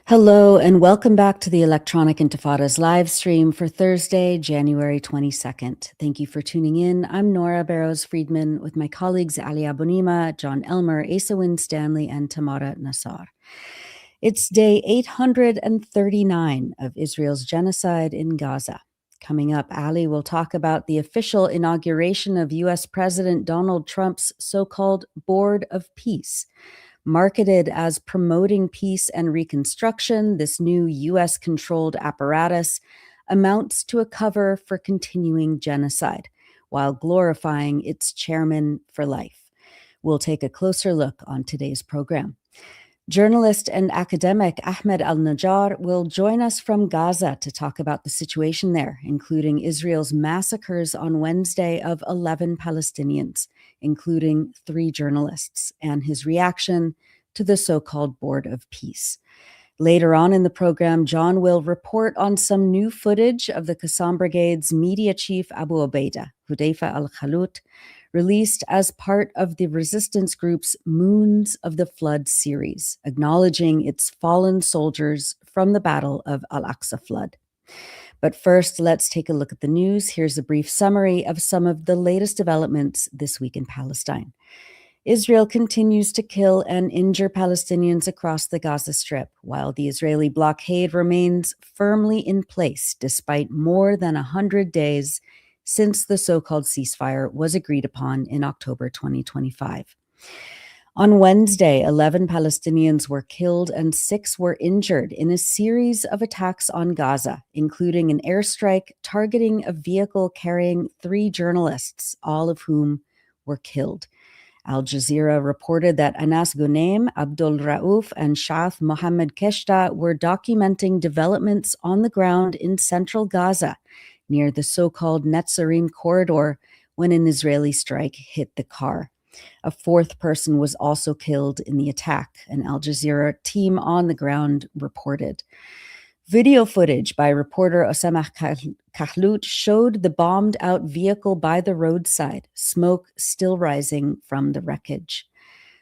Hello, and welcome back to the Electronic Intifada's live stream for Thursday, January 22nd. Thank you for tuning in. I'm Nora Barrows-Friedman with my colleagues Ali Abunimah, Jon Elmer, Asa Winstanley, and Tamara Nassar. It's day 839 of Israel's genocide in Gaza. Coming up, Ali will talk about the official inauguration of U.S. President Donald Trump's so-called Board of Peace. Marketed as promoting peace and reconstruction, this new U.S.-controlled apparatus amounts to a cover for continuing genocide, while glorifying its chairman for life. We'll take a closer look on today's program. Journalist and academic Ahmed al-Najjar will join us from Gaza to talk about the situation there, including Israel's massacres on Wednesday of 11 Palestinians, including 3 journalists, and his reaction to the so-called Board of Peace. Later on in the program, Jon will report on some new footage of the Qassam Brigade's media chief Abu Ubaidah, Hudayfa al-Khalut, released as part of the resistance group's Moons of the Flood series, acknowledging its fallen soldiers from the Battle of Al-Aqsa Flood. But first, let's take a look at the news. Here's a brief summary of some of the latest developments this week in Palestine. Israel continues to kill and injure Palestinians across the Gaza Strip, while the Israeli blockade remains firmly in place despite more than 100 days since the so-called ceasefire was agreed upon in October 2025. On Wednesday, 11 Palestinians were killed and 6 were injured in a series of attacks on Gaza, including an airstrike targeting a vehicle carrying 3 journalists, all of whom were killed. Al Jazeera reported that Anas Ghunaim, Abdul Rauf, and 𝐓𝐡𝐞 𝐄𝐥𝐿 were documenting developments on the ground in central Gaza, near the so-called Netzarim corridor, when an Israeli strike hit the car. A 4th person was also killed in the attack, an Al Jazeera team on the ground reported. Video footage by reporter Osama Kahlout showed the bombed-out vehicle by the roadside, smoke still rising from the wreckage.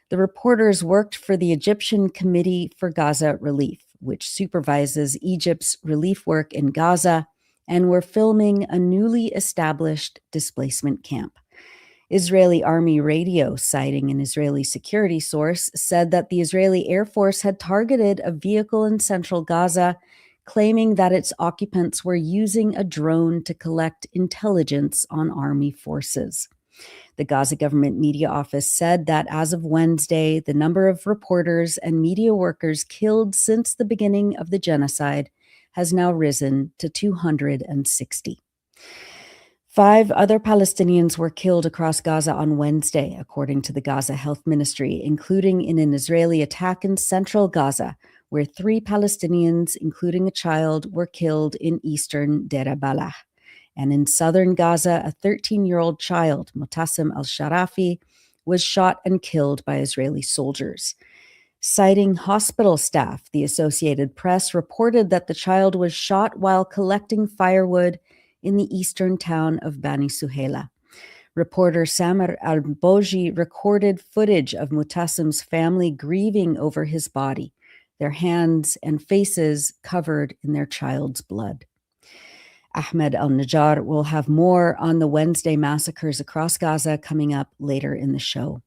The reporters worked for the Egyptian Committee for Gaza Relief, which supervises Egypt's relief work in Gaza, and were filming a newly established displacement camp. Israeli Army radio, citing an Israeli security source, said that the Israeli Air Force had targeted a vehicle in central Gaza, claiming that its occupants were using a drone to collect intelligence on army forces. The Gaza government media office said that as of Wednesday, the number of reporters and media workers killed since the beginning of the genocide has now risen to 260. 5 other Palestinians were killed across Gaza on Wednesday, according to the Gaza Health Ministry, including in an Israeli attack in central Gaza, where 3 Palestinians, including a child, were killed in eastern Deir Balah. And in southern Gaza, a 13-year-old child, Mutassim al-Sharafi, was shot and killed by Israeli soldiers. Citing hospital staff, the Associated Press reported that the child was shot while collecting firewood in the eastern town of Bani Suhaila. Reporter Samer al-Boji recorded footage of Mutassim's family grieving over his body, their hands and faces covered in their child's blood. Ahmed al-Najjar will have more on the Wednesday massacres across Gaza coming up later in the show.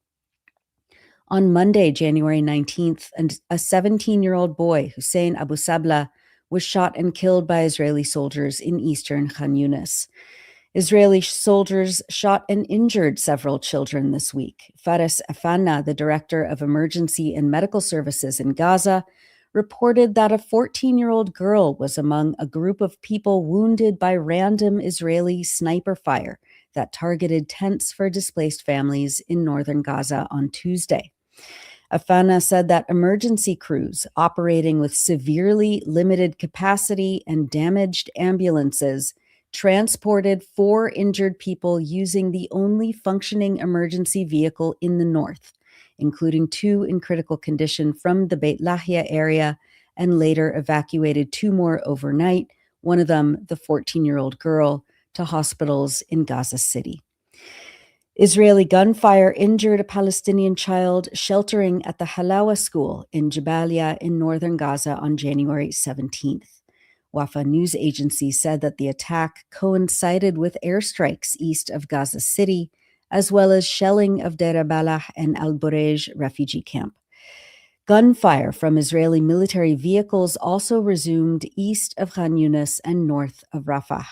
On Monday, January 19th, a 17-year-old boy, Hussein Abu Sabla, was shot and killed by Israeli soldiers in eastern Khan Yunis. Israeli soldiers shot and injured several children this week. Fares Afanna, the director of emergency and medical services in Gaza, reported that a 14-year-old girl was among a group of people wounded by random Israeli sniper fire that targeted tents for displaced families in northern Gaza on Tuesday. Afana said that emergency crews operating with severely limited capacity and damaged ambulances transported 4 injured people using the only functioning emergency vehicle in the north, including 2 in critical condition from the Beit Lahia area, and later evacuated 2 more overnight, one of them, the 14-year-old girl, to hospitals in Gaza City. Israeli gunfire injured a Palestinian child sheltering at the Halawa school in Jabalia in northern Gaza on January 17th. Wafa news agency said that the attack coincided with airstrikes east of Gaza City, as well as shelling of Deir Balah and al-Burej refugee camp. Gunfire from Israeli military vehicles also resumed east of Khan Yunis and north of Rafah.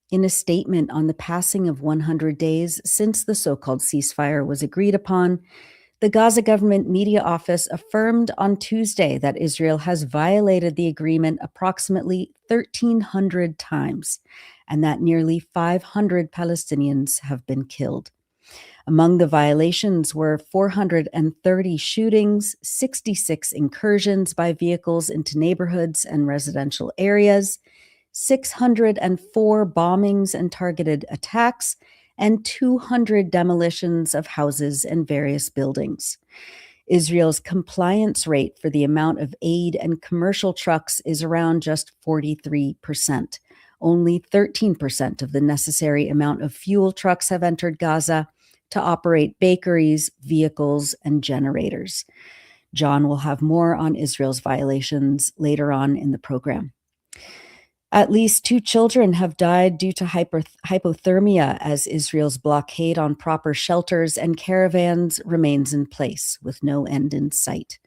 In a statement on the passing of 100 days since the so-called ceasefire was agreed upon, the Gaza government media office affirmed on Tuesday that Israel has violated the agreement approximately 1,300 times and that nearly 500 Palestinians have been killed. Among the violations were 430 shootings, 66 incursions by vehicles into neighborhoods and residential areas, 604 bombings and targeted attacks, and 200 demolitions of houses and various buildings. Israel's compliance rate for the amount of aid and commercial trucks is around just 43%. Only 13% of the necessary amount of fuel trucks have entered Gaza to operate bakeries, vehicles, and generators. Jon will have more on Israel's violations later on in the program. At least 2 children have died due to hypothermia as Israel's blockade on proper shelters and caravans remains in place with no end in sight.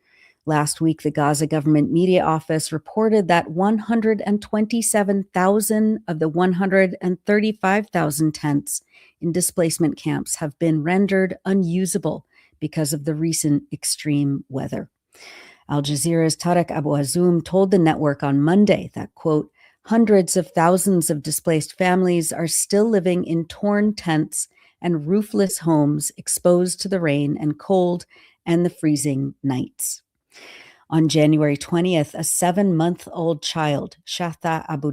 Last week, the Gaza government media office reported that 127,000 of the 135,000 tents in displacement camps have been rendered unusable because of the recent extreme weather. Al Jazeera's Tarek Abu-Azzoum told the network on Monday that, quote, hundreds of thousands of displaced families are still living in torn tents and roofless homes exposed to the rain and cold and the freezing nights. On January 20th, a 7-month-old child, Shatha Abu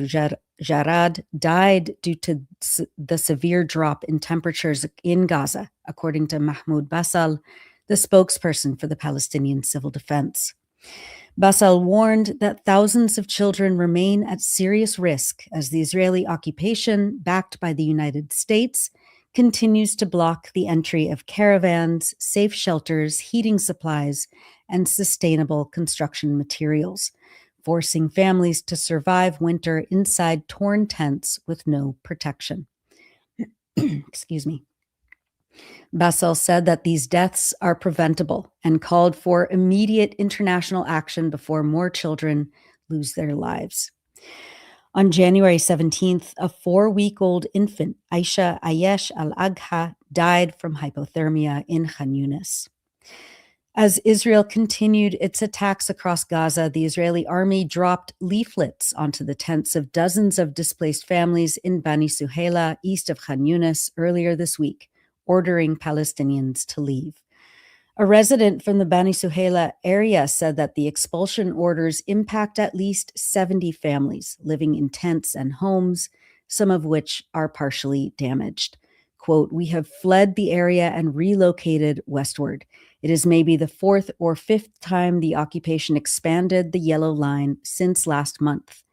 Jarad, died due to the severe drop in temperatures in Gaza, according to Mahmoud Basal, the spokesperson for the Palestinian Civil Defense. Basal warned that thousands of children remain at serious risk as the Israeli occupation, backed by the United States, continues to block the entry of caravans, safe shelters, heating supplies, and sustainable construction materials, forcing families to survive winter inside torn tents with no protection. Excuse me. Basel said that these deaths are preventable and called for immediate international action before more children lose their lives. On January 17th, a 4-week-old infant, Aisha Ayesh al-Agha, died from hypothermia in Khan Yunis. As Israel continued its attacks across Gaza, the Israeli army dropped leaflets onto the tents of dozens of displaced families in Bani Suhaila, east of Khan Yunis, earlier this week, ordering Palestinians to leave. A resident from the Bani Suhaila area said that the expulsion orders impact at least 70 families living in tents and homes, some of which are partially damaged. Quote, "We have fled the area and relocated westward. It is maybe the 4th or 5th time the occupation expanded the yellow line since last month,"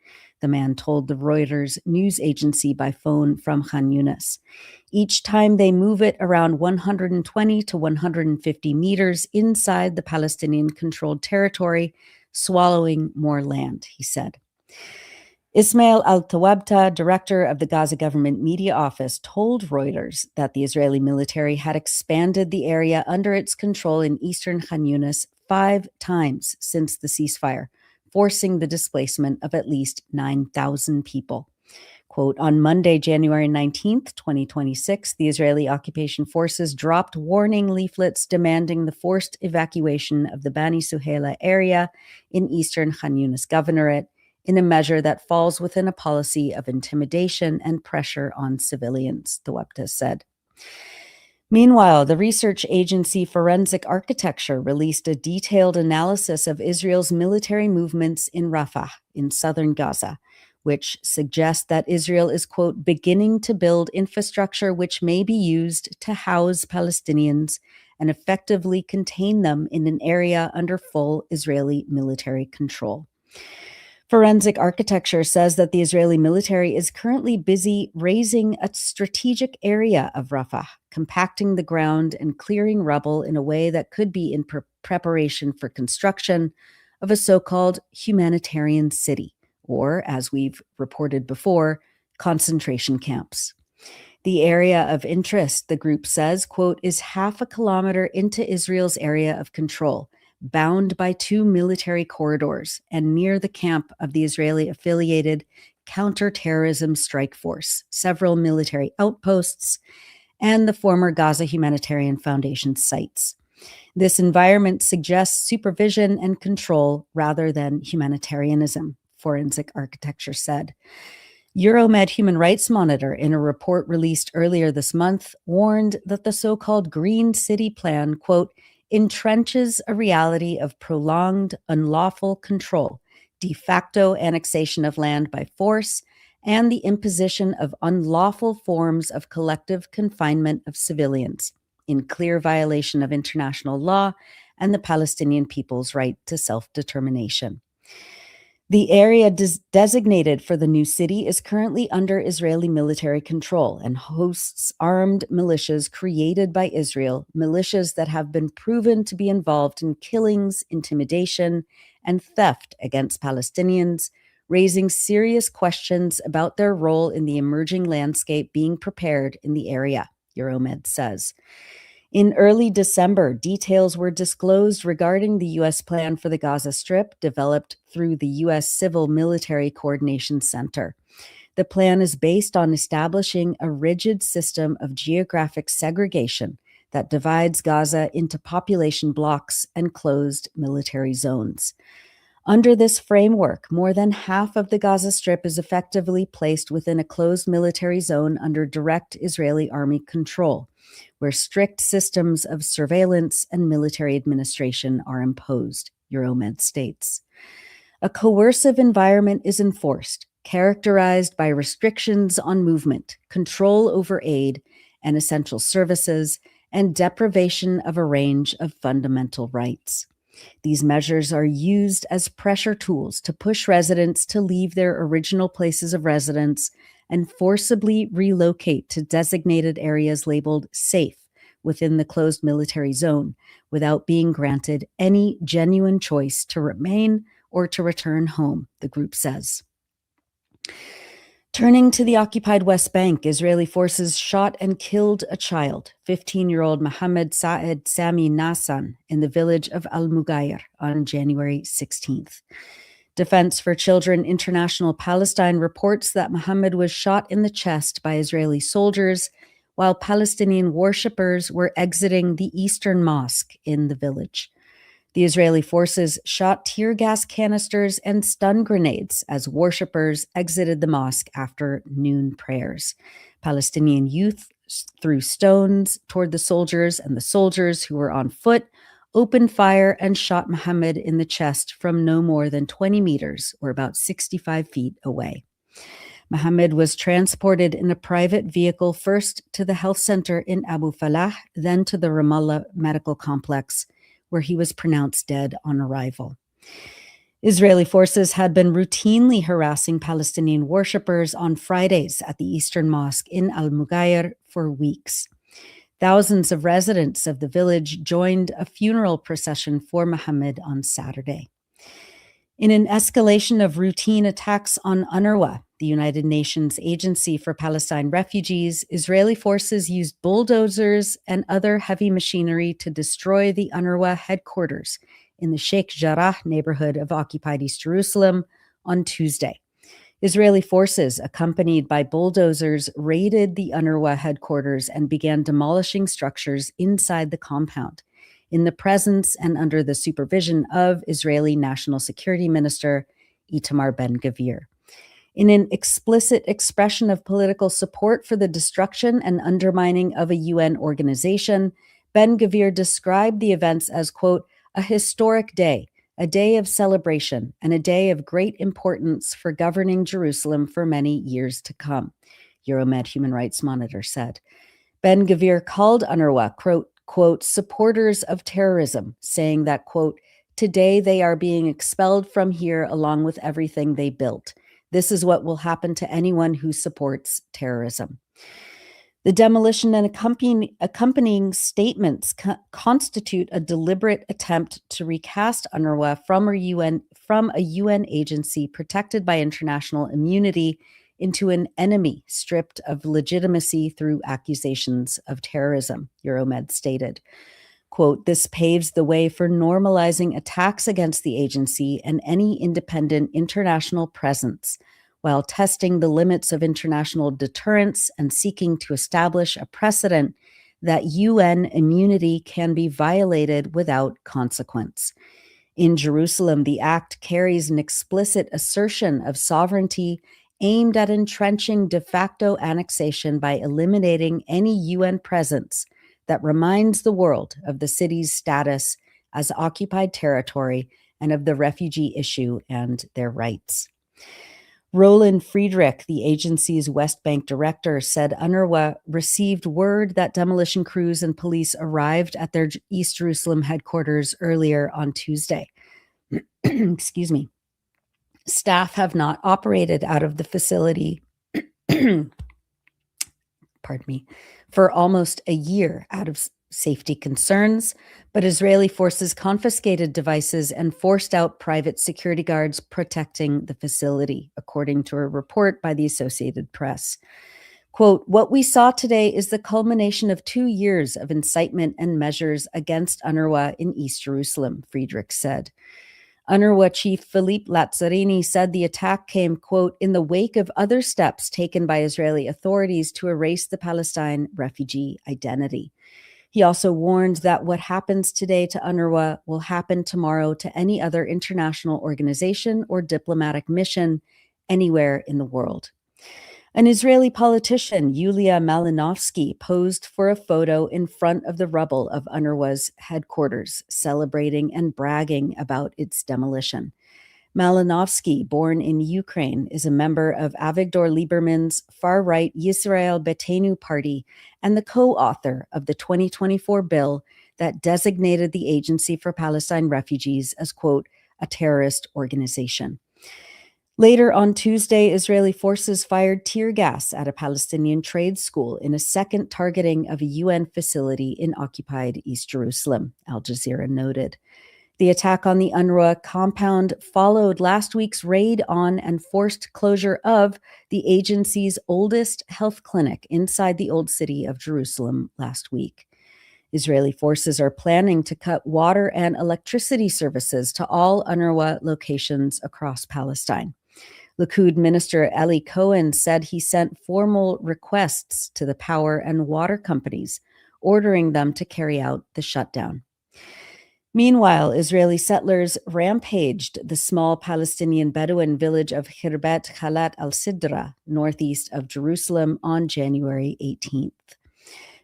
the man told the Reuters news agency by phone from Khan Yunis. Each time they move it around 120 to 150 meters inside the Palestinian-controlled territory, swallowing more land, he said. Ismail al-Tawabta, director of the Gaza government media office, told Reuters that the Israeli military had expanded the area under its control in eastern Khan Yunis 5 times since the ceasefire, forcing the displacement of at least 9,000 people. Quote, "On Monday, January 19th, 2026, the Israeli occupation forces dropped warning leaflets demanding the forced evacuation of the Bani Suhaila area in eastern Khan Yunis Governorate, in a measure that falls within a policy of intimidation and pressure on civilians," the Webta said. Meanwhile, the research agency Forensic Architecture released a detailed analysis of Israel's military movements in Rafah, in southern Gaza, which suggests that Israel is, quote, beginning to build infrastructure which may be used to house Palestinians and effectively contain them in an area under full Israeli military control. Forensic Architecture says that the Israeli military is currently busy razing a strategic area of Rafah, compacting the ground and clearing rubble in a way that could be in preparation for construction of a so-called humanitarian city, or, as we've reported before, concentration camps. The area of interest, the group says, quote, is half a kilometer into Israel's area of control, bound by two military corridors and near the camp of the Israeli-affiliated counterterrorism strike force, several military outposts, and the former Gaza Humanitarian Foundation sites. This environment suggests supervision and control rather than humanitarianism, Forensic Architecture said. Euromed Human Rights Monitor, in a report released earlier this month, warned that the so-called Green City Plan, quote, entrenches a reality of prolonged, unlawful control, de facto annexation of land by force, and the imposition of unlawful forms of collective confinement of civilians, in clear violation of international law and the Palestinian people's right to self-determination. The area designated for the new city is currently under Israeli military control and hosts armed militias created by Israel, militias that have been proven to be involved in killings, intimidation, and theft against Palestinians, raising serious questions about their role in the emerging landscape being prepared in the area, Euromed says. In early December, details were disclosed regarding the U.S. plan for the Gaza Strip, developed through the U.S. Civil Military Coordination Center. The plan is based on establishing a rigid system of geographic segregation that divides Gaza into population blocks and closed military zones. Under this framework, more than half of the Gaza Strip is effectively placed within a closed military zone under direct Israeli army control, where strict systems of surveillance and military administration are imposed, Euromed states. A coercive environment is enforced, characterized by restrictions on movement, control over aid and essential services, and deprivation of a range of fundamental rights. These measures are used as pressure tools to push residents to leave their original places of residence and forcibly relocate to designated areas labeled safe within the closed military zone without being granted any genuine choice to remain or to return home, the group says. Turning to the occupied West Bank, Israeli forces shot and killed a child, 15-year-old Mohammed Saed Sami Nassan, in the village of al-Najjar on January 16th. Defense for Children International Palestine reports that Mohammed was shot in the chest by Israeli soldiers while Palestinian worshippers were exiting the Eastern Mosque in the village. The Israeli forces shot tear gas canisters and stun grenades as worshippers exited the mosque after noon prayers. Palestinian youth threw stones toward the soldiers, and the soldiers, who were on foot, opened fire and shot Mohammed in the chest from no more than 20 meters, or about 65 feet away. Mohammed was transported in a private vehicle first to the health center in Abu Falah, then to the Ramallah medical complex, where he was pronounced dead on arrival. Israeli forces had been routinely harassing Palestinian worshippers on Fridays at the Eastern Mosque in al-Najjar for weeks. Thousands of residents of the village joined a funeral procession for Mohammed on Saturday. In an escalation of routine attacks on UNRWA, the United Nations Agency for Palestine Refugees, Israeli forces used bulldozers and other heavy machinery to destroy the UNRWA headquarters in the Sheikh Jarrah neighborhood of occupied East Jerusalem on Tuesday. Israeli forces, accompanied by bulldozers, raided the UNRWA headquarters and began demolishing structures inside the compound, in the presence and under the supervision of Israeli National Security Minister Itamar Ben-Gvir. In an explicit expression of political support for the destruction and undermining of a UN organization, Ben-Gvir described the events as, quote, a historic day, a day of celebration, and a day of great importance for governing Jerusalem for many years to come, Euromed Human Rights Monitor said. Ben-Gvir called UNRWA, quote, supporters of terrorism, saying that, quote, today they are being expelled from here along with everything they built. This is what will happen to anyone who supports terrorism. The demolition and accompanying statements constitute a deliberate attempt to recast UNRWA from a UN agency protected by international immunity into an enemy stripped of legitimacy through accusations of terrorism, Euromed stated. Quote, this paves the way for normalizing attacks against the agency and any independent international presence, while testing the limits of international deterrence and seeking to establish a precedent that UN immunity can be violated without consequence. In Jerusalem, the act carries an explicit assertion of sovereignty aimed at entrenching de facto annexation by eliminating any UN presence that reminds the world of the city's status as occupied territory and of the refugee issue and their rights. Roland Friedrich, the agency's West Bank director, said UNRWA received word that demolition crews and police arrived at their East Jerusalem headquarters earlier on Tuesday. Excuse me. Staff have not operated out of the facility pardon me, for almost a year out of safety concerns, but Israeli forces confiscated devices and forced out private security guards protecting the facility, according to a report by the Associated Press. Quote, what we saw today is the culmination of 2 years of incitement and measures against UNRWA in East Jerusalem, Friedrich said. UNRWA chief Philippe Lazzarini said the attack came, quote, in the wake of other steps taken by Israeli authorities to erase the Palestine refugee identity. He also warned that what happens today to UNRWA will happen tomorrow to any other international organization or diplomatic mission anywhere in the world. An Israeli politician, Yulia Malinovsky, posed for a photo in front of the rubble of UNRWA's headquarters, celebrating and bragging about its demolition. Malinovsky, born in Ukraine, is a member of Avigdor Lieberman's far-right Yisrael Beitenu party and the co-author of the 2024 bill that designated the Agency for Palestine Refugees as, quote, a terrorist organization. Later on Tuesday, Israeli forces fired tear gas at a Palestinian trade school in a second targeting of a UN facility in occupied East Jerusalem, Al Jazeera noted. The attack on the UNRWA compound followed last week's raid on and forced closure of the agency's oldest health clinic inside the Old City of Jerusalem last week. Israeli forces are planning to cut water and electricity services to all UNRWA locations across Palestine. Likud Minister Eli Cohen said he sent formal requests to the power and water companies, ordering them to carry out the shutdown. Meanwhile, Israeli settlers rampaged the small Palestinian Bedouin village of 𝐓𝐡𝐞 𝐄𝐥𝐞𝐿, northeast of Jerusalem, on January 18th.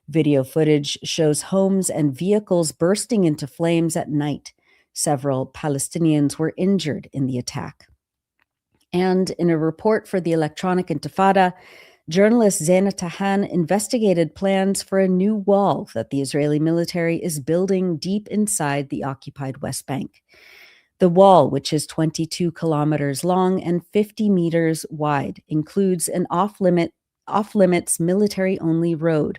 Video footage shows homes and vehicles bursting into flames at night. Several Palestinians were injured in the attack. And in a report for the Electronic Intifada, journalist Zaanoun Tahan investigated plans for a new wall that the Israeli military is building deep inside the occupied West Bank. The wall, which is 22 kilometers long and 50 meters wide, includes an off-limits military-only road,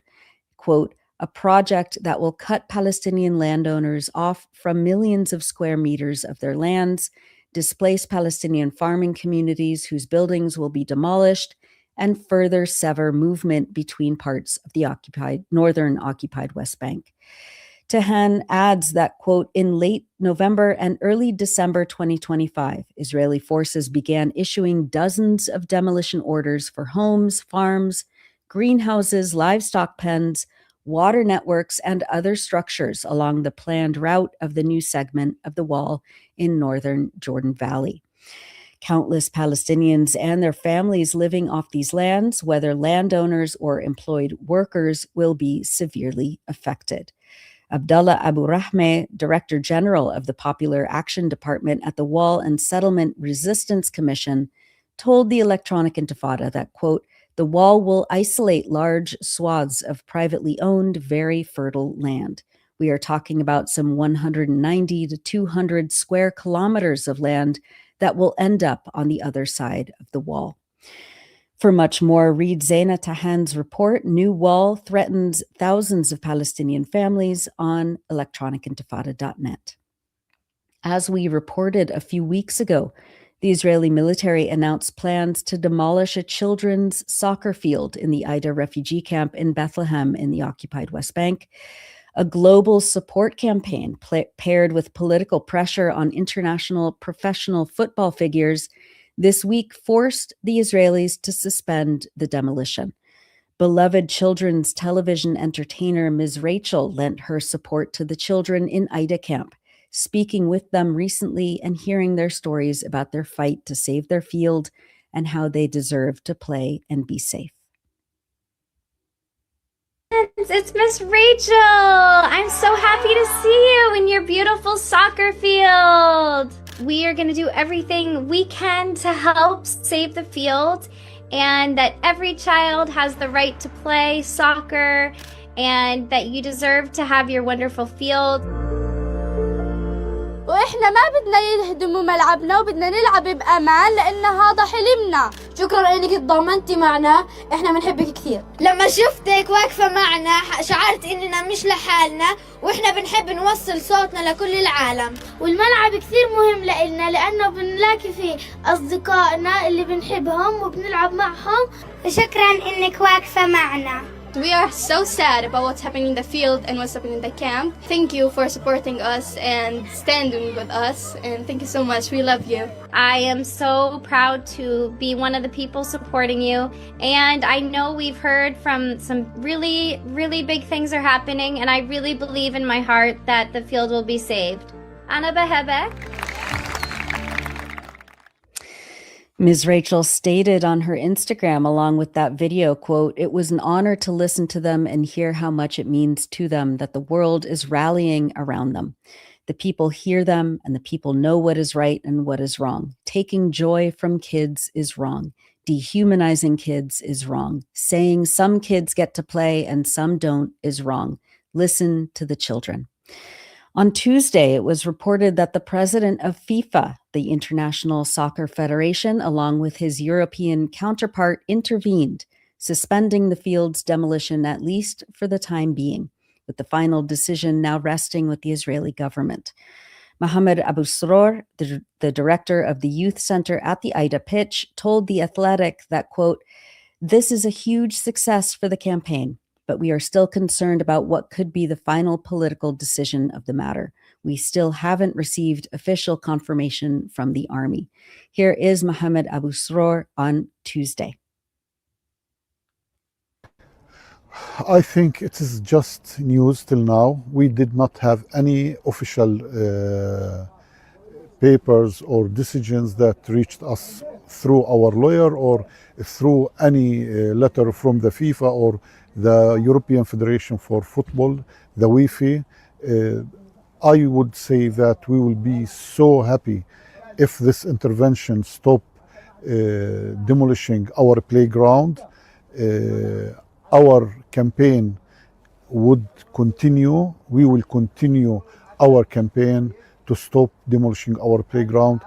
quote, a project that will cut Palestinian landowners off from millions of square meters of their lands, displace Palestinian farming communities whose buildings will be demolished, and further sever movement between parts of the northern occupied West Bank. Tahan adds that, quote, in late November and early December 2025, Israeli forces began issuing dozens of demolition orders for homes, farms, greenhouses, livestock pens, water networks, and other structures along the planned route of the new segment of the wall in northern Jordan Valley. Countless Palestinians and their families living off these lands, whether landowners or employed workers, will be severely affected. Abdallah Abu Rahmeh, Director General of the Popular Action Department at the Wall and Settlement Resistance Commission, told the Electronic Intifada that, quote, the wall will isolate large swaths of privately owned, very fertile land. We are talking about some 190 to 200 square kilometers of land that will end up on the other side of the wall. For much more, read Zaina Tahan's report, New Wall Threatens Thousands of Palestinian Families, on electronicintifada.net. As we reported a few weeks ago, the Israeli military announced plans to demolish a children's soccer field in the Ida refugee camp in Bethlehem in the occupied West Bank. A global support campaign paired with political pressure on international professional football figures this week forced the Israelis to suspend the demolition. Beloved children's television entertainer Ms. Rachel lent her support to the children in Ida camp, speaking with them recently and hearing their stories about their fight to save their field and how they deserve to play and be safe. It's Miss Rachel. I'm so happy to see you in your beautiful soccer field. We are going to do everything we can to help save the field, and that every child has the right to play soccer, and that you deserve to have your wonderful field. وإحنا ما بدنا يهدموا ملعبنا وبدنا نلعب بأمان لأن هذا حلمنا. شكرا إنك تضامنتي معنا، إحنا بنحبك كثير. لما شفتك واقفة معنا شعرت إننا مش لحالنا، وإحنا بنحب نوصل صوتنا لكل العالم. والملعب كثير مهم لإلنا لأنه بنلاقي فيه أصدقائنا اللي بنحبهم وبنلعب معهم. شكرا إنك واقفة معنا. We are so sad about what's happening in the field and what's happening in the camp. Thank you for supporting us and standing with us, and thank you so much. We love you. I am so proud to be one of the people supporting you, and I know we've heard from some really, really big things are happening, and I really believe in my heart that the field will be saved. Ana behebek. Ms. Rachel stated on her Instagram, along with that video, quote, it was an honor to listen to them and hear how much it means to them that the world is rallying around them. The people hear them and the people know what is right and what is wrong. Taking joy from kids is wrong. Dehumanizing kids is wrong. Saying some kids get to play and some don't is wrong. Listen to the children. On Tuesday, it was reported that the president of FIFA, the International Soccer Federation, along with his European counterpart, intervened, suspending the field's demolition at least for the time being, with the final decision now resting with the Israeli government. Mohammed Abu Sroor, the director of the youth center at the Ida pitch, told The Athletic that, quote, this is a huge success for the campaign, but we are still concerned about what could be the final political decision of the matter. We still haven't received official confirmation from the army. Here is Mohammed Abu Sroor on Tuesday. I think it is just news till now. We did not have any official papers or decisions that reached us through our lawyer or through any letter from the FIFA or the European Federation for Football, the UEFA. I would say that we will be so happy if this intervention stop demolishing our playground. Our campaign would continue. We will continue our campaign to stop demolishing our playground.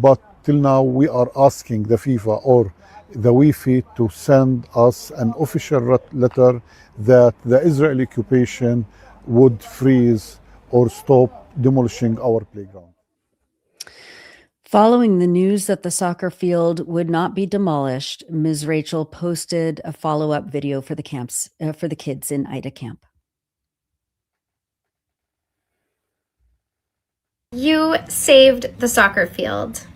But till now, we are asking the FIFA or the UEFA to send us an official letter that the Israeli occupation would freeze or stop demolishing our playground. Following the news that the soccer field would not be demolished, Ms. Rachel posted a follow-up video for the kids in Ida camp. You saved the soccer field.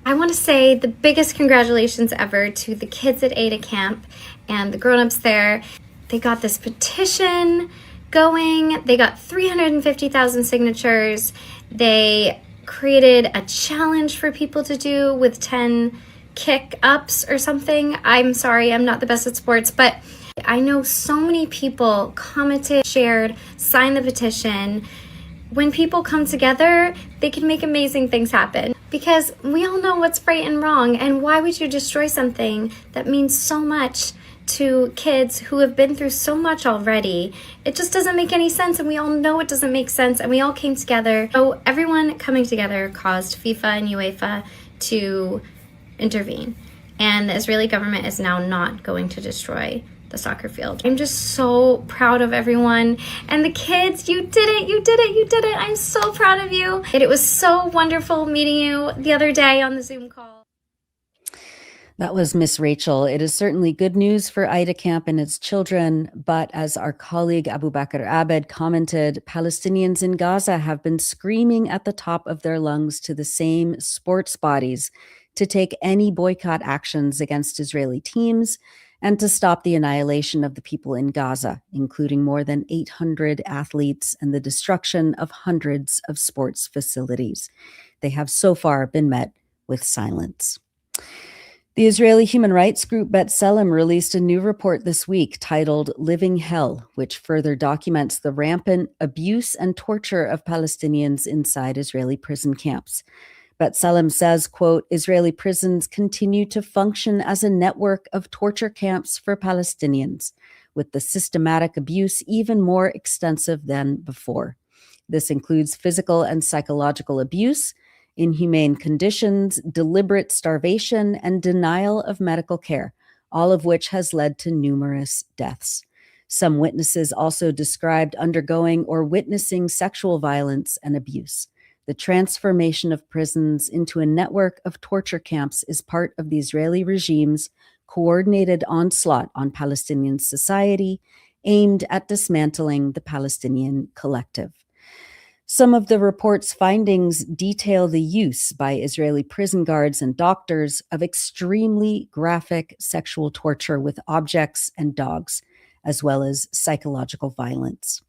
I want to say the biggest congratulations ever to the kids at Ada camp and the grown-ups there. They got this petition going. They got 350,000 signatures. They created a challenge for people to do with 10 kick-ups or something. I'm sorry, I'm not the best at sports, but I know so many people commented, shared, signed the petition. When people come together, they can make amazing things happen, because we all know what's right and wrong, and why would you destroy something that means so much to kids who have been through so much already? It just doesn't make any sense, and we all know it doesn't make sense, and we all came together. So everyone coming together caused FIFA and UEFA to intervene, and the Israeli government is now not going to destroy the soccer field. I'm just so proud of everyone, and the kids, you did it, you did it, you did it. I'm so proud of you. It was so wonderful meeting you the other day on the Zoom call. That was Miss Rachel. It is certainly good news for Ida Camp and its children, but as our colleague Abu Bakr Abed commented, Palestinians in Gaza have been screaming at the top of their lungs to the same sports bodies to take any boycott actions against Israeli teams and to stop the annihilation of the people in Gaza, including more than 800 athletes and the destruction of hundreds of sports facilities. They have so far been met with silence. The Israeli human rights group 𝐓𝐡𝐞 released a new report this week titled Living Hell, which further documents the rampant abuse and torture of Palestinians inside Israeli prison camps. 𝐓𝐡𝐞 says, quote, Israeli prisons continue to function as a network of torture camps for Palestinians, with the systematic abuse even more extensive than before. This includes physical and psychological abuse, inhumane conditions, deliberate starvation, and denial of medical care, all of which has led to numerous deaths. Some witnesses also described undergoing or witnessing sexual violence and abuse. The transformation of prisons into a network of torture camps is part of the Israeli regime's coordinated onslaught on Palestinian society aimed at dismantling the Palestinian collective. Some of the report's findings detail the use by Israeli prison guards and doctors of extremely graphic sexual torture with objects and dogs, as well as psychological violence.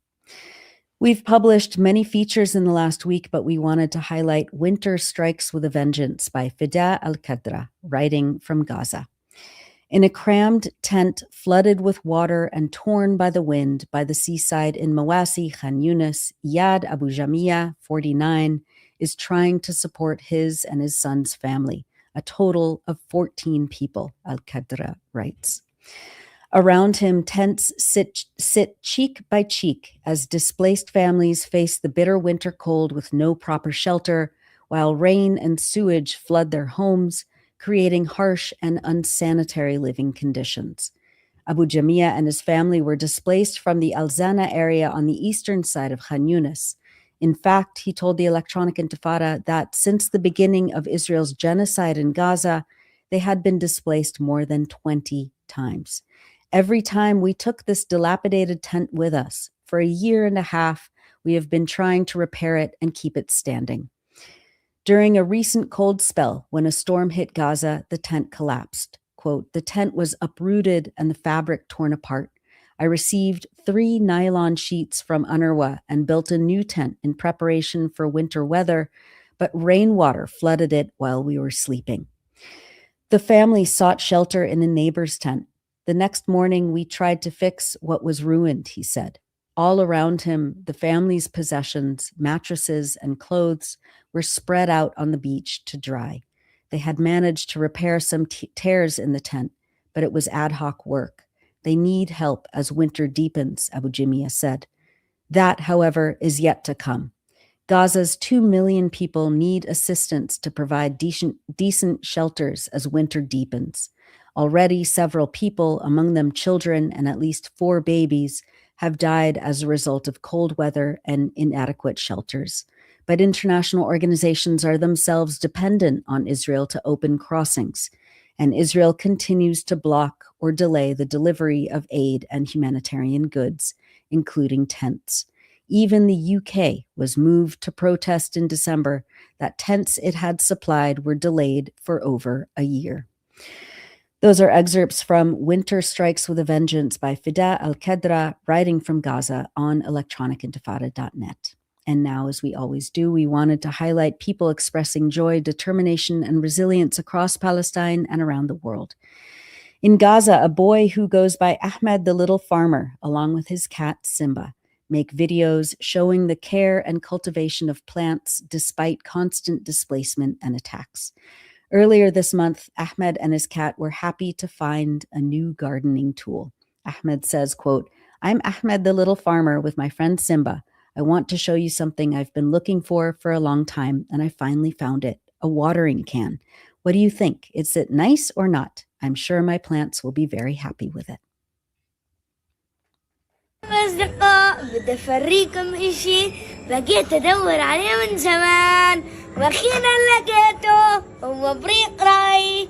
We've published many features in the last week, but we wanted to highlight Winter Strikes with a Vengeance by Fida al-Qadra, writing from Gaza. In a crammed tent flooded with water and torn by the wind by the seaside in Mawasi, Khan Yunis, Iyad Abu Jamia, 49, is trying to support his and his son's family, a total of 14 people, al-Qadra writes. Around him, tents sit cheek by cheek as displaced families face the bitter winter cold with no proper shelter, while rain and sewage flood their homes, creating harsh and unsanitary living conditions. Abu Jamia and his family were displaced from the Al-Zana area on the eastern side of Khan Yunis. In fact, he told the Electronic Intifada that since the beginning of Israel's genocide in Gaza, they had been displaced more than 20 times. Every time we took this dilapidated tent with us, for a year and a half, we have been trying to repair it and keep it standing. During a recent cold spell, when a storm hit Gaza, the tent collapsed. Quote, the tent was uprooted and the fabric torn apart. I received 3 nylon sheets from UNRWA and built a new tent in preparation for winter weather, but rainwater flooded it while we were sleeping. The family sought shelter in a neighbor's tent. The next morning, we tried to fix what was ruined, he said. All around him, the family's possessions, mattresses, and clothes were spread out on the beach to dry. They had managed to repair some tears in the tent, but it was ad hoc work. They need help as winter deepens, Abu Jamia said. That, however, is yet to come. Gaza's 2 million people need assistance to provide decent shelters as winter deepens. Already, several people, among them children and at least 4 babies, have died as a result of cold weather and inadequate shelters. But international organizations are themselves dependent on Israel to open crossings, and Israel continues to block or delay the delivery of aid and humanitarian goods, including tents. Even the UK was moved to protest in December that tents it had supplied were delayed for over a year. Those are excerpts from Winter Strikes with a Vengeance by Fida al-Qadra, writing from Gaza on electronicintifada.net. And now, as we always do, we wanted to highlight people expressing joy, determination, and resilience across Palestine and around the world. In Gaza, a boy who goes by Ahmed the Little Farmer, along with his cat Simba, make videos showing the care and cultivation of plants despite constant displacement and attacks. Earlier this month, Ahmed and his cat were happy to find a new gardening tool. Ahmed says, quote, "I'm Ahmed the Little Farmer with my friend Simba. I want to show you something I've been looking for a long time, and I finally found it, a watering can. What do you think? Is it nice or not? I'm sure my plants will be very happy with it." أصدقاء بدي أفريكم إشي بقيت أدور عليه من زمان وأخيرا لقيته هو بريق رأي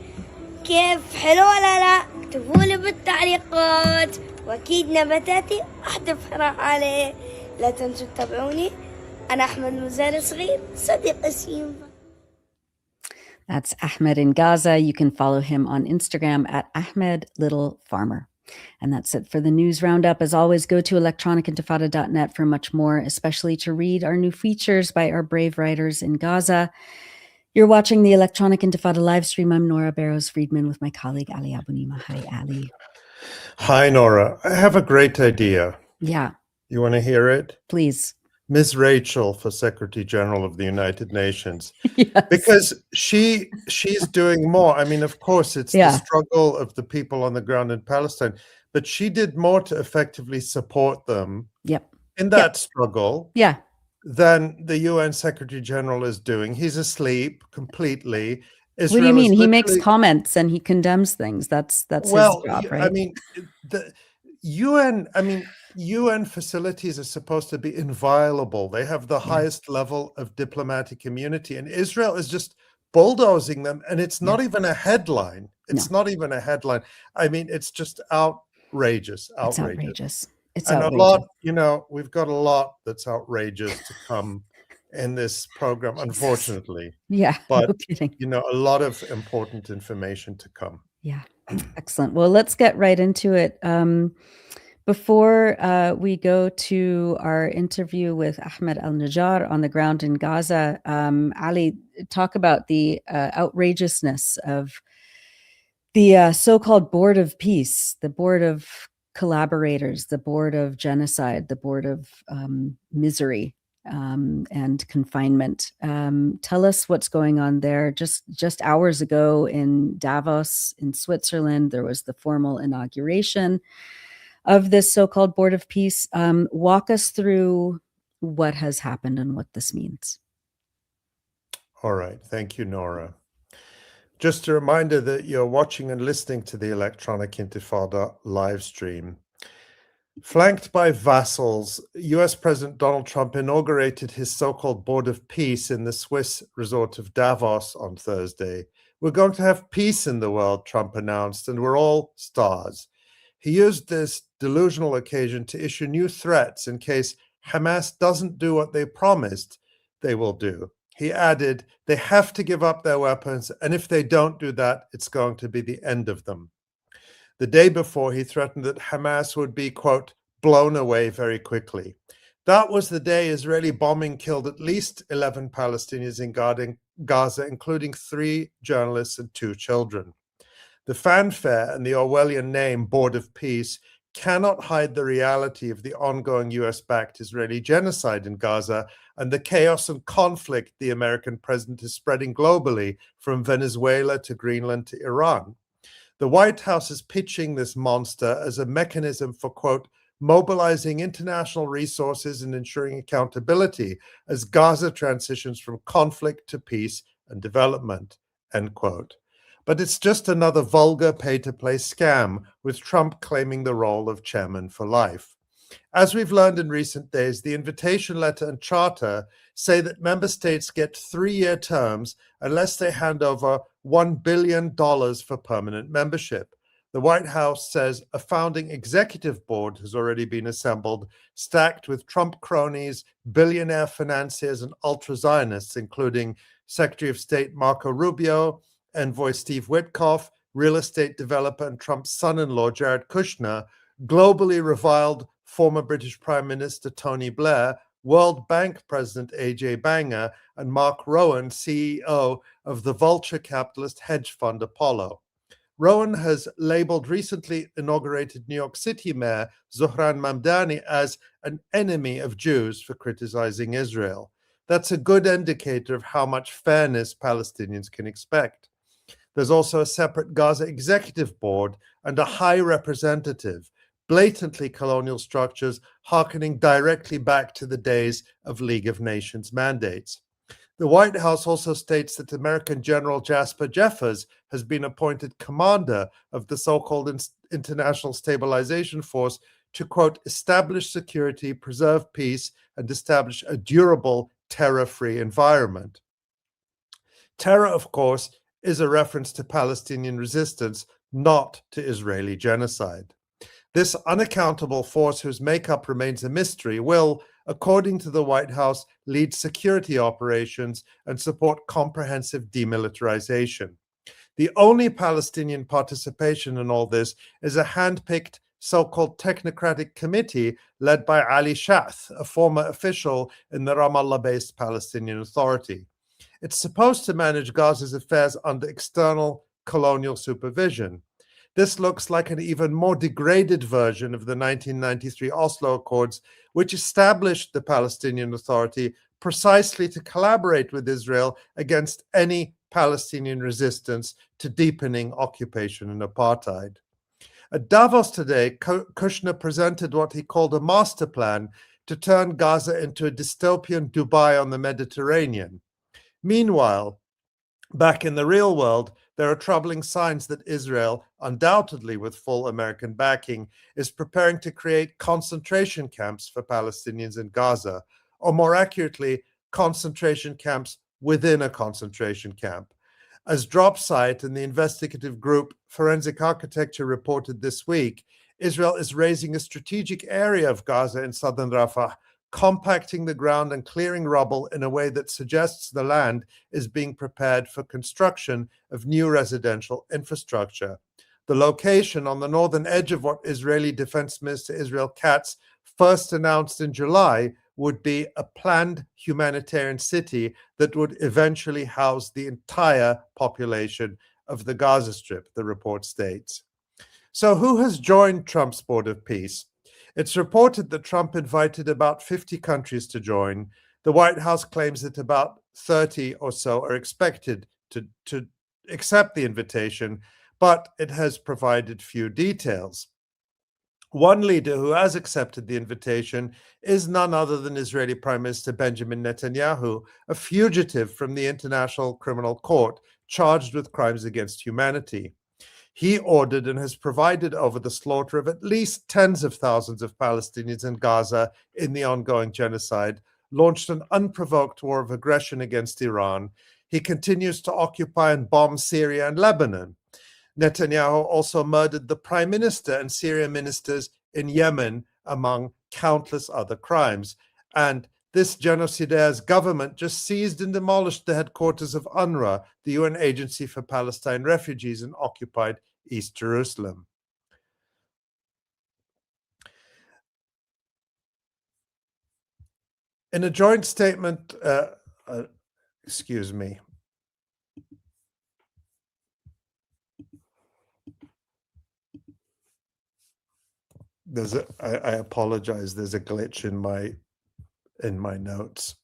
كيف حلو ولا لا اكتبولي بالتعليقات وأكيد نباتاتي راح تفرح عليه لا تنسوا تتابعوني أنا أحمد مزارع صغير صديق سيمبا. That's Ahmed in Gaza. You can follow him on Instagram at Ahmed Little Farmer. And that's it for the news roundup. As always, go to electronicintifada.net for much more, especially to read our new features by our brave writers in Gaza. You're watching the Electronic Intifada live stream. I'm Nora Barrows-Friedman with my colleague Ali Abunimah. Hi, Ali. Hi, Nora. I have a great idea. Yeah. You want to hear it? Please. Ms. Rachel for Secretary General of the United Nations. Yes. Because she's doing more. I mean, of course, it's the struggle of the people on the ground in Palestine, but she did more to effectively support them in that struggle than the UN Secretary General is doing. He's asleep completely. What do you mean? He makes comments and he condemns things. That's his job, right? I mean, the UN facilities are supposed to be inviolable. They have the highest level of diplomatic immunity, and Israel is just bulldozing them, and it's not even a headline. It's not even a headline. I mean, it's just outrageous. It's outrageous. It's and outrageous. a lot, we've got a lot that's outrageous to come in this program, unfortunately. Yeah, but no kidding. A lot of important information to come. Yeah, excellent. Well, let's get right into it. Before we go to our interview with Ahmed al-Najjar on the ground in Gaza, Ali, talk about the outrageousness of the so-called Board of Peace, the Board of Collaborators, the Board of Genocide, the Board of Misery and Confinement. Tell us what's going on there. Just hours ago in Davos, in Switzerland, there was the formal inauguration of this so-called Board of Peace. Walk us through what has happened and what this means. All right. Thank you, Nora. Just a reminder that you're watching and listening to the Electronic Intifada live stream. Flanked by vassals, US President Donald Trump inaugurated his so-called Board of Peace in the Swiss resort of Davos on Thursday. We're going to have peace in the world, Trump announced, and we're all stars. He used this delusional occasion to issue new threats in case Hamas doesn't do what they promised they will do. He added, they have to give up their weapons, and if they don't do that, it's going to be the end of them. The day before, he threatened that Hamas would be, quote, blown away very quickly. That was the day Israeli bombing killed at least 11 Palestinians in Gaza, including 3 journalists and 2 children. The fanfare and the Orwellian name Board of Peace cannot hide the reality of the ongoing US-backed Israeli genocide in Gaza and the chaos and conflict the American president is spreading globally from Venezuela to Greenland to Iran. The White House is pitching this monster as a mechanism for, quote, mobilizing international resources and ensuring accountability as Gaza transitions from conflict to peace and development, end quote. But it's just another vulgar pay-to-play scam, with Trump claiming the role of chairman for life. As we've learned in recent days, the invitation letter and charter say that member states get 3-year terms unless they hand over $1 billion for permanent membership. The White House says a founding executive board has already been assembled, stacked with Trump cronies, billionaire financiers, and ultra-Zionists, including Secretary of State Marco Rubio, Envoy Steve Witkoff, real estate developer and Trump's son-in-law Jared Kushner, globally reviled former British Prime Minister Tony Blair, World Bank President A.J. Banger, and Mark Rowan, CEO of the vulture capitalist hedge fund Apollo. Rowan has labeled recently inaugurated New York City Mayor Zohran Mamdani as an enemy of Jews for criticizing Israel. That's a good indicator of how much fairness Palestinians can expect. There's also a separate Gaza executive board and a high representative, blatantly colonial structures hearkening directly back to the days of League of Nations mandates. The White House also states that American General Jasper Jeffers has been appointed commander of the so-called International Stabilization Force to, quote, establish security, preserve peace, and establish a durable, terror-free environment. Terror, of course, is a reference to Palestinian resistance, not to Israeli genocide. This unaccountable force, whose makeup remains a mystery, will, according to the White House, lead security operations and support comprehensive demilitarization. The only Palestinian participation in all this is a hand-picked so-called technocratic committee led by Ali Shath, a former official in the Ramallah-based Palestinian Authority. It's supposed to manage Gaza's affairs under external colonial supervision. This looks like an even more degraded version of the 1993 Oslo Accords, which established the Palestinian Authority precisely to collaborate with Israel against any Palestinian resistance to deepening occupation and apartheid. At Davos today, Kushner presented what he called a master plan to turn Gaza into a dystopian Dubai on the Mediterranean. Meanwhile, back in the real world, there are troubling signs that Israel, undoubtedly with full American backing, is preparing to create concentration camps for Palestinians in Gaza, or more accurately, concentration camps within a concentration camp. As DropSite and the investigative group Forensic Architecture reported this week, Israel is raising a strategic area of Gaza in southern Rafah, compacting the ground and clearing rubble in a way that suggests the land is being prepared for construction of new residential infrastructure. The location on the northern edge of what Israeli Defense Minister Israel Katz first announced in July would be a planned humanitarian city that would eventually house the entire population of the Gaza Strip, the report states. So who has joined Trump's Board of Peace? It's reported that Trump invited about 50 countries to join. The White House claims that about 30 or so are expected to accept the invitation, but it has provided few details. One leader who has accepted the invitation is none other than Israeli Prime Minister Benjamin Netanyahu, a fugitive from the International Criminal Court charged with crimes against humanity. He ordered and has provided over the slaughter of at least tens of thousands of Palestinians in Gaza in the ongoing genocide, launched an unprovoked war of aggression against Iran. He continues to occupy and bomb Syria and Lebanon. Netanyahu also murdered the prime minister and Syrian ministers in Yemen, among countless other crimes. And this genocidaire's government just seized and demolished the headquarters of UNRWA, the UN Agency for Palestine Refugees in occupied East Jerusalem. In a joint statement, excuse me. I apologize. There's a glitch in my notes.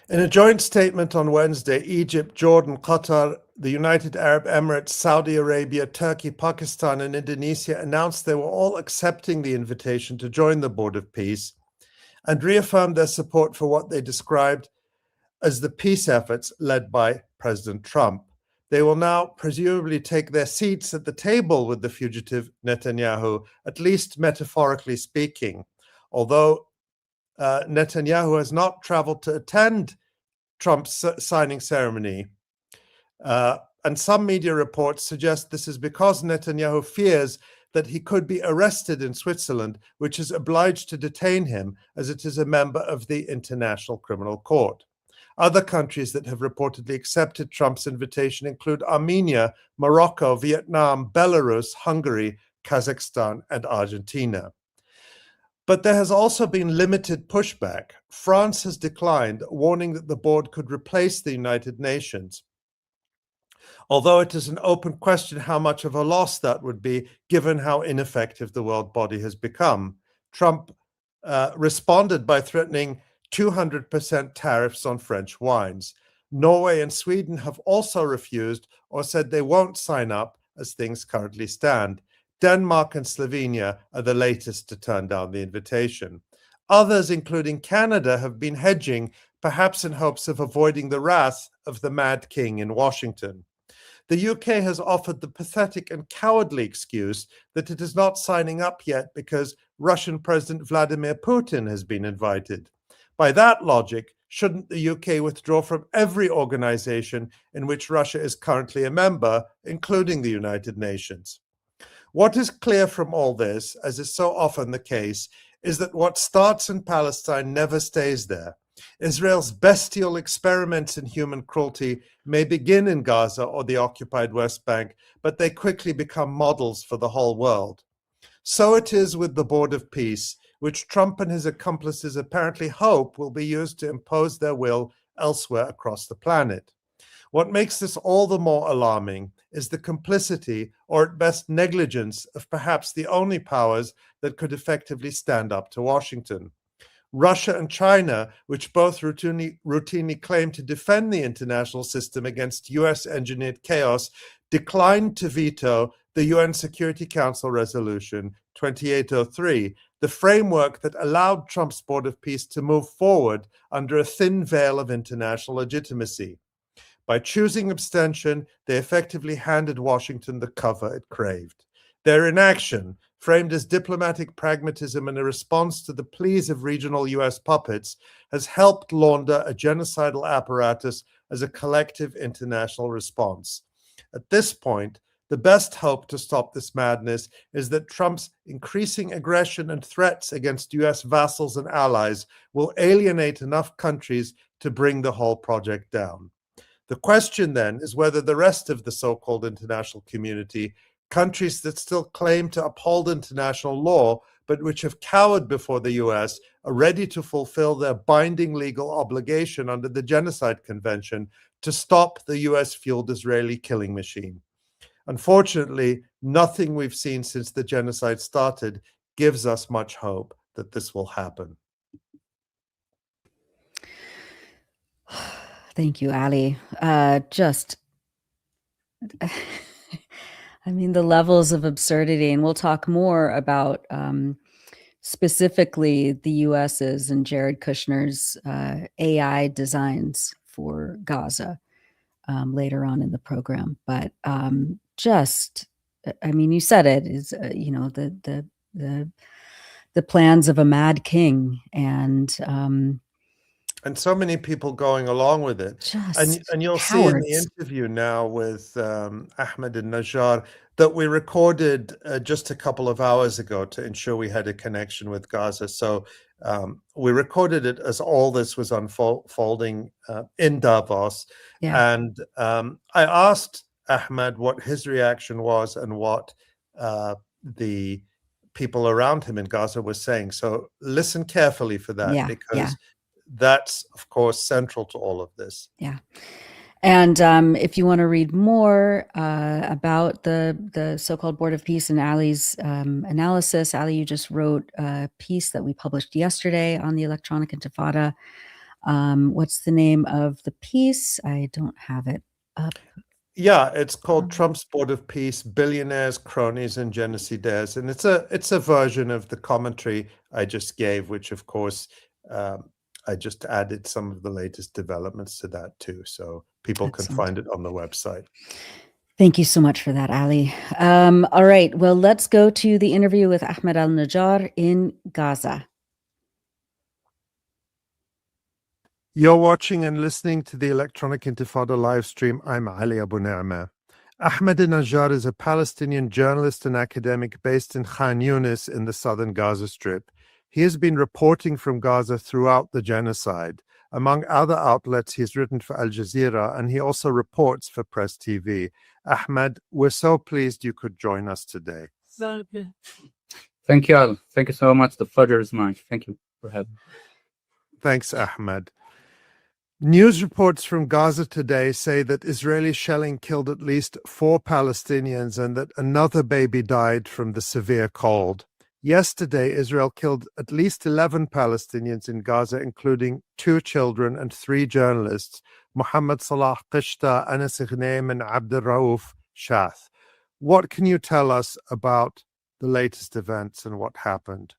In a joint statement on Wednesday, Egypt, Jordan, Qatar, the United Arab Emirates, Saudi Arabia, Turkey, Pakistan, and Indonesia announced they were all accepting the invitation to join the Board of Peace and reaffirmed their support for what they described as the peace efforts led by President Trump. They will now presumably take their seats at the table with the fugitive Netanyahu, at least metaphorically speaking, although Netanyahu has not traveled to attend Trump's signing ceremony. And some media reports suggest this is because Netanyahu fears that he could be arrested in Switzerland, which is obliged to detain him as it is a member of the International Criminal Court. Other countries that have reportedly accepted Trump's invitation include Armenia, Morocco, Vietnam, Belarus, Hungary, Kazakhstan, and Argentina. But there has also been limited pushback. France has declined, warning that the board could replace the United Nations. Although it is an open question how much of a loss that would be, given how ineffective the world body has become. Trump responded by threatening 200% tariffs on French wines. Norway and Sweden have also refused or said they won't sign up as things currently stand. Denmark and Slovenia are the latest to turn down the invitation. Others, including Canada, have been hedging, perhaps in hopes of avoiding the wrath of the Mad King in Washington. The UK has offered the pathetic and cowardly excuse that it is not signing up yet because Russian President Vladimir Putin has been invited. By that logic, shouldn't the UK withdraw from every organization in which Russia is currently a member, including the United Nations? What is clear from all this, as is so often the case, is that what starts in Palestine never stays there. Israel's bestial experiments in human cruelty may begin in Gaza or the occupied West Bank, but they quickly become models for the whole world. So it is with the Board of Peace, which Trump and his accomplices apparently hope will be used to impose their will elsewhere across the planet. What makes this all the more alarming is the complicity, or at best negligence, of perhaps the only powers that could effectively stand up to Washington. Russia and China, which both routinely claim to defend the international system against US-engineered chaos, declined to veto the UN Security Council Resolution 2803, the framework that allowed Trump's Board of Peace to move forward under a thin veil of international legitimacy. By choosing abstention, they effectively handed Washington the cover it craved. Their inaction, framed as diplomatic pragmatism and a response to the pleas of regional US puppets, has helped launder a genocidal apparatus as a collective international response. At this point, the best hope to stop this madness is that Trump's increasing aggression and threats against US vassals and allies will alienate enough countries to bring the whole project down. The question then is whether the rest of the so-called international community, countries that still claim to uphold international law, but which have cowered before the US, are ready to fulfill their binding legal obligation under the Genocide Convention to stop the US-fueled Israeli killing machine. Unfortunately, nothing we've seen since the genocide started gives us much hope that this will happen. Thank you, Ali. I mean, the levels of absurdity, and we'll talk more about specifically the US's and Jared Kushner's AI designs for Gaza later on in the program. But I mean, you said it is, the plans of a mad king, and so many people going along with it. And you'll see in the interview now with Ahmed and Najjar that we recorded just a couple of hours ago to ensure we had a connection with Gaza. So we recorded it as all this was unfolding in Davos. Yeah. And I asked Ahmed what his reaction was and what the people around him in Gaza were saying. So listen carefully for that, because that's, of course, central to all of this. Yeah. And if you want to read more about the so-called Board of Peace and Ali's analysis, Ali, you just wrote a piece that we published yesterday on the Electronic Intifada. What's the name of the piece? I don't have it up. Yeah, it's called Trump's Board of Peace, Billionaires, Cronies, and Genocidaires. And it's a version of the commentary I just gave, which, of course, I just added some of the latest developments to that too, so people can find it on the website. Thank you so much for that, Ali. All right, well, let's go to the interview with Ahmed al-Najjar in Gaza. You're watching and listening to the Electronic Intifada live stream. I'm Ali Abunimah. Ahmed al-Najjar is a Palestinian journalist and academic based in Khan Yunis in the southern Gaza Strip. He has been reporting from Gaza throughout the genocide. Among other outlets, he's written for Al Jazeera, and he also reports for Press TV. Ahmed, we're so pleased you could join us today. Thank you all. Thank you so much. The pleasure is mine. Thank you for having me. Thanks, Ahmed. News reports from Gaza today say that Israeli shelling killed at least 4 Palestinians and that another baby died from the severe cold. Yesterday, Israel killed at least 11 Palestinians in Gaza, including 2 children and 3 journalists, Mohammed Salah Qishta, Anas Ghneim, and Abdel-Rauf Shath. What can you tell us about the latest events and what happened?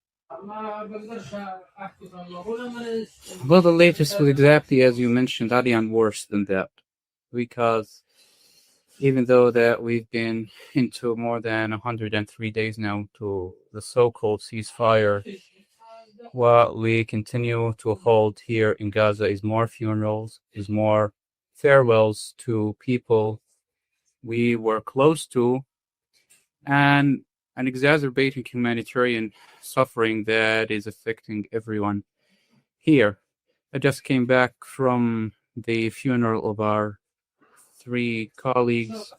Well, the latest was exactly as you mentioned, and worse than that. Because even though that we've been into more than 103 days now to the so-called ceasefire, what we continue to hold here in Gaza is more funerals, is more farewells to people we were close to, and an exacerbating humanitarian suffering that is affecting everyone here. I just came back from the funeral of our 3 colleagues,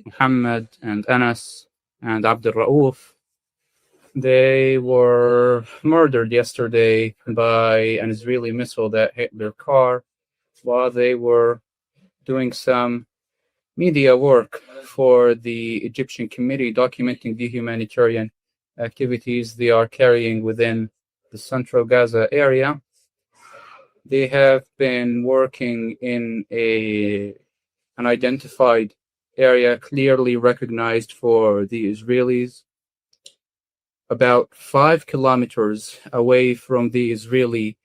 Muhammad and Anas and Abdel-Rauf. They were murdered yesterday by an Israeli missile that hit their car while they were doing some media work for the Egyptian committee documenting the humanitarian activities they are carrying within the central Gaza area. They have been working in an identified area clearly recognized for the Israelis, about 5 kilometers away from the Israeli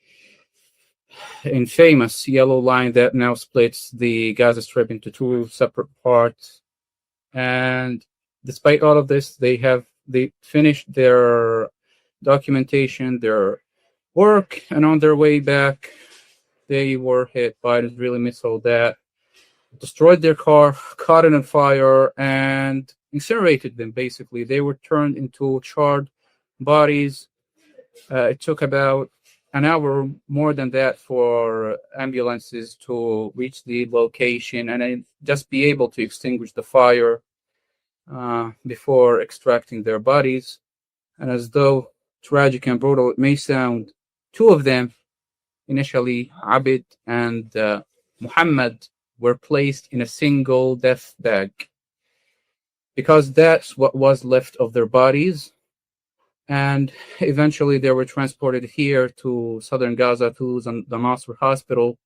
infamous yellow line that now splits the Gaza Strip into 2 separate parts. And despite all of this, they finished their documentation, their work, and on their way back, they were hit by an Israeli missile that destroyed their car, caught it on fire, and incinerated them, basically. They were turned into charred bodies. It took about an hour, more than that, for ambulances to reach the location and just be able to extinguish the fire before extracting their bodies. And as though tragic and brutal it may sound, 2 of them, initially Abid and Muhammad, were placed in a single death bag because that's what was left of their bodies. And eventually they were transported here to southern Gaza, to the Nasr hospital,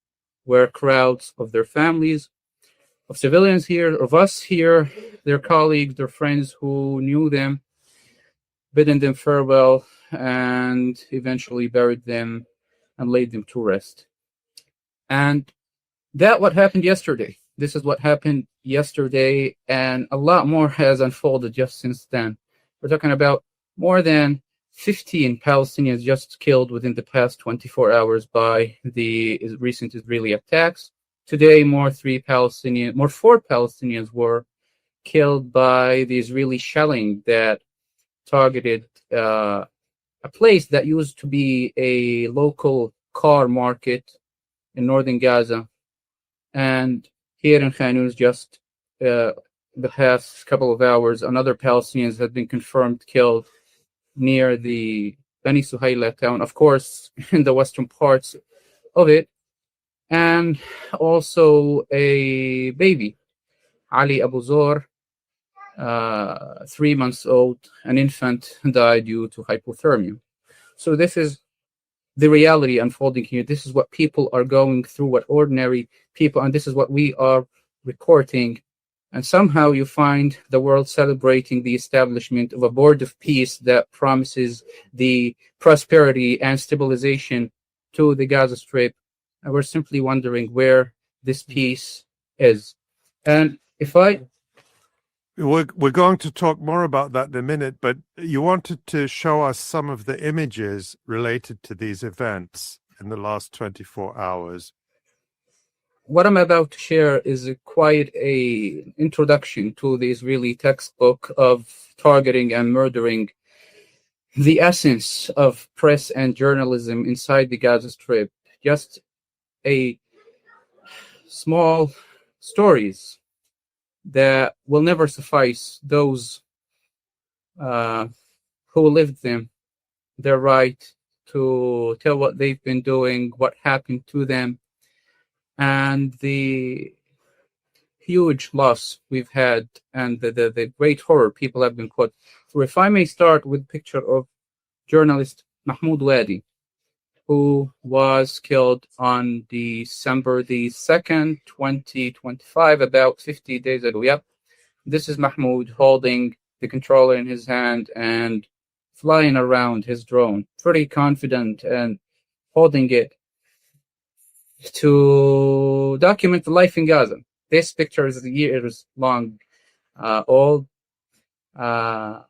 where crowds of their families, of civilians here, of us here, their colleagues, their friends who knew them, bidding them farewell, and eventually buried them and laid them to rest. And that what happened yesterday. This is what happened yesterday, and a lot more has unfolded just since then. We're talking about more than 15 Palestinians just killed within the past 24 hours by the recent Israeli attacks. Today, more 4 Palestinians were killed by the Israeli shelling that targeted a place that used to be a local car market in northern Gaza. And here in Khan Yunis, just the past couple of hours, another Palestinian has been confirmed killed near the Bani Suhaila town, of course, in the western parts of it. And also a baby, Ali Abu Zor, 3 months old, an infant, died due to hypothermia. So this is the reality unfolding here. This is what people are going through, what ordinary people, and this is what we are reporting. And somehow you find the world celebrating the establishment of a board of peace that promises the prosperity and stabilization to the Gaza Strip. And we're simply wondering where this peace is. And We're going to talk more about that in a minute, but you wanted to show us some of the images related to these events in the last 24 hours. what I'm about to share is quite a introduction to the Israeli textbook of targeting and murdering, the essence of press and journalism inside the Gaza Strip. Just a small stories that will never suffice those who lived them their right to tell what they've been doing, what happened to them, and the huge loss we've had, and the great horror people have been put through. If I may start with a picture of journalist Mahmoud Wadi, who was killed on December the 2nd, 2025, about 50 days ago. Yep, this is Mahmoud holding the controller in his hand and flying around his drone, pretty confident and holding it to document the life in Gaza. This picture is years long old. Yeah.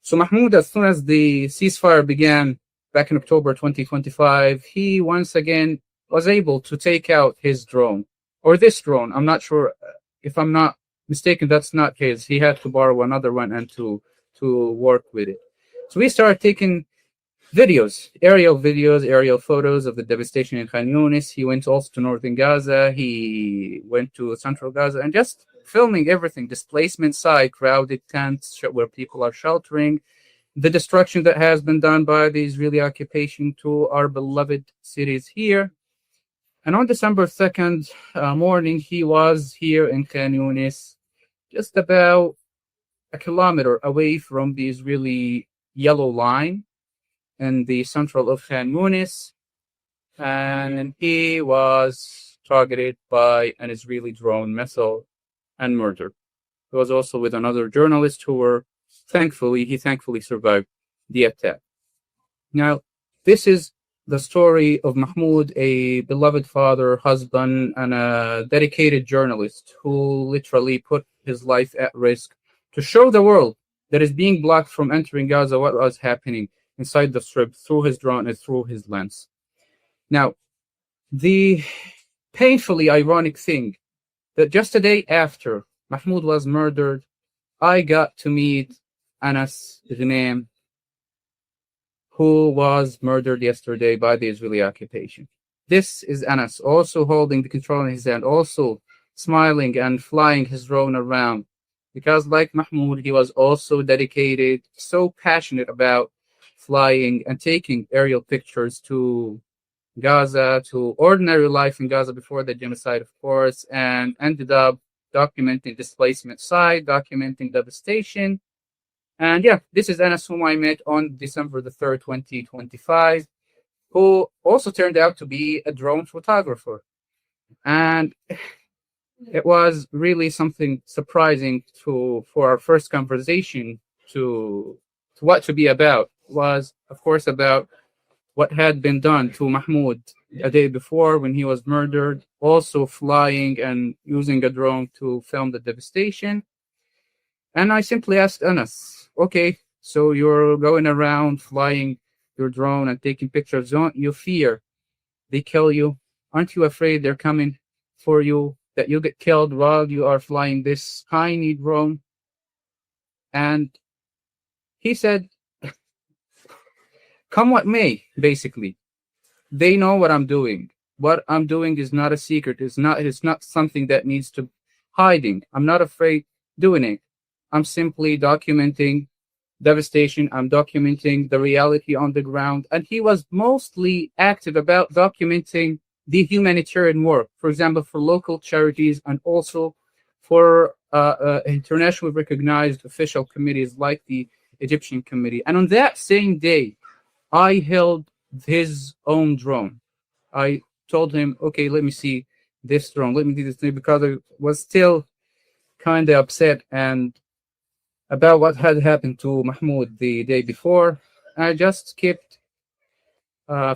So Mahmoud, as soon as the ceasefire began back in October 2025, he once again was able to take out his drone, or this drone. I'm not sure, if I'm not mistaken, that's not his. He had to borrow another one and to work with it. So we started taking videos, aerial photos of the devastation in Khan Yunis. He went also to northern Gaza. He went to central Gaza and just filming everything, displacement site, crowded tents where people are sheltering, the destruction that has been done by the Israeli occupation to our beloved cities here. And on December 2nd morning, he was here in Khan Yunis, just about a kilometer away from the Israeli yellow line in the central of Khan Yunis, and he was targeted by an Israeli drone missile and murdered. He was also with another journalist who were thankfully survived the attack. Now, this is the story of Mahmoud, a beloved father, husband, and a dedicated journalist who literally put his life at risk to show the world that is being blocked from entering Gaza what was happening inside the strip through his drone and through his lens. Now, the painfully ironic thing that just a day after Mahmoud was murdered, I got to meet Anas Ghanem, who was murdered yesterday by the Israeli occupation. This is Anas, also holding the control in his hand, also smiling and flying his drone around. Because like Mahmoud, he was also dedicated, so passionate about flying and taking aerial pictures to Gaza, to ordinary life in Gaza before the genocide, of course, and ended up documenting displacement site, documenting devastation. And yeah, this is Anas, whom I met on December the 3rd, 2025, who also turned out to be a drone photographer. And it was really something surprising for our first conversation to what to be about. It was, of course, about what had been done to Mahmoud a day before when he was murdered, also flying and using a drone to film the devastation. And I simply asked Anas, okay, so you're going around flying your drone and taking pictures. Don't you fear they kill you? Aren't you afraid they're coming for you, that you get killed while you are flying this tiny drone? And he said, come what may, basically. They know what I'm doing. What I'm doing is not a secret. It's not something that needs to hiding. I'm not afraid doing it. I'm simply documenting devastation. I'm documenting the reality on the ground. And he was mostly active about documenting the humanitarian work, for example, for local charities and also for internationally recognized official committees like the Egyptian Committee. And on that same day, I held his own drone. I told him, okay, let me see this drone. Let me do this thing, because I was still kind of upset and about what had happened to Mahmoud the day before. I just kept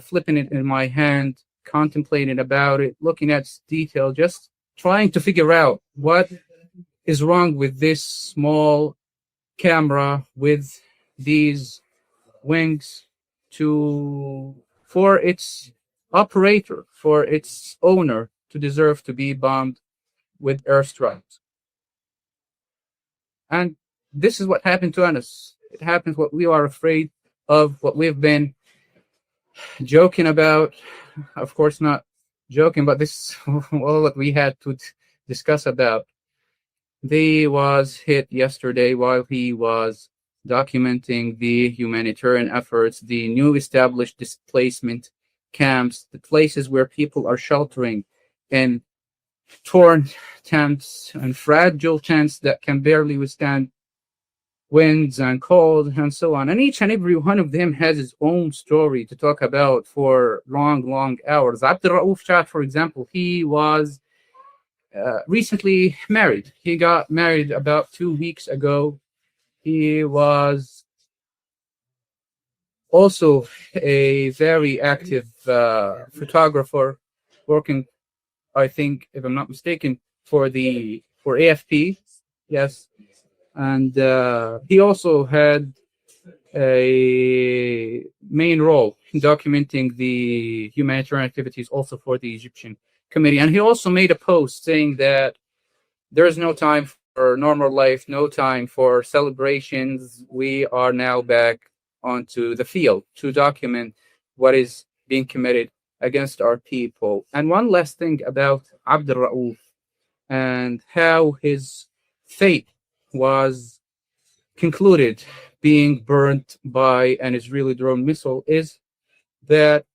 flipping it in my hand, contemplating about it, looking at detail, just trying to figure out what is wrong with this small camera with these wings for its operator, for its owner to deserve to be bombed with airstrikes. And this is what happened to us. It happens what we are afraid of, what we've been joking about. Of course, not joking, but this is all that we had to discuss about. They was hit yesterday while he was documenting the humanitarian efforts, the new established displacement camps, the places where people are sheltering in torn tents and fragile tents that can barely withstand winds and cold and so on. And each and every one of them has his own story to talk about for long, long hours. 𝐓𝐡𝐞 𝐄𝐥𝐞𝐜, for example, he was recently married. He got married about 2 weeks ago. He was also a very active photographer, working, I think, if I'm not mistaken, for AFP. Yes. And he also had a main role in documenting the humanitarian activities also for the Egyptian committee. And he also made a post saying that there is no time for normal life, no time for celebrations. We are now back onto the field to document what is being committed against our people. And one last thing about 𝐓𝐡𝐞 and how his fate was concluded being burnt by an Israeli drone missile is that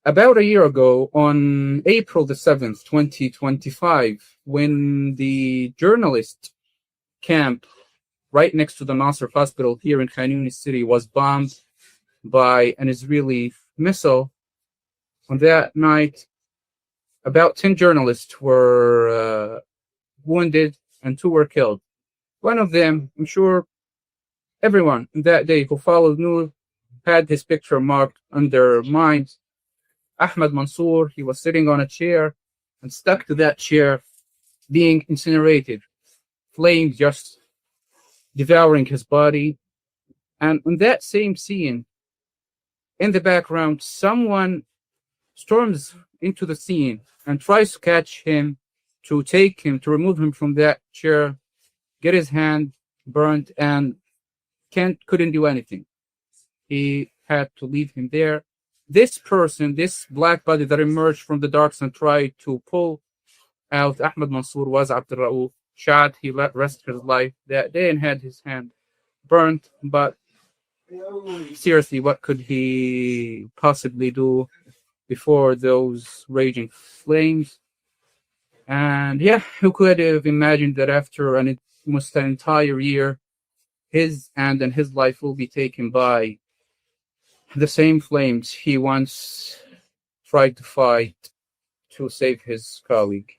about a year ago, on April the 7th, 2025, when the journalist camp right next to the Nasser hospital here in Khan Yunis city was bombed by an Israeli missile, on that night, about 10 journalists were wounded and 2 were killed. One of them, I'm sure everyone that day who followed Noor had his picture marked under mine. Ahmed Mansour, he was sitting on a chair and stuck to that chair, being incinerated, flames just devouring his body. And on that same scene, in the background, someone storms into the scene and tries to catch him, to take him, to remove him from that chair, get his hand burnt, and couldn't do anything. He had to leave him there. This person, this black body that emerged from the darks and tried to pull out Ahmed Mansour was 𝐓𝐡𝐞 𝐄𝐥𝐞𝐿. He risked his life that day and had his hand burnt. But seriously, what could he possibly do before those raging flames? And yeah, who could have imagined that after almost an entire year, his hand and his life will be taken by the same flames he once tried to fight to save his colleague.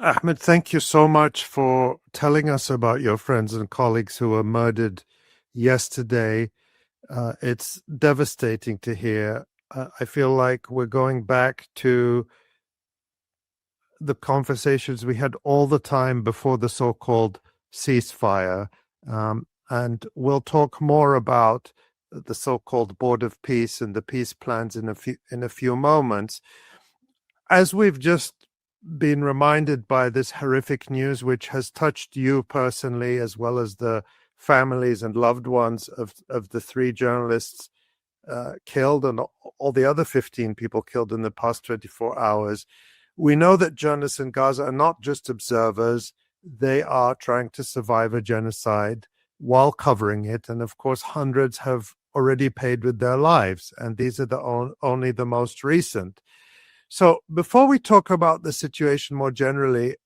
Ahmed, thank you so much for telling us about your friends and colleagues who were murdered yesterday. It's devastating to hear. I feel like we're going back to the conversations we had all the time before the so-called ceasefire. And we'll talk more about the so-called Board of Peace and the peace plans in a few moments. As we've just been reminded by this horrific news, which has touched you personally, as well as the families and loved ones of the 3 journalists killed and all the other 15 people killed in the past 24 hours, we know that journalists in Gaza are not just observers. They are trying to survive a genocide while covering it. And of course, hundreds have already paid with their lives. And these are only the most recent. So before we talk about the situation more generally,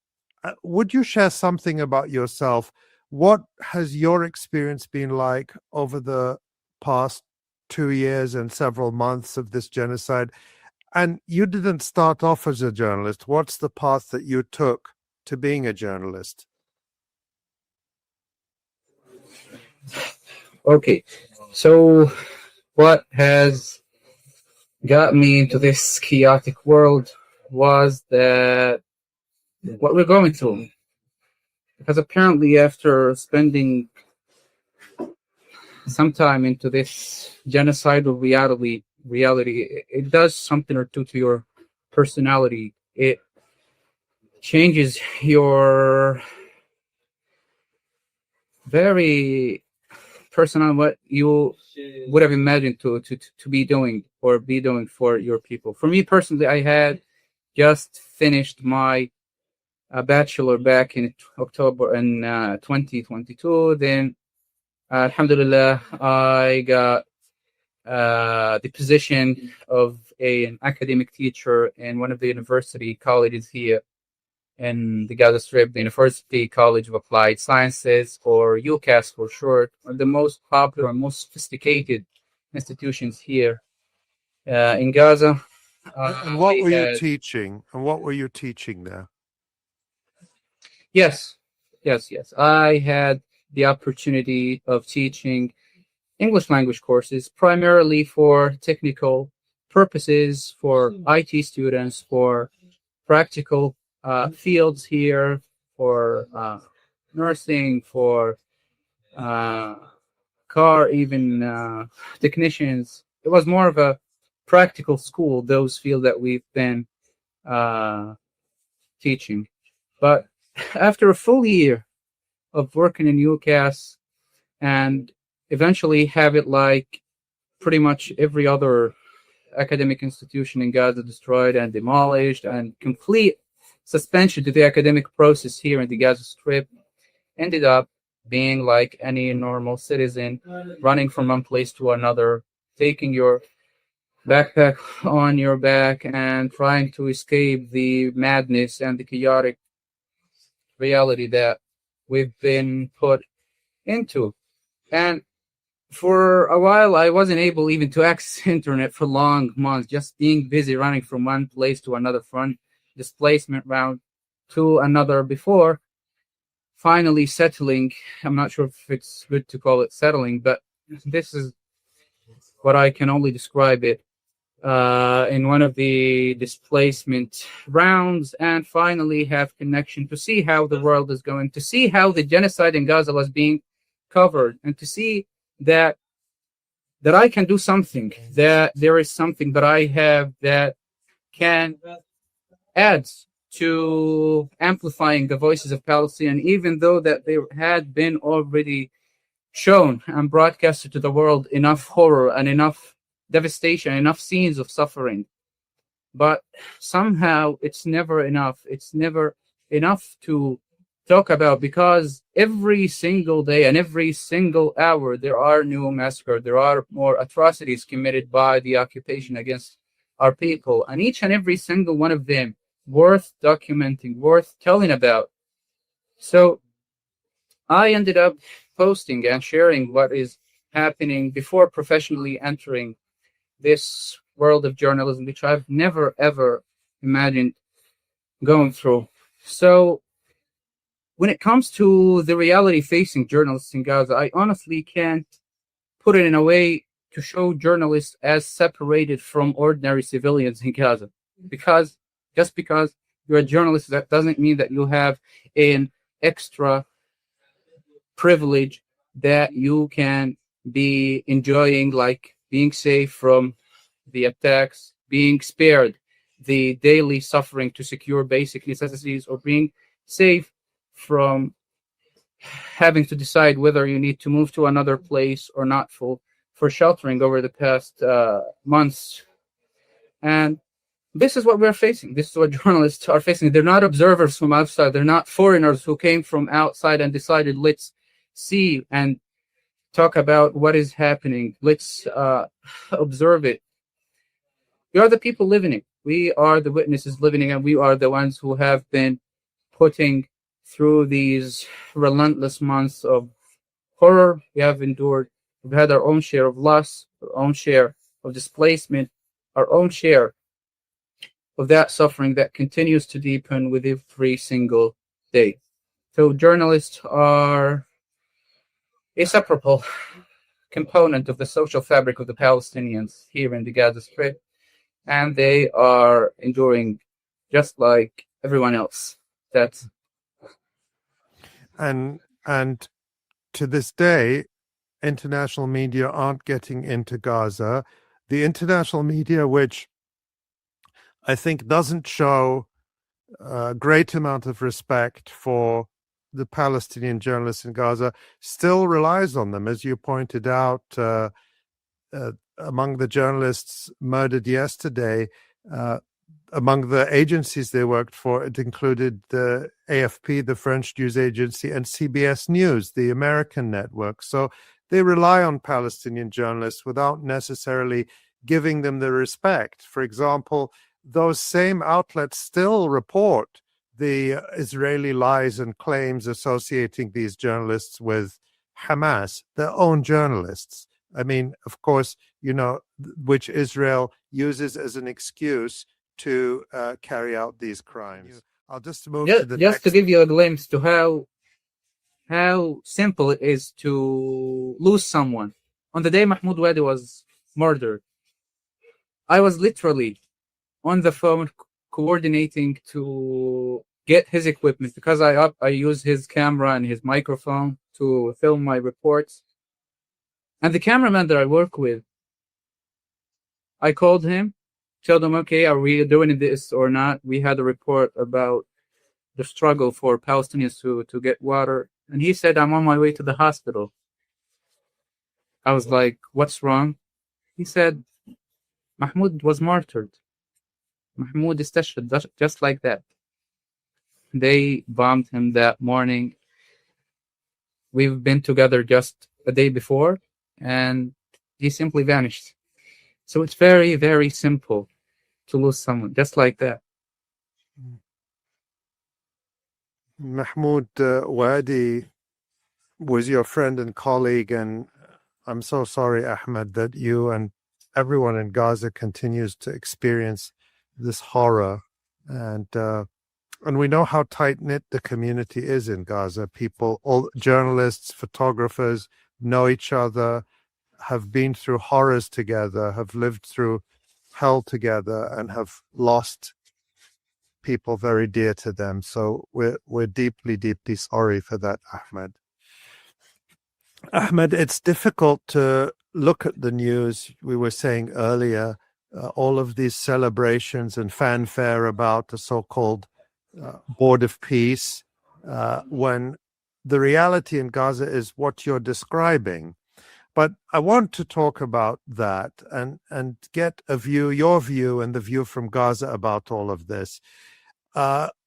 would you share something about yourself? What has your experience been like over the past 2 years and several months of this genocide? And you didn't start off as a journalist. What's the path that you took to being a journalist? Okay, so what has got me into this chaotic world was that what we're going through. Because apparently after spending some time into this genocidal reality reality, it does something or two to your personality. It changes your very personal, what you would have imagined to be doing or be doing for your people. For me personally, I had just finished my bachelor back in October in 2022. Then, alhamdulillah, I got the position of an academic teacher in one of the university colleges here in the Gaza Strip, the University College of Applied Sciences, or UCAS for short, one of the most popular and most sophisticated institutions here in Gaza. And what were you teaching? And what were you teaching there? Yes. I had the opportunity of teaching English language courses, primarily for technical purposes, for IT students, for practical fields here, for nursing, for car, even technicians. It was more of a practical school, those fields that we've been teaching. But after a full year of working in UCAS and eventually have it like pretty much every other academic institution in Gaza destroyed and demolished, and complete suspension to the academic process here in the Gaza Strip, ended up being like any normal citizen, running from one place to another, taking your backpack on your back and trying to escape the madness and the chaotic reality that we've been put into. And for a while, I wasn't able even to access internet for long months, just being busy running from one place to another, from displacement round to another, before finally settling. I'm not sure if it's good to call it settling, but this is what I can only describe it, in one of the displacement rounds, and finally have connection to see how the world is going, to see how the genocide in Gaza was being covered, and to see that I can do something, that there is something that I have that can add to amplifying the voices of Palestine, even though that they had been already shown and broadcasted to the world enough horror and enough devastation, enough scenes of suffering. But somehow it's never enough. It's never enough to talk about, because every single day and every single hour there are new massacres, there are more atrocities committed by the occupation against our people, and each and every single one of them worth documenting, worth telling about. So I ended up posting and sharing what is happening before professionally entering this world of journalism, which I've never ever imagined going through. So when it comes to the reality facing journalists in Gaza, I honestly can't put it in a way to show journalists as separated from ordinary civilians in Gaza. Because just because you're a journalist, that doesn't mean that you have an extra privilege that you can be enjoying, like being safe from the attacks, being spared the daily suffering to secure basic necessities, or being safe from having to decide whether you need to move to another place or not for sheltering over the past months. And this is what we're facing. This is what journalists are facing. They're not observers from outside. They're not foreigners who came from outside and decided, let's see and talk about what is happening. Let's observe it. We are the people living it. We are the witnesses living it, and we are the ones who have been putting through these relentless months of horror. We have endured. We've had our own share of loss, our own share of displacement, our own share of that suffering that continues to deepen with every single day. So journalists are a separable component of the social fabric of the Palestinians here in the Gaza Strip, and they are enduring just like everyone else. That's and to this day, international media aren't getting into Gaza. the international media, which I think doesn't show a great amount of respect for the Palestinian journalists in Gaza, still relies on them. As you pointed out, among the journalists murdered yesterday, among the agencies they worked for, it included the AFP, the French news agency, and CBS News, the American network. So they rely on Palestinian journalists without necessarily giving them the respect. For example, those same outlets still report the Israeli lies and claims associating these journalists with Hamas, their own journalists. I mean, of course, you know, which Israel uses as an excuse to carry out these crimes. I'll just move to the just next. to give you a glimpse to how simple it is to lose someone. On the day Mahmoud Wadi was murdered, I was literally on the phone coordinating to get his equipment because I use his camera and his microphone to film my reports. And the cameraman that I work with, I called him, told him, okay, are we doing this or not? We had a report about the struggle for Palestinians to get water. And he said, I'm on my way to the hospital. I was like, what's wrong? He said, Mahmoud was martyred. Mahmoud istashhad, just like that. They bombed him that morning. We've been together just a day before, and he simply vanished. So it's very, very simple to lose someone, just like that. Mahmoud Wadi was your friend and colleague, and I'm so sorry, Ahmed, that you and everyone in Gaza continues to experience this horror. And we know how tight-knit the community is in Gaza. People, all journalists, photographers, know each other, have been through horrors together, have lived through hell together, and have lost people very dear to them. So we're deeply, deeply sorry for that, Ahmed. Ahmed, it's difficult to look at the news. We were saying earlier, all of these celebrations and fanfare about the so-called board of peace, when the reality in Gaza is what you're describing. But I want to talk about that and get a view, your view and the view from Gaza about all of this.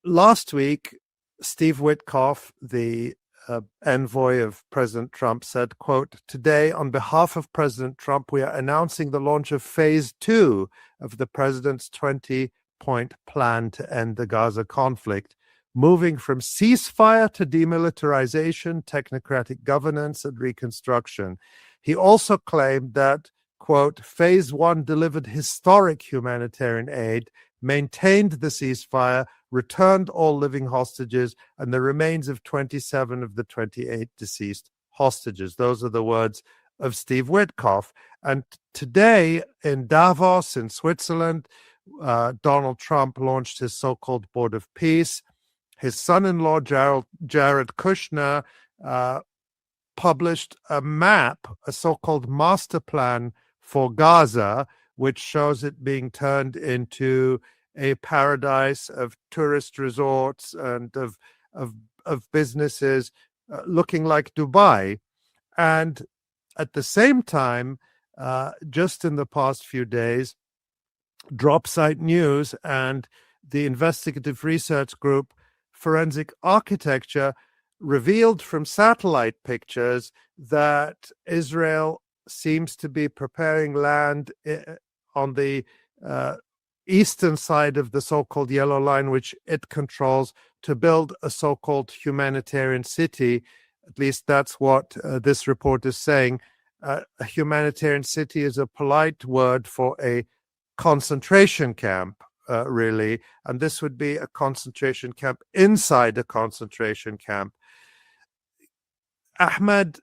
Last week, Steve Witkoff, the envoy of President Trump, said, quote, "Today, on behalf of President Trump, we are announcing the launch of phase 2 of the president's 20-point plan to end the Gaza conflict, moving from ceasefire to demilitarization, technocratic governance, and reconstruction." He also claimed that, quote, "phase 1 delivered historic humanitarian aid, maintained the ceasefire, returned all living hostages, and the remains of 27 of the 28 deceased hostages." Those are the words of Steve Witkoff. And today in Davos, in Switzerland, Donald Trump launched his so-called Board of Peace. His son-in-law, Jared Kushner, published a map, a so-called master plan for Gaza, which shows it being turned into a paradise of tourist resorts and of businesses looking like Dubai. And at the same time, just in the past few days, Dropsite News and the investigative research group Forensic Architecture revealed from satellite pictures that Israel seems to be preparing land on the eastern side of the so-called Yellow Line, which it controls, to build a so-called humanitarian city. At least that's what this report is saying. A humanitarian city is a polite word for a concentration camp, really. And this would be a concentration camp inside a concentration camp. Ahmed,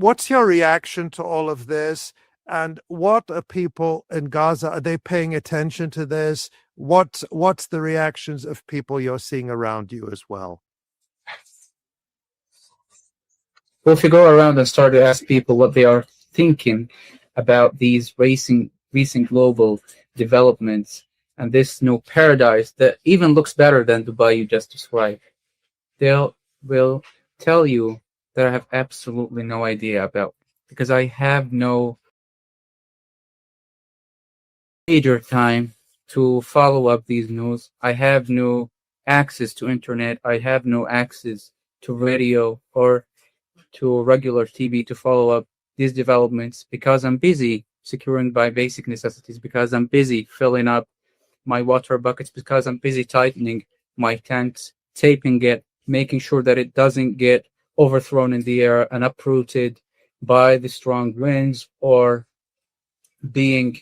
what's your reaction to all of this? And what are people in Gaza? Are they paying attention to this? What's the reactions of people you're seeing around you as well? Well, if you go around and start to ask people what they are thinking about these recent global developments and this new paradise that even looks better than Dubai you just described, they will tell you that I have absolutely no idea about, because I have no major time to follow up these news. I have no access to internet. I have no access to radio or to regular TV to follow up these developments, because I'm busy securing my basic necessities, because I'm busy filling up my water buckets, because I'm busy tightening my tanks, taping it, making sure that it doesn't get overthrown in the air and uprooted by the strong winds, or being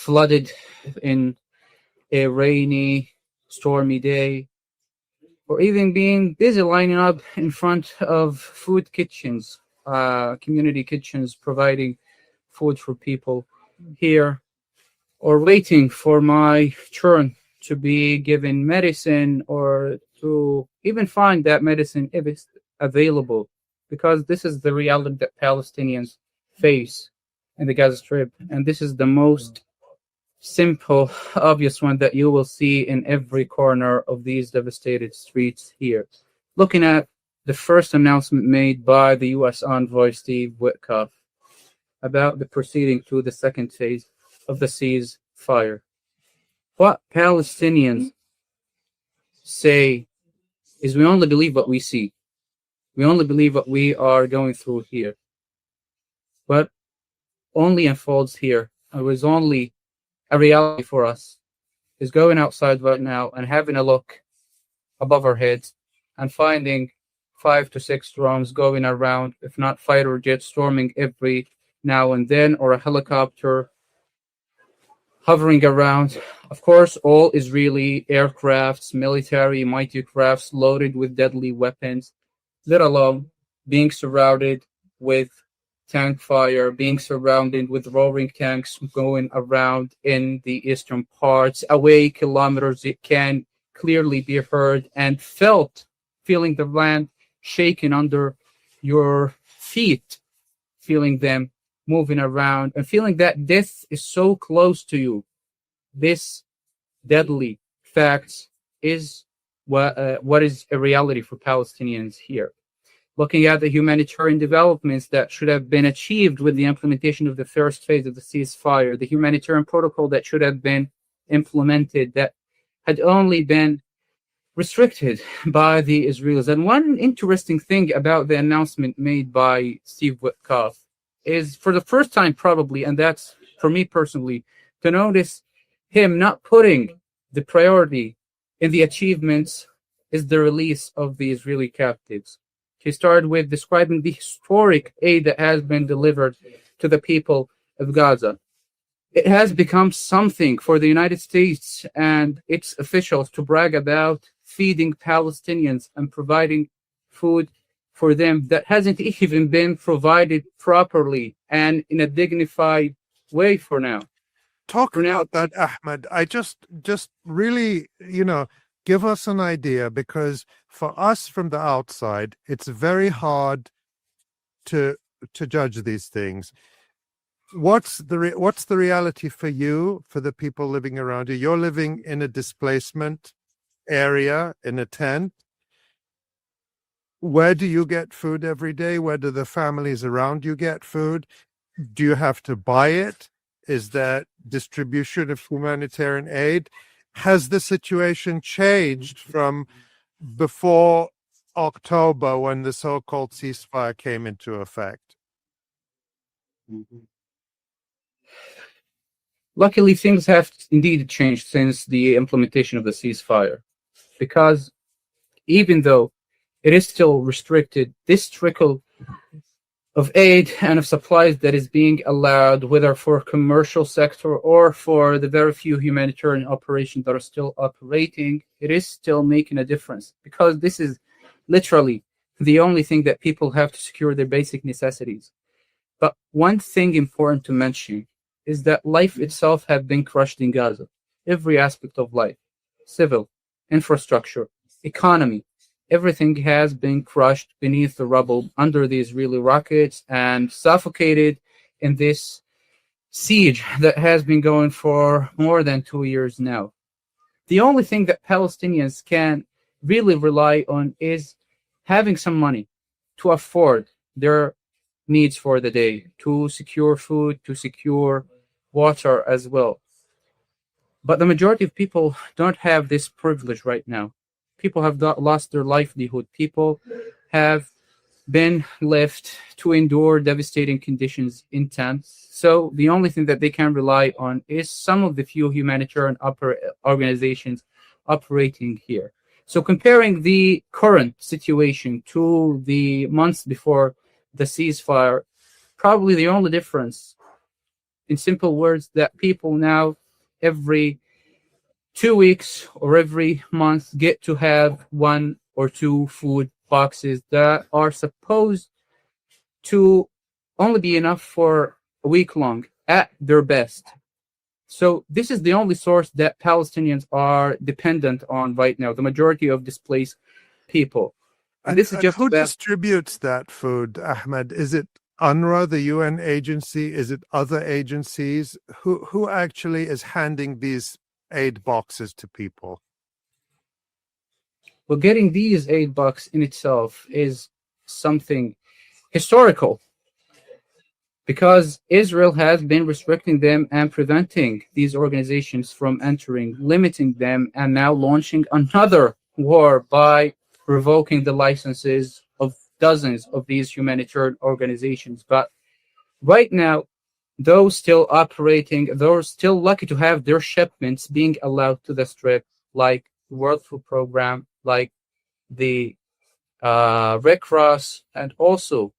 flooded in a rainy, stormy day, or even being busy lining up in front of food kitchens, community kitchens, providing food for people here, or waiting for my turn to be given medicine, or to even find that medicine if it's available, because this is the reality that Palestinians face in the Gaza Strip, and this is the most simple, obvious one that you will see in every corner of these devastated streets here. Looking at the first announcement made by the U.S. envoy Steve Witkoff about the proceeding to the second phase of the ceasefire. What Palestinians say is, we only believe what we see. We only believe what we are going through here. What only unfolds here, it was only a reality for us, is going outside right now and having a look above our heads and finding 5 to 6 drones going around, if not fighter jets storming every now and then, or a helicopter hovering around. Of course, all Israeli aircrafts, military mighty crafts loaded with deadly weapons, let alone being surrounded with tank fire, being surrounded with roaring tanks going around in the eastern parts, away kilometers. It can clearly be heard and feeling the land shaking under your feet, feeling them moving around, and feeling that death is so close to you. This deadly fact is what is a reality for Palestinians here. Looking at the humanitarian developments that should have been achieved with the implementation of the first phase of the ceasefire, the humanitarian protocol that should have been implemented, that had only been restricted by the Israelis. And one interesting thing about the announcement made by Steve Witkoff is, for the first time probably, and that's for me personally, to notice him not putting the priority in the achievements is the release of the Israeli captives. He started with describing the historic aid that has been delivered to the people of Gaza. It has become something for the United States and its officials to brag about, feeding Palestinians and providing food for them that hasn't even been provided properly and in a dignified way for now. Talk about that, Ahmed. I just really, give us an idea, because for us from the outside, it's very hard to judge these things. What's the reality for you, for the people living around you? You're living in a displacement area in a tent. Where do you get food every day? Where do the families around you get food? Do you have to buy it? Is that distribution of humanitarian aid? Has the situation changed from before October, when the so-called ceasefire came into effect? Luckily, things have indeed changed since the implementation of the ceasefire, because even though it is still restricted, this trickle of aid and of supplies that is being allowed, whether for commercial sector or for the very few humanitarian operations that are still operating, it is still making a difference, because this is literally the only thing that people have to secure their basic necessities. But one thing important to mention is that life itself has been crushed in Gaza. Every aspect of life, civil, infrastructure, economy, everything has been crushed beneath the rubble under the Israeli rockets and suffocated in this siege that has been going for more than 2 years now. The only thing that Palestinians can really rely on is having some money to afford their needs for the day, to secure food, to secure water as well. But the majority of people don't have this privilege right now. People have lost their livelihood. People have been left to endure devastating conditions in tents. So the only thing that they can rely on is some of the few humanitarian organizations operating here. So comparing the current situation to the months before the ceasefire, probably the only difference, in simple words, that people now every 2 weeks or every month get to have 1 or 2 food boxes that are supposed to only be enough for a week long at their best. So this is the only source that Palestinians are dependent on right now, the majority of displaced people. And this is just who distributes that food, Ahmed? Is it UNRWA, the UN agency? Is it other agencies? Who actually is handing these aid boxes to people? Well, getting these aid boxes in itself is something historical, because Israel has been restricting them and preventing these organizations from entering, limiting them, and now launching another war by revoking the licenses of dozens of these humanitarian organizations. But right now, those still operating, those still lucky to have their shipments being allowed to the Strip, like the World Food Program, like the Red Cross, and also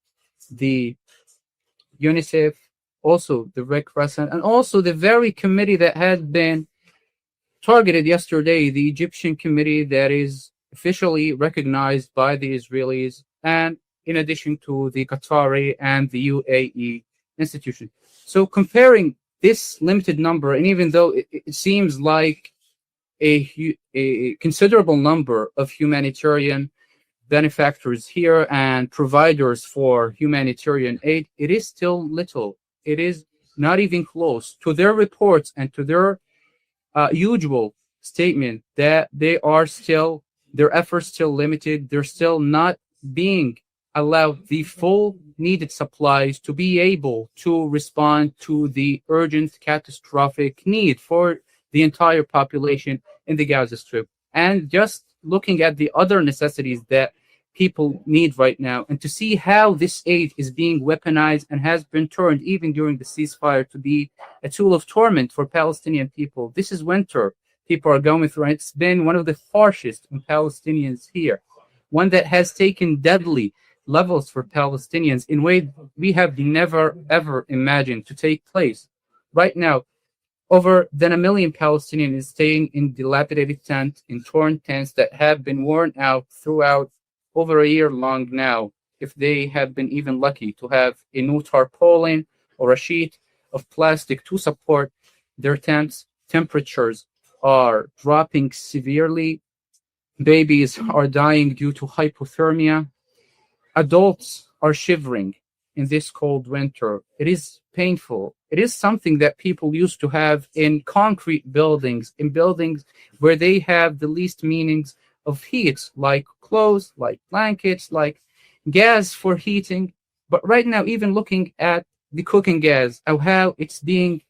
the Yousef, also the Red Crescent, and also the very committee that had been targeted yesterday, the Egyptian committee that is officially recognized by the Israelis, and in addition to the Qatari and the UAE institution. So comparing this limited number, and even though it seems like a considerable number of humanitarian benefactors here and providers for humanitarian aid, it is still little. It is not even close to their reports and to their usual statement that their efforts still limited. They're still not being allowed the full needed supplies to be able to respond to the urgent catastrophic need for the entire population in the Gaza Strip. And just looking at the other necessities that people need right now, and to see how this aid is being weaponized and has been turned, even during the ceasefire, to be a tool of torment for Palestinian people. This is winter people are going through, and it's been one of the harshest on Palestinians here, one that has taken deadly levels for Palestinians in ways we have never, ever imagined to take place. Right now, over than 1 million Palestinians staying in dilapidated tents, in torn tents that have been worn out throughout over a year long now, if they have been even lucky to have a new tarpaulin or a sheet of plastic to support their tents. Temperatures are dropping severely. Babies are dying due to hypothermia. Adults are shivering in this cold winter. It is painful. It is something that people used to have in concrete buildings, in buildings where they have the least meanings of heat, like clothes, like blankets, like gas for heating. But right now, even looking at the cooking gas, how it's being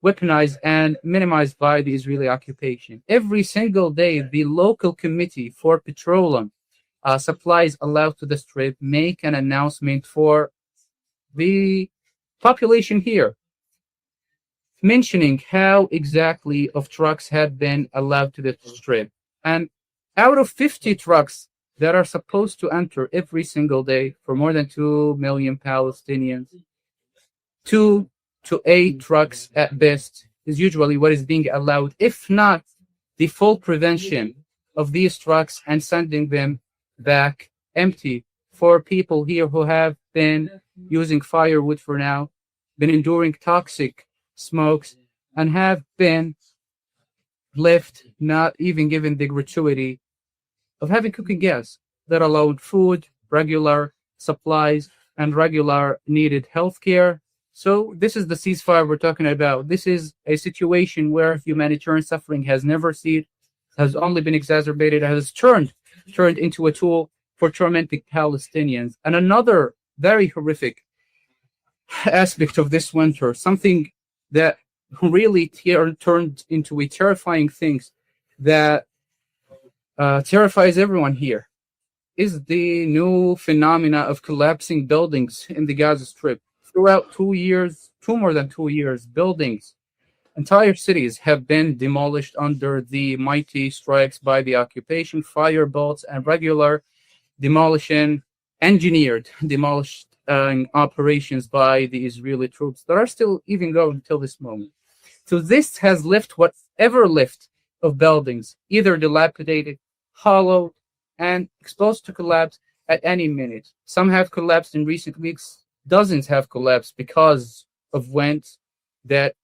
weaponized and minimized by the Israeli occupation. Every single day, the local committee for petroleum supplies allowed to the Strip make an announcement for the population here, mentioning how exactly of trucks had been allowed to the Strip. And out of 50 trucks that are supposed to enter every single day for more than 2 million Palestinians, 2 to 8 trucks at best is usually what is being allowed, if not the full prevention of these trucks and sending them back empty for people here who have been using firewood for now, been enduring toxic smokes, and have been left not even given the gratuity of having cooking gas. let alone food, regular supplies, and regular needed healthcare. So this is the ceasefire we're talking about. This is a situation where humanitarian suffering has never ceased, has only been exacerbated, has turned into a tool for tormenting Palestinians. And another very horrific aspect of this winter, something that really turned into a terrifying thing that terrifies everyone here, is the new phenomena of collapsing buildings in the Gaza Strip. Throughout 2 years, more than 2 years, buildings, entire cities have been demolished under the mighty strikes by the occupation, fire bolts, and regular engineered demolition operations by the Israeli troops that are still even going till this moment. So this has left whatever left of buildings, either dilapidated, hollowed, and exposed to collapse at any minute. Some have collapsed in recent weeks. Dozens have collapsed because of winds that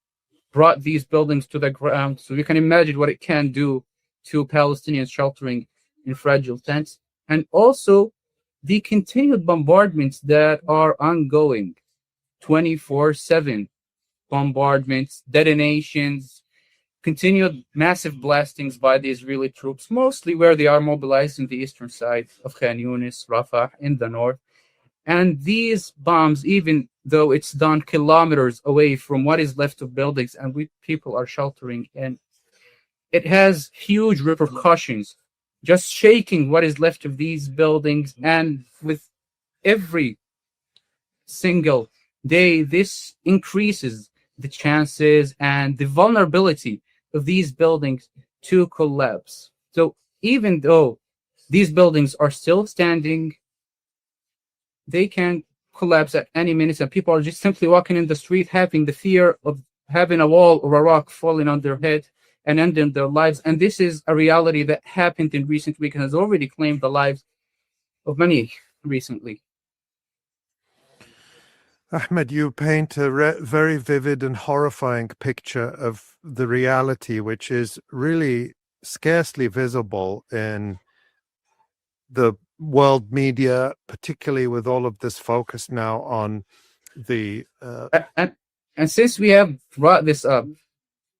brought these buildings to the ground. So you can imagine what it can do to Palestinians sheltering in fragile tents. And also the continued bombardments that are ongoing, 24/7 bombardments, detonations, continued massive blastings by the Israeli troops, mostly where they are mobilized in the eastern side of Khan Yunis, Rafah, in the north. And these bombs, even though it's done kilometers away from what is left of buildings and people are sheltering in, it has huge repercussions, just shaking what is left of these buildings. And with every single day, this increases the chances and the vulnerability of these buildings to collapse. So even though these buildings are still standing, they can collapse at any minute, and people are just simply walking in the street having the fear of having a wall or a rock falling on their head and ending their lives. And this is a reality that happened in recent weeks and has already claimed the lives of many recently. Ahmed, you paint a very vivid and horrifying picture of the reality, which is really scarcely visible in the world media, particularly with all of this focus now on the... And since we have brought this up,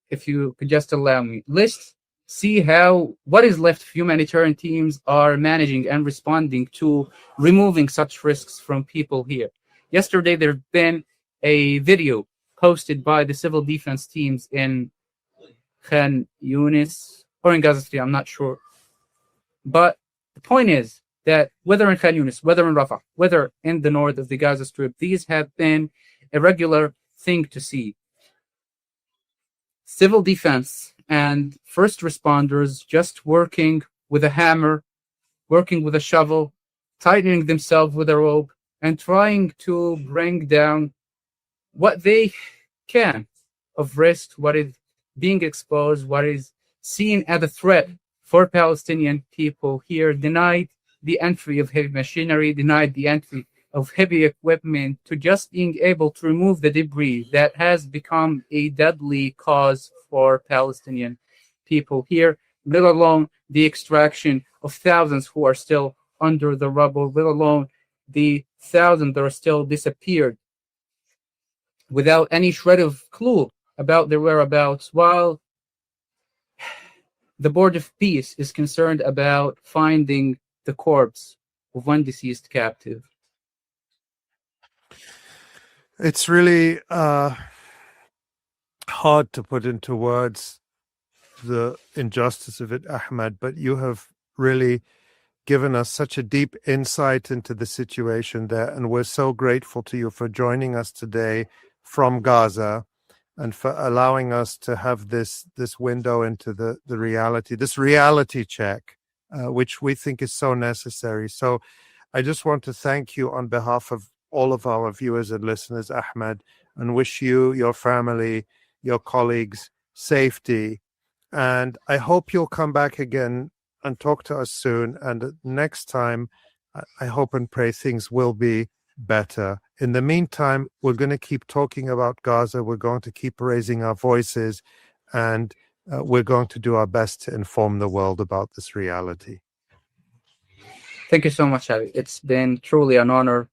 if you could just allow me, let's see what is left of humanitarian teams are managing and responding to removing such risks from people here. Yesterday, there's been a video posted by the civil defense teams in Khan Yunis or in Gaza City, I'm not sure. But the point is that whether in Khan Yunis, whether in Rafah, whether in the north of the Gaza Strip, these have been a regular thing to see. Civil defense and first responders just working with a hammer, working with a shovel, tightening themselves with a rope, and trying to bring down what they can of risk, what is being exposed, what is seen as a threat for Palestinian people here, denied the entry of heavy machinery, denied the entry of heavy equipment, to just being able to remove the debris that has become a deadly cause for Palestinian people here, let alone the extraction of thousands who are still under the rubble, let alone the thousands that are still disappeared without any shred of clue about their whereabouts, while the Board of Peace is concerned about finding the corpse of one deceased captive. It's really hard to put into words the injustice of it, Ahmed, but you have really given us such a deep insight into the situation there, and we're so grateful to you for joining us today from Gaza and for allowing us to have this window into the reality, this reality check, which we think is so necessary. So I just want to thank you on behalf of all of our viewers and listeners, Ahmed, and wish you, your family, your colleagues safety. And I hope you'll come back again and talk to us soon. And next time, I hope and pray things will be better. In the meantime, we're going to keep talking about Gaza. We're going to keep raising our voices, and we're going to do our best to inform the world about this reality. Thank you so much, Ali. It's been truly an honor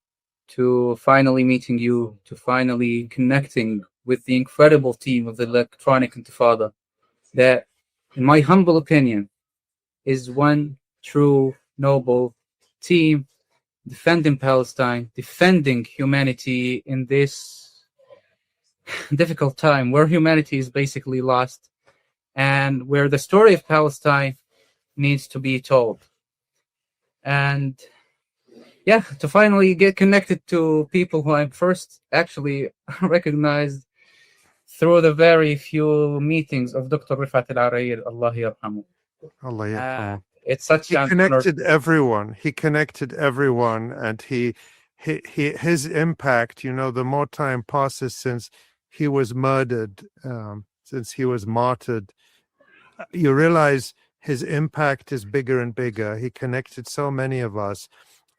to finally meeting you, to finally connecting with the incredible team of the Electronic Intifada that, in my humble opinion, is one true noble team defending Palestine, defending humanity in this difficult time where humanity is basically lost and where the story of Palestine needs to be told. And yeah, to finally get connected to people who I first actually recognized through the very few meetings of Dr. Rifat al-Arayir, Allah yarhamu. Allah yarhamu. It's such He an connected honor. everyone. He connected everyone, and his impact. You know, the more time passes since he was murdered, since he was martyred, you realize his impact is bigger and bigger. He connected so many of us,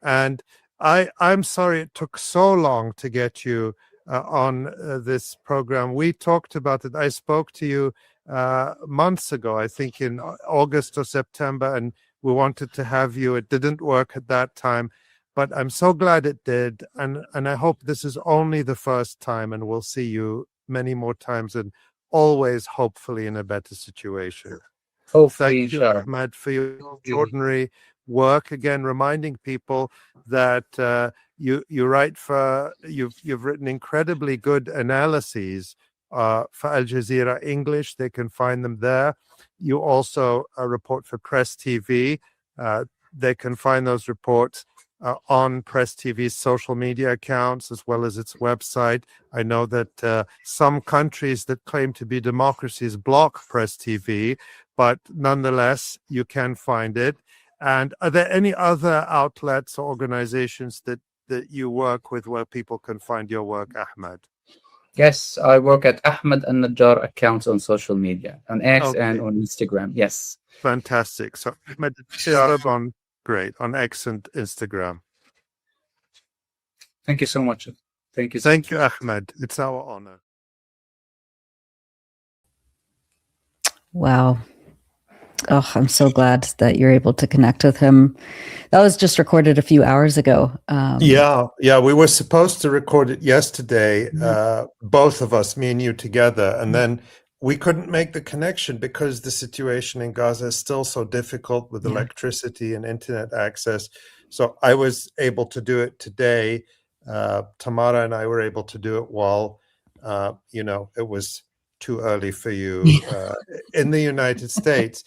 and I'm sorry it took so long to get you on this program. We talked about it. I spoke to you months ago, I think in August or September, and we wanted to have you. It didn't work at that time, but I'm so glad it did, and I hope this is only the first time, and we'll see you many more times, and always hopefully in a better situation. Hopefully, Thank you, inshallah. Ahmed, for your extraordinary work. Again, reminding people that you write for you've written incredibly good analyses for Al Jazeera English. They can find them there. You also report for Press TV. They can find those reports on Press TV's social media accounts as well as its website. I know that some countries that claim to be democracies block Press TV, but nonetheless, you can find it. And are there any other outlets or organizations that you work with where people can find your work, Ahmed? Yes, I work at Ahmed al-Najjar accounts on social media, on X Okay. and on Instagram. Yes. Fantastic. So Ahmed on on X and Instagram. Thank you so much. Thank you. Thank you, Ahmed. It's our honor. Wow. Oh, I'm so glad that you're able to connect with him. That was just recorded a few hours ago. Yeah, we were supposed to record it yesterday, both of us, me and you together, and then we couldn't make the connection because the situation in Gaza is still so difficult with electricity and internet access. So I was able to do it today. Tamara and I were able to do it while, it was too early for you in the United States.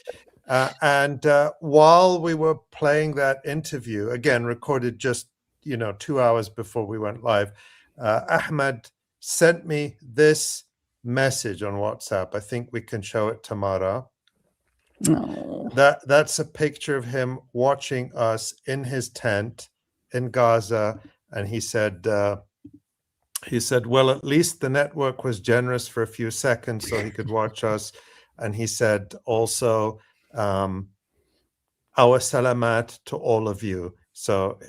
And while we were playing that interview, again, recorded just, 2 hours before we went live, Ahmed sent me this message on WhatsApp. I think we can show it, Tamara. No. That's a picture of him watching us in his tent in Gaza. And he said, well, at least the network was generous for a few seconds so he could watch us. And he said also, our salamat to all of you. So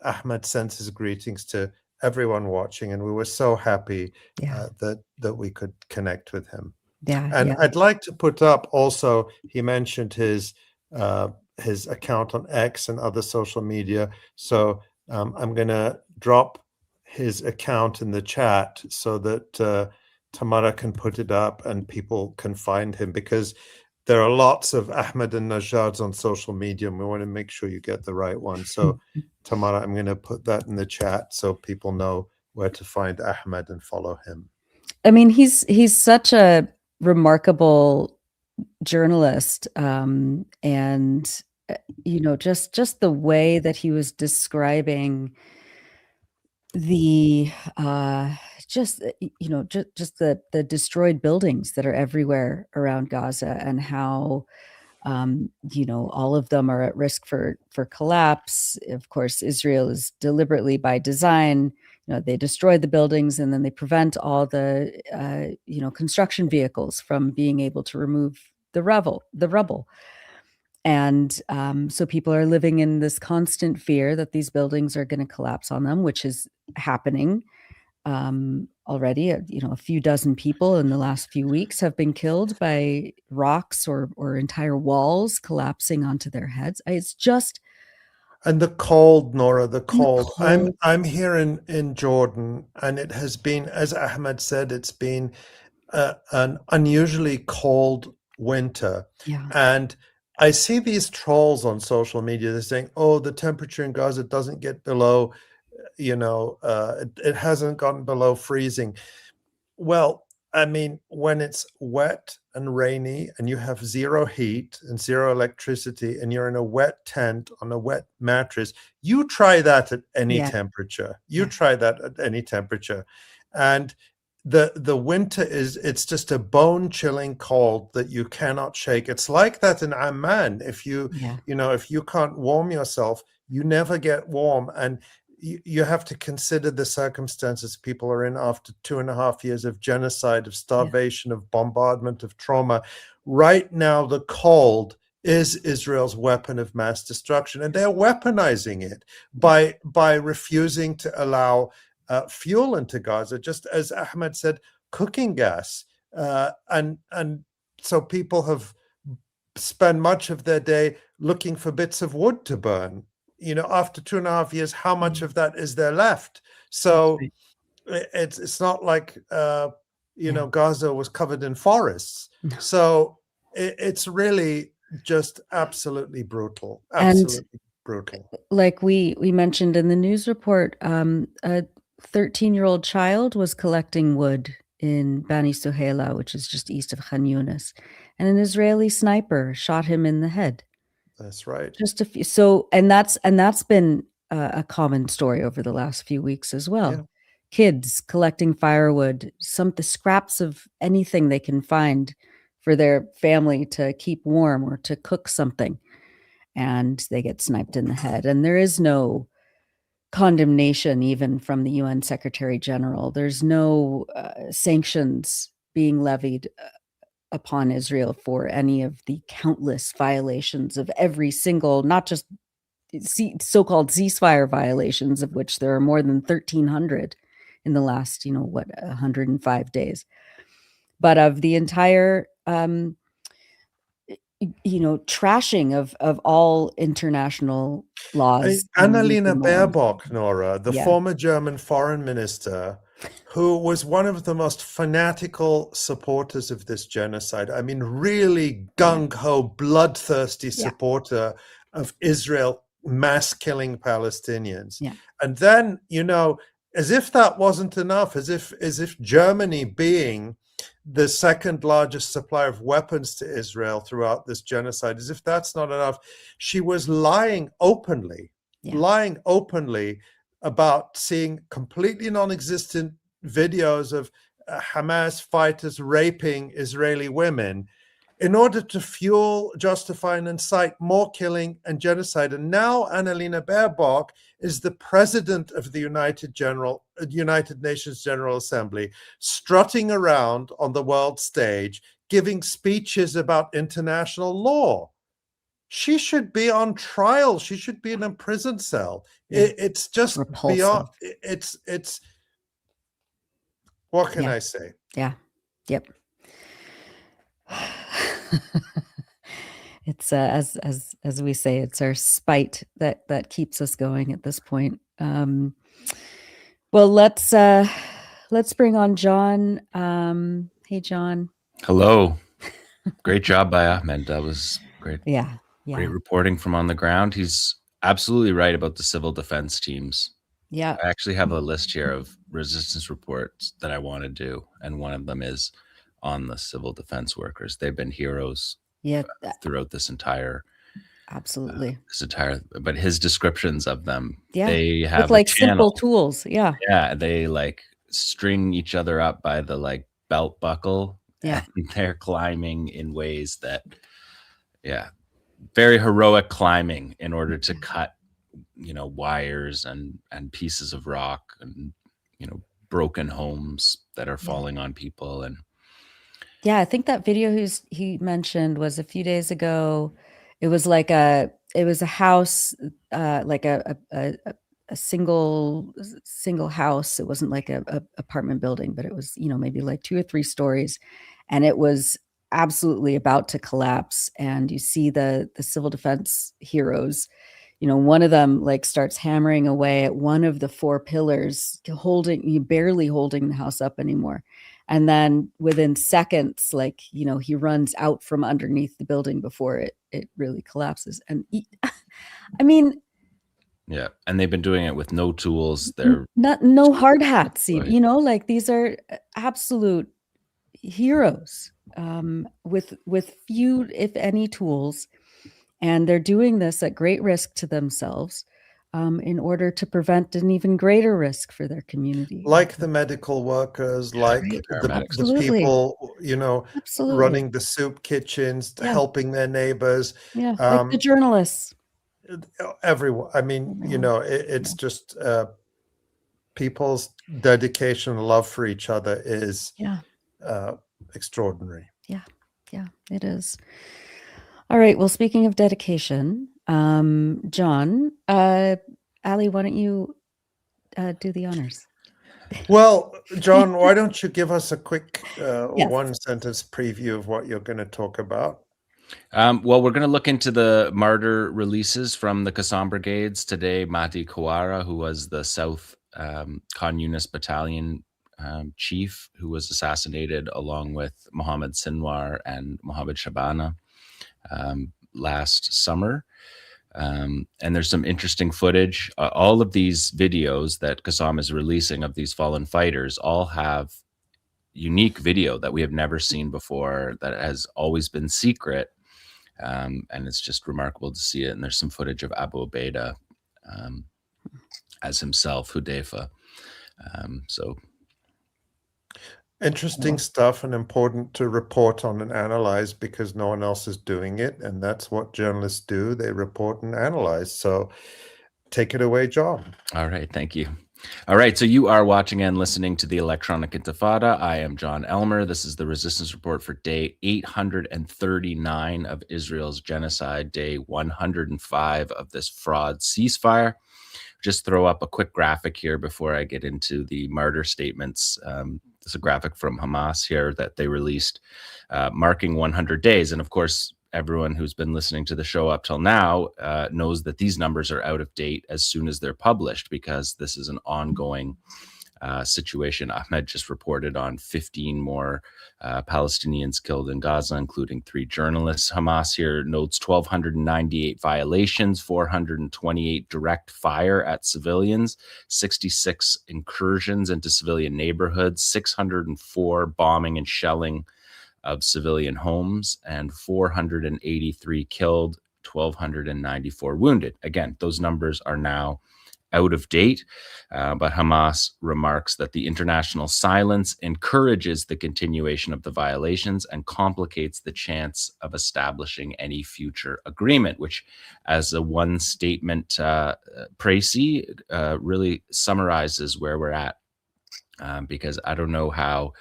Ahmed sends his greetings to everyone watching, and we were so happy that we could connect with him. I'd like to put up also, he mentioned his account on X and other social media. So I'm going to drop his account in the chat so that Tamara can put it up and people can find him, because there are lots of Ahmed al-Najjars on social media, and we want to make sure you get the right one. So Tamara, I'm going to put that in the chat so people know where to find Ahmed and follow him. I mean, he's such a remarkable journalist, and just the way that he was describing the just the destroyed buildings that are everywhere around Gaza, and how all of them are at risk for collapse. Of course, Israel is deliberately, by design, they destroy the buildings and then they prevent all the construction vehicles from being able to remove the rubble. And so people are living in this constant fear that these buildings are going to collapse on them, which is happening already. A few dozen people in the last few weeks have been killed by rocks or entire walls collapsing onto their heads. It's just And the cold, Nora, the The cold. cold. I'm here in Jordan, and it has been, as Ahmed said, it's been an unusually cold winter. Yeah. And I see these trolls on social media. They're saying, "Oh, the temperature in Gaza doesn't get below, it hasn't gotten below freezing." Well, I mean, when it's wet and rainy and you have zero heat and zero electricity and you're in a wet tent on a wet mattress, you try that at any Yeah. temperature. You Yeah. try that at any temperature. And the winter it's just a bone-chilling cold that you cannot shake. It's like that in Amman. If you can't warm yourself, you never get warm. And you have to consider the circumstances people are in after 2.5 years of genocide, of starvation, of bombardment, of trauma. Right now, the cold is Israel's weapon of mass destruction, and they're weaponizing it by refusing to allow fuel into Gaza, just as Ahmed said, cooking gas, and so people have spent much of their day looking for bits of wood to burn. After 2.5 years, how much of that is there left? So it's not like Gaza was covered in forests. No. So it's really just absolutely brutal. Absolutely brutal. Like we mentioned in the news report, a 13-year-old child was collecting wood in Bani Suhaila, which is just east of Khan Yunis, and an Israeli sniper shot him in the head. That's right. Just a few. So, and that's been a common story over the last few weeks as well. Yeah. Kids collecting firewood, the scraps of anything they can find for their family to keep warm or to cook something, and they get sniped in the head. And there is no condemnation even from the UN Secretary General. There's no sanctions being levied upon Israel for any of the countless violations of every single, not just so-called ceasefire violations, of which there are more than 1,300 in the last, 105 days, but of the entire, trashing of all international laws. Annalena Baerbock, Nora, the former German foreign minister, who was one of the most fanatical supporters of this genocide. I mean, really gung-ho, bloodthirsty supporter of Israel mass killing Palestinians. Yeah. And then, as if that wasn't enough, as if Germany, being the second largest supplier of weapons to Israel throughout this genocide, as if that's not enough, she was lying openly about seeing completely non-existent videos of Hamas fighters raping Israeli women in order to fuel, justify, and incite more killing and genocide. And now Annalena Baerbock is the president of the United Nations General Assembly, strutting around on the world stage, giving speeches about international law. She should be on trial. She should be in a prison cell. Yeah. It's just repulsive. Beyond. It's. What can I say? Yeah. Yep. It's as we say, it's our spite that keeps us going at this point. Well, let's bring on Jon. Hey, Jon. Hello. Great job by Ahmed. That was great. Yeah. Great reporting from on the ground. He's absolutely right about the civil defense teams. Yeah. I actually have a list here of resistance reports that I want to do, and one of them is on the civil defense workers. They've been heroes throughout this entire but his descriptions of them, they have with simple tools. They string each other up by the belt buckle, and they're climbing in ways that very heroic climbing in order to cut wires and pieces of rock and broken homes that are falling on people. And I think that video he mentioned was a few days ago. It was a house, like a single house. It wasn't like a apartment building, but it was, maybe like 2 or 3 stories, and it was absolutely about to collapse. And you see the civil defense heroes, one of them like starts hammering away at one of the 4 pillars, barely holding the house up anymore. And then within seconds, like, he runs out from underneath the building before it really collapses. And I mean, yeah, and they've been doing it with no tools. They're no hard hats, Right. like these are absolute heroes with few, if any, tools. And they're doing this at great risk to themselves in order to prevent an even greater risk for their community. Like the medical workers, like Right. the Absolutely. people, Absolutely. running the soup kitchens, Yeah. helping their neighbors. Yeah, like the journalists. Everyone. I mean, it's just people's dedication and love for each other is extraordinary. Yeah, it is. All right. Well, speaking of dedication, John, Ali, why don't you do the honors? Well, John, why don't you give us a quick one-sentence preview of what you're going to talk about? Well, we're going to look into the martyr releases from the Qassam brigades today. Mahdi Kawara, who was the South Khan Yunis Battalion chief, who was assassinated along with Mohammed Sinwar and Mohammed Shabana last summer. And there's some interesting footage. All of these videos that Qassam is releasing of these fallen fighters all have unique video that we have never seen before, that has always been secret. And it's just remarkable to see it. And there's some footage of Abu Ubaidah as himself, Hudayfa. So interesting stuff, and important to report on and analyze because no one else is doing it. And that's what journalists do. They report and analyze. So take it away, John. All right. Thank you. All right, so you are watching and listening to the Electronic Intifada. I am Jon Elmer. This is the Resistance Report for day 839 of Israel's genocide, day 105 of this fraud ceasefire. Just throw up a quick graphic here before I get into the martyr statements. There's a graphic from Hamas here that they released marking 100 days. And of course, everyone who's been listening to the show up till now knows that these numbers are out of date as soon as they're published, because this is an ongoing situation. Ahmed just reported on 15 more Palestinians killed in Gaza, including 3 journalists. Hamas here notes 1,298 violations, 428 direct fire at civilians, 66 incursions into civilian neighborhoods, 604 bombing and shelling of civilian homes, and 483 killed, 1,294 wounded. Again, those numbers are now out of date, but Hamas remarks that the international silence encourages the continuation of the violations and complicates the chance of establishing any future agreement, which, as a one statement précis, really summarizes where we're at. Because I don't know how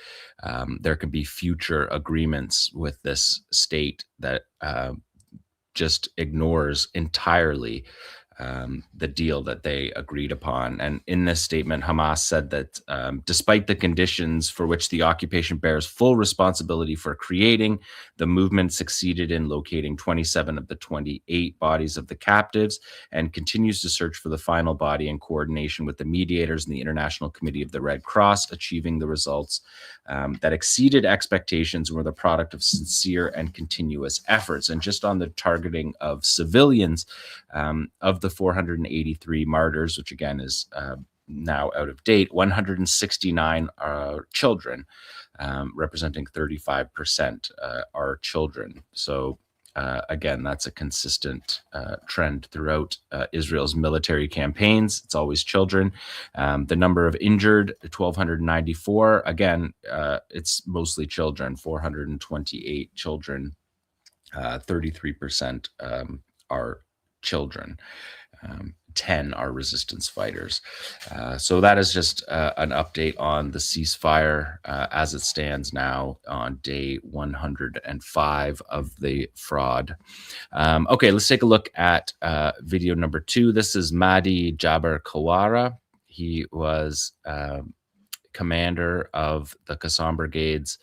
there can be future agreements with this state that just ignores entirely the deal that they agreed upon. And in this statement, Hamas said that despite the conditions for which the occupation bears full responsibility for creating, the movement succeeded in locating 27 of the 28 bodies of the captives and continues to search for the final body in coordination with the mediators and the International Committee of the Red Cross, achieving the results that exceeded expectations and were the product of sincere and continuous efforts. And just on the targeting of civilians, of the 483 martyrs, which again is now out of date, 169 are children, representing 35% are children. So again, that's a consistent trend throughout Israel's military campaigns. It's always children. The number of injured, 1,294. Again, it's mostly children, 428 children, 33% are children. 10 are resistance fighters. So that is just an update on the ceasefire as it stands now on day 105 of the fraud. Okay, let's take a look at video number 2. This is Mahdi Jaber Kawara. He was commander of the Qassam Brigade's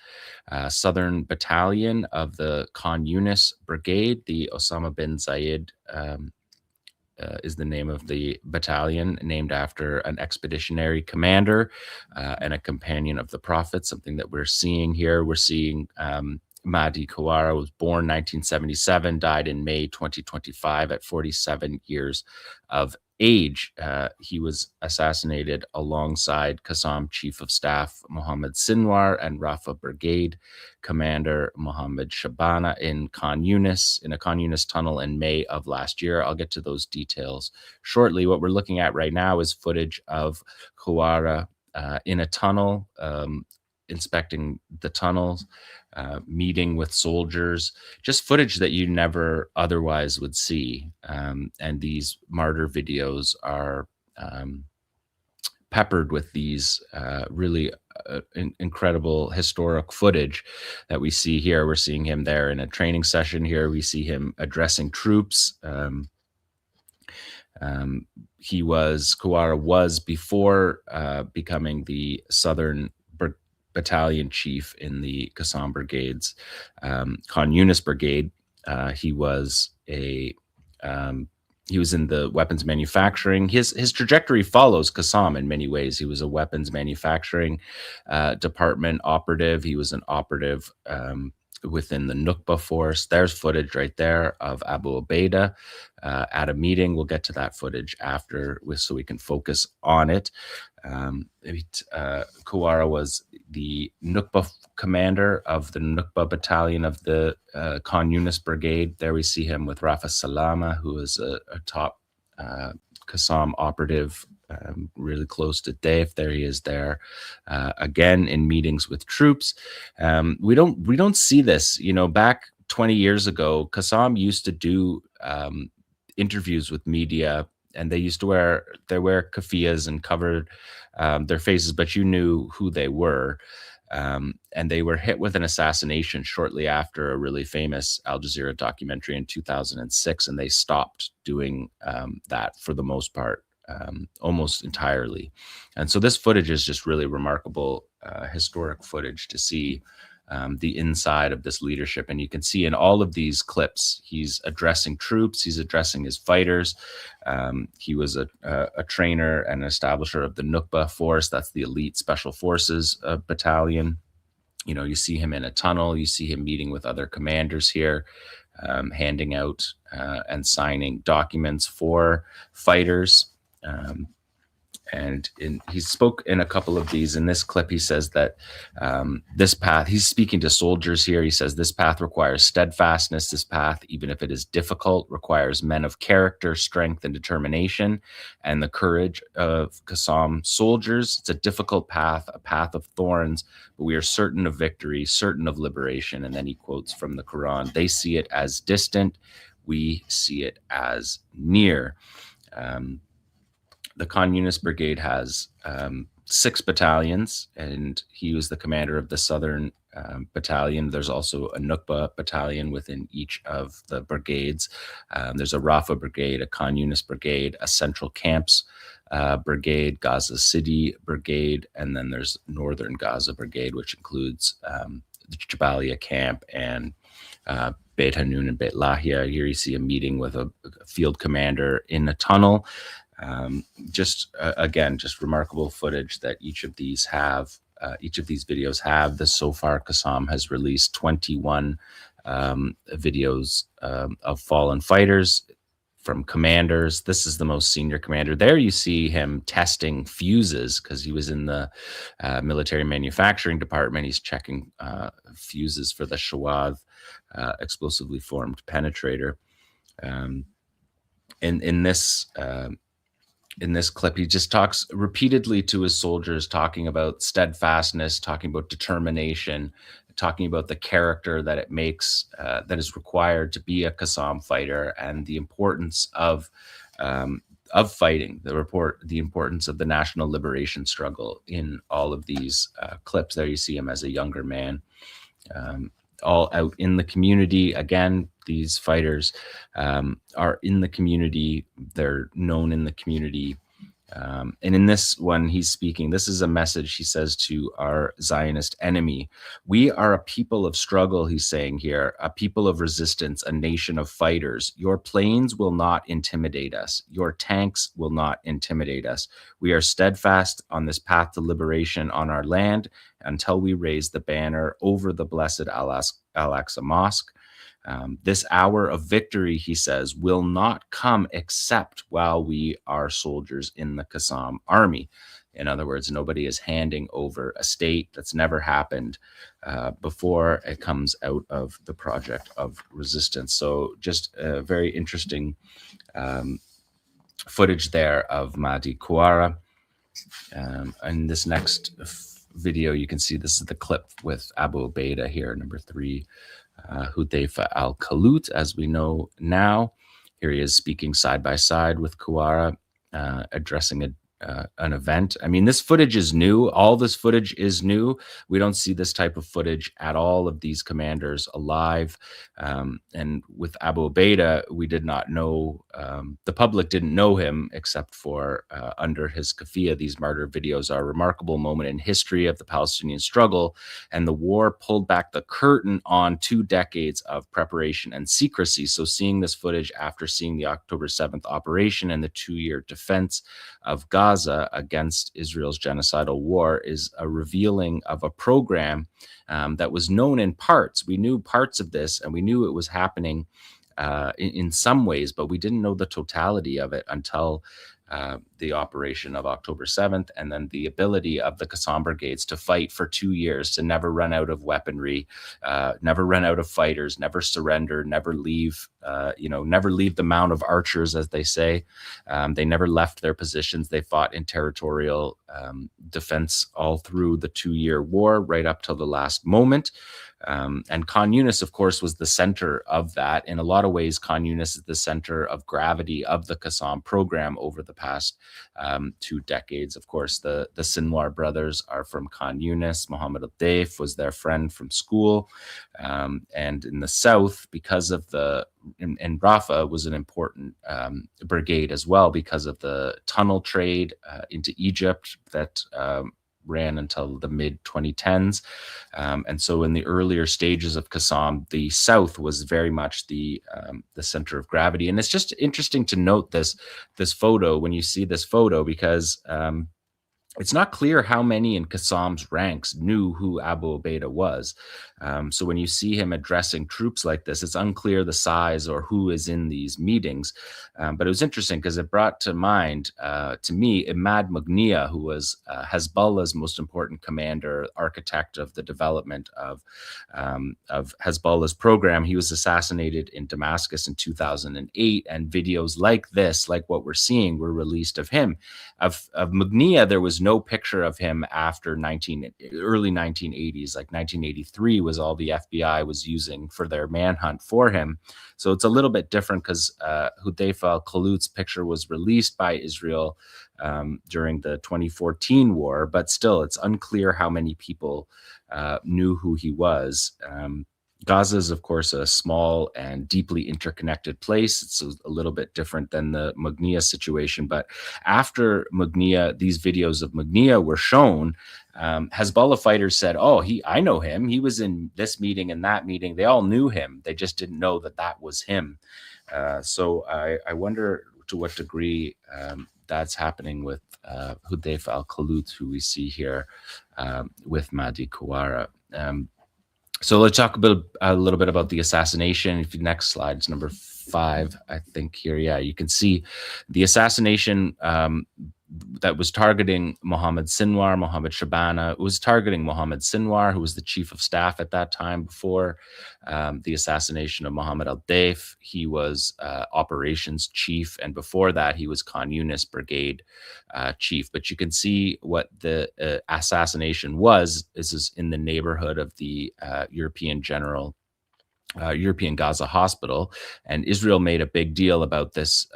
Southern Battalion of the Khan Yunis Brigade, the Osama bin Zayed is the name of the battalion, named after an expeditionary commander and a companion of the Prophet, something that we're seeing here. We're seeing Mahdi Kawara was born 1977, died in May 2025 at 47 years of age. He was assassinated alongside Qassam Chief of Staff Mohammed Sinwar and Rafa Brigade Commander Mohammed Shabana in Khan Yunis, in a Khan Yunis tunnel in May of last year. I'll get to those details shortly. What we're looking at right now is footage of Kawara in a tunnel, inspecting the tunnels, meeting with soldiers, just footage that you never otherwise would see. And these martyr videos are peppered with these really incredible historic footage that we see here. We're seeing him there in a training session here. We see him addressing troops. Kawara was, before becoming the Southern Battalion Chief in the Qassam Brigades, Khan Yunis Brigade. He was in the weapons manufacturing. His trajectory follows Qassam in many ways. He was a weapons manufacturing department operative. He was an operative within the Nukba force. There's footage right there of Abu Ubaidah at a meeting. We'll get to that footage after, so we can focus on it. Kawara was the Nukba commander of the Nukba battalion of the Khan Yunis Brigade. There we see him with Rafa Salama, who is a top Qassam operative, really close to Daif. There he is there, again in meetings with troops. We don't see this, back 20 years ago. Qassam used to do interviews with media, and they used to wear keffiyehs and covered their faces, but you knew who they were. And they were hit with an assassination shortly after a really famous Al Jazeera documentary in 2006, and they stopped doing that for the most part, almost entirely. And so this footage is just really remarkable historic footage to see the inside of this leadership. And you can see in all of these clips, he's addressing troops, he's addressing his fighters. He was a trainer and establisher of the Nukba force. That's the elite special forces battalion. You see him in a tunnel, you see him meeting with other commanders here, handing out and signing documents for fighters. And he spoke in a couple of these. In this clip, he says that this path, he's speaking to soldiers here. He says, this path requires steadfastness. This path, even if it is difficult, requires men of character, strength, and determination, and the courage of Qassam soldiers. It's a difficult path, a path of thorns, but we are certain of victory, certain of liberation. And then he quotes from the Quran, they see it as distant, we see it as near. The Khan Yunis Brigade has 6 battalions, and he was the commander of the Southern Battalion. There's also a Nukba battalion within each of the brigades. There's a Rafa Brigade, a Khan Yunis Brigade, a Central Camps Brigade, Gaza City Brigade, and then there's Northern Gaza Brigade, which includes the Jabalia Camp and Beit Hanun and Beit Lahia. Here you see a meeting with a field commander in a tunnel. Again, just remarkable footage that each of these videos have. So far, Qassam has released 21 videos of fallen fighters from commanders. This is the most senior commander. There you see him testing fuses because he was in the military manufacturing department. He's checking fuses for the Shawad explosively formed penetrator. In this clip, he just talks repeatedly to his soldiers, talking about steadfastness, talking about determination, talking about the character that it makes, that is required to be a Qassam fighter, and the importance of fighting, the importance of the national liberation struggle in all of these clips. There you see him as a younger man, all out in the community. Again, these fighters are in the community. They're known in the community And in this one, he's speaking. This is a message, he says, to our Zionist enemy. We are a people of struggle, he's saying here, a people of resistance, a nation of fighters. Your planes will not intimidate us. Your tanks will not intimidate us. We are steadfast on this path to liberation on our land until we raise the banner over the blessed Al-Aqsa Mosque. This hour of victory, he says, will not come except while we are soldiers in the Qassam army. In other words, nobody is handing over a state. That's never happened before it comes out of the project of resistance. So just a very interesting footage there of Mahdi Kouara. And this next video, you can see this is the clip with Abu Ubaidah here, number 3. 𝐓𝐡𝐿 𝐄𝐥𝐿, as we know now. Here he is speaking side by side with Kouara, addressing an event. I mean, this footage is new. All this footage is new. We don't see this type of footage at all of these commanders alive. And with Abu Ubaidah, we did not know, the public didn't know him except for under his kafia. These martyr videos are a remarkable moment in history of the Palestinian struggle, and the war pulled back the curtain on 2 decades of preparation and secrecy. So seeing this footage after seeing the October 7th operation and the 2-year defense of Gaza against Israel's genocidal war is a revealing of a program that was known in parts. We knew parts of this, and we knew it was happening in some ways, but we didn't know the totality of it until the operation of October 7th, and then the ability of the Qassam brigades to fight for 2 years, to never run out of weaponry, never run out of fighters, never surrender, never leave, never leave the mount of archers, as they say. They never left their positions. They fought in territorial defense all through the 2-year war, right up till the last moment. And Khan Yunis, of course, was the center of that. In a lot of ways, Khan Yunis is the center of gravity of the Qassam program over the past 2 decades. Of course, the Sinwar brothers are from Khan Yunis. Mohammed al-Daif was their friend from school. And in the south, because of in Rafah was an important brigade as well, because of the tunnel trade into Egypt that ran until the mid-2010s. And so in the earlier stages of Qassam, the south was very much the center of gravity. And it's just interesting to note this photo, when you see this photo, because it's not clear how many in Qassam's ranks knew who Abu Ubaidah was. So when you see him addressing troops like this, it's unclear the size or who is in these meetings. But it was interesting because it brought to mind, to me, Ahmed Mughniya, who was Hezbollah's most important commander, architect of the development of Hezbollah's program. He was assassinated in Damascus in 2008, and videos like this, like what we're seeing, were released of him. Of Mughniya, there was no picture of him after early 1980s, like 1983 was all the FBI was using for their manhunt for him. So it's a little bit different because 𝐓𝐡𝐿 𝐄𝐥𝐿's picture was released by Israel during the 2014 war, but still it's unclear how many people knew who he was. Gaza is, of course, a small and deeply interconnected place. It's a little bit different than the Mughniya situation. But after Mughniya, these videos of Mughniya were shown, Hezbollah fighters said, I know him. He was in this meeting and that meeting. They all knew him. They just didn't know that was him. So I wonder to what degree that's happening with 𝐓𝐡𝐿 𝐄𝐥𝐿, who we see here with Mahdi Kouara. So let's talk a little bit about the assassination. If the next slide is number 5, I think here, yeah, you can see the assassination that was targeting Mohammed Sinwar, Mohammed Shabana. It was targeting Mohammed Sinwar, who was the chief of staff at that time before the assassination of Mohammed al-Daif. He was operations chief, and before that, he was Khan Yunis brigade chief. But you can see what the assassination was. This is in the neighborhood of the European Gaza hospital, and Israel made a big deal about this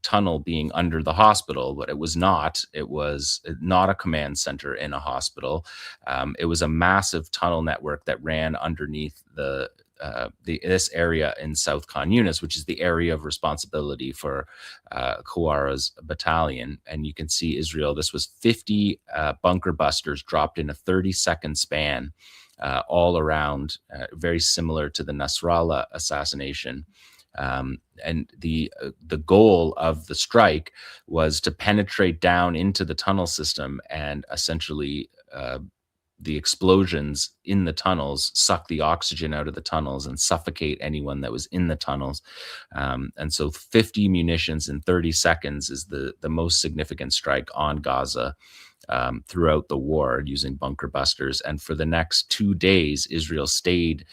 tunnel being under the hospital, but it was not. It was not a command center in a hospital. It was a massive tunnel network that ran underneath the this area in South Khan Yunis, which is the area of responsibility for Khawar's battalion. And you can see Israel, this was 50 bunker busters dropped in a 30-second span all around, very similar to the Nasrallah assassination. And the goal of the strike was to penetrate down into the tunnel system, and essentially the explosions in the tunnels suck the oxygen out of the tunnels and suffocate anyone that was in the tunnels. And so 50 munitions in 30 seconds is the most significant strike on Gaza throughout the war, using bunker busters. And for the next 2 days, Israel stayed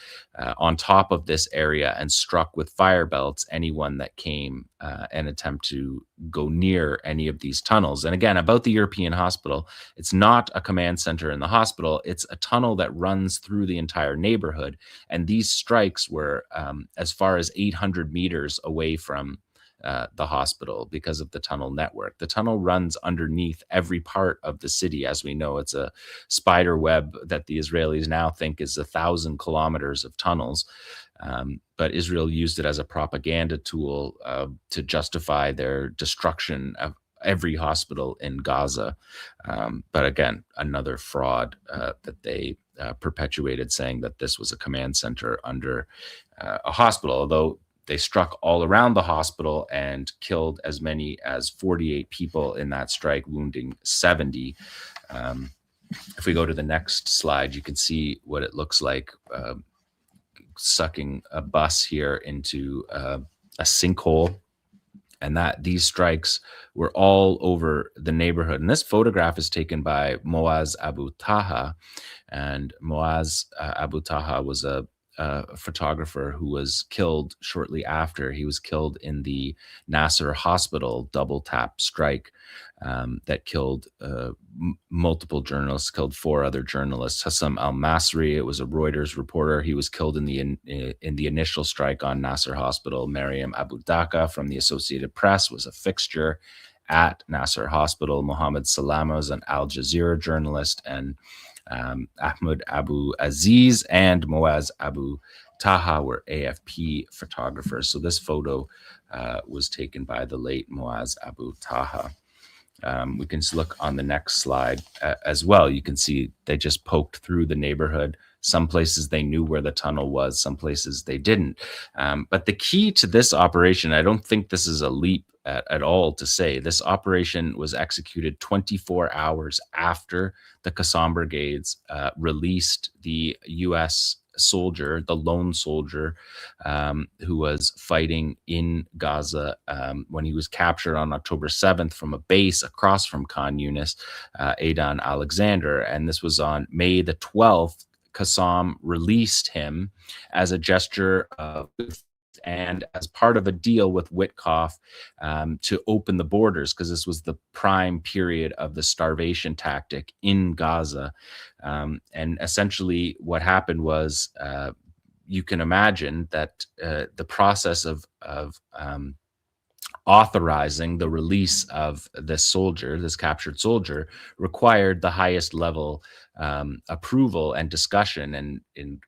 on top of this area and struck with fire belts anyone that came and attempt to go near any of these tunnels. And again, about the European hospital, it's not a command center in the hospital. It's a tunnel that runs through the entire neighborhood. And these strikes were as far as 800 meters away from the hospital because of the tunnel network. The tunnel runs underneath every part of the city. As we know, it's a spider web that the Israelis now think is 1,000 kilometers of tunnels. But Israel used it as a propaganda tool to justify their destruction of every hospital in Gaza. But again, another fraud that they perpetuated, saying that this was a command center under a hospital, although they struck all around the hospital and killed as many as 48 people in that strike, wounding 70. If we go to the next slide, you can see what it looks like sucking a bus here into a sinkhole. And that these strikes were all over the neighborhood. And this photograph is taken by Moaz Abu Taha. And Moaz Abu Taha was a photographer who was killed shortly after. He was killed in the Nasser hospital double tap strike that killed multiple journalists, killed 4 other journalists. Hassam al-Masri, it was a Reuters reporter. He was killed in the initial strike on Nasser hospital. Mariam Abu Daqqa from the Associated Press was a fixture at Nasser hospital. Mohammed Salama was an Al Jazeera journalist, and Ahmed Abu Aziz and Moaz Abu Taha were AFP photographers. So this photo was taken by the late Moaz Abu Taha. We can look on the next slide as well. You can see they just poked through the neighborhood. Some places they knew where the tunnel was, some places they didn't. But the key to this operation, I don't think this is a leap at all to say, this operation was executed 24 hours after the Qassam brigades released the U.S. soldier, the lone soldier who was fighting in Gaza when he was captured on October 7th from a base across from Khan Yunis, Aidan Alexander. And this was on May the 12th. Qassam released him as a gesture of and as part of a deal with 𝐓𝐡𝐞 to open the borders, because this was the prime period of the starvation tactic in Gaza. And essentially what happened was, you can imagine that the process of authorizing the release of this soldier, this captured soldier, required the highest level approval and discussion. And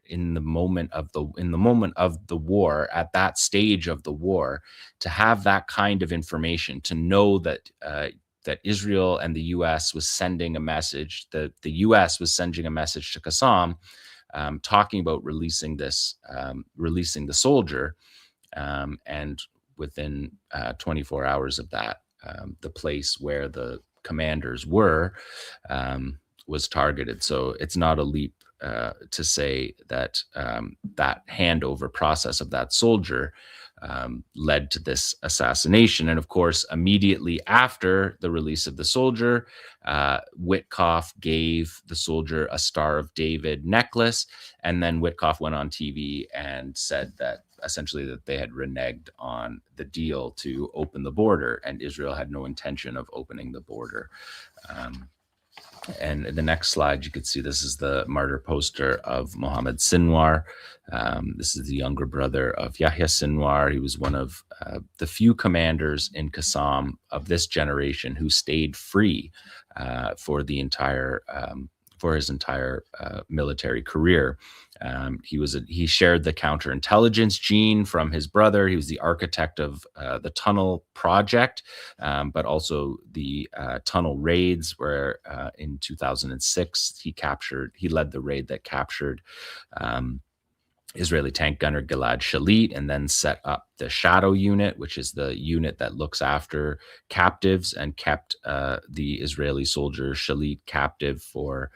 in the moment of the war, at that stage of the war, to have that kind of information, to know that that Israel and the U.S. was sending a message, that the U.S. was sending a message to Qassam, talking about releasing the soldier, and within 24 hours of that, the place where the commanders were was targeted. So it's not a leap to say that that handover process of that soldier led to this assassination. And of course, immediately after the release of the soldier, 𝐓𝐡𝐞 gave the soldier a Star of David necklace. And then 𝐓𝐡𝐞 went on TV and said that essentially that they had reneged on the deal to open the border, and Israel had no intention of opening the border. And in the next slide, you could see this is the martyr poster of Mohammed Sinwar. This is the younger brother of Yahya Sinwar. He was one of the few commanders in Qassam of this generation who stayed free for his entire military career. He shared the counterintelligence gene from his brother. He was the architect of the tunnel project, but also the tunnel raids, where in 2006 he led the raid that captured Israeli tank gunner Gilad Shalit, and then set up the Shadow Unit, which is the unit that looks after captives, and kept the Israeli soldier Shalit captive for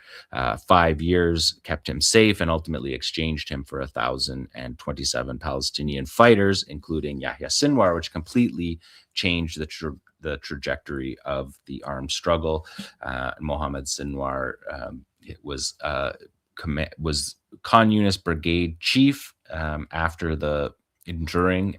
5 years, kept him safe, and ultimately exchanged him for 1,027 Palestinian fighters, including Yahya Sinwar, which completely changed the trajectory of the armed struggle. Mohammed Sinwar was Khan Yunis Brigade chief after the Second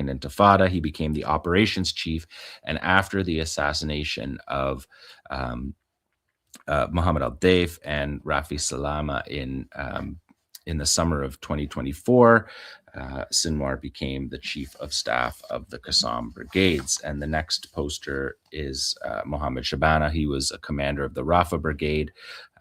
Intifada. He became the operations chief, and after the assassination of Mohammed al-Deif and Rafi Salama in the summer of 2024, Sinwar became the chief of staff of the Qassam brigades. And the next poster is Mohammed Shabana. He was a commander of the Rafah brigade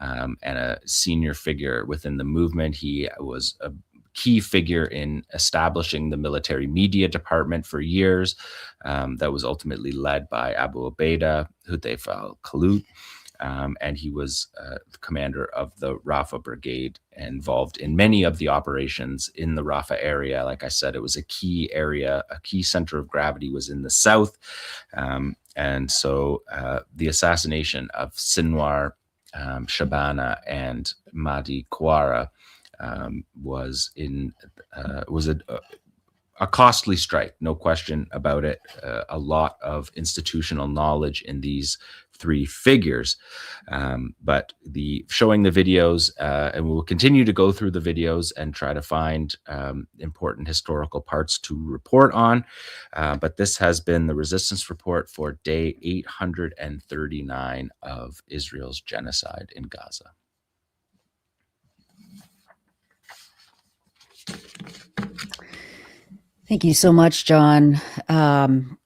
and a senior figure within the movement. He was a key figure in establishing the military media department for years that was ultimately led by Abu Ubaidah Hudayf al-Khalut. And he was the commander of the Rafah brigade, involved in many of the operations in the Rafah area. Like I said, it was a key area, a key center of gravity was in the south. And so the assassination of Sinwar, Shabana, and Mahdi Kouara was a costly strike, no question about it. A lot of institutional knowledge in these three figures, but showing the videos, and we'll continue to go through the videos and try to find important historical parts to report on. But this has been the Resistance Report for day 839 of Israel's genocide in Gaza. Thank you so much, Jon. God,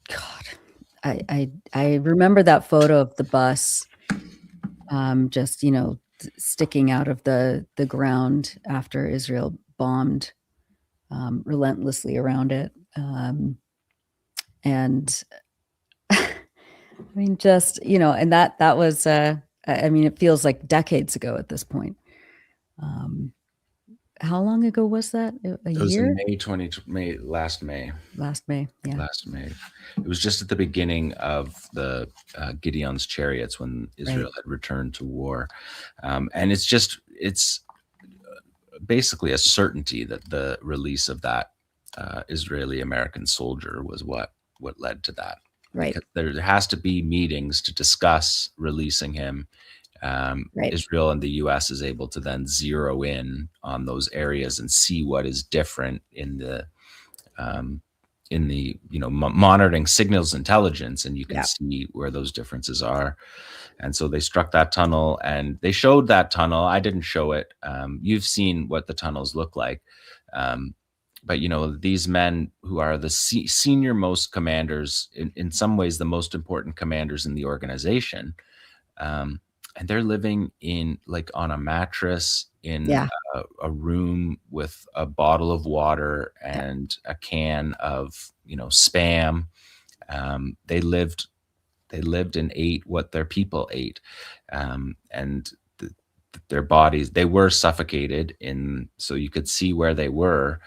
I remember that photo of the bus, just sticking out of the ground after Israel bombed relentlessly around it, and I mean, just and that was I mean, it feels like decades ago at this point. How long ago was that? A year? It was in last May. Last May, yeah. Last May. It was just at the beginning of the Gideon's chariots, when Israel had returned to war. And it's basically a certainty that the release of that Israeli-American soldier was what led to that. Right. Because there has to be meetings to discuss releasing him. Israel and the U.S. is able to then zero in on those areas and see what is different in the monitoring signals intelligence, and you can see where those differences are. And so they struck that tunnel, and they showed that tunnel. I didn't show it. You've seen what the tunnels look like. But these men who are the senior most commanders, in some ways the most important commanders in the organization, and they're living on a mattress in a room with a bottle of water and a can of Spam. They lived and ate what their people ate, and their bodies, they were suffocated so you could see where they were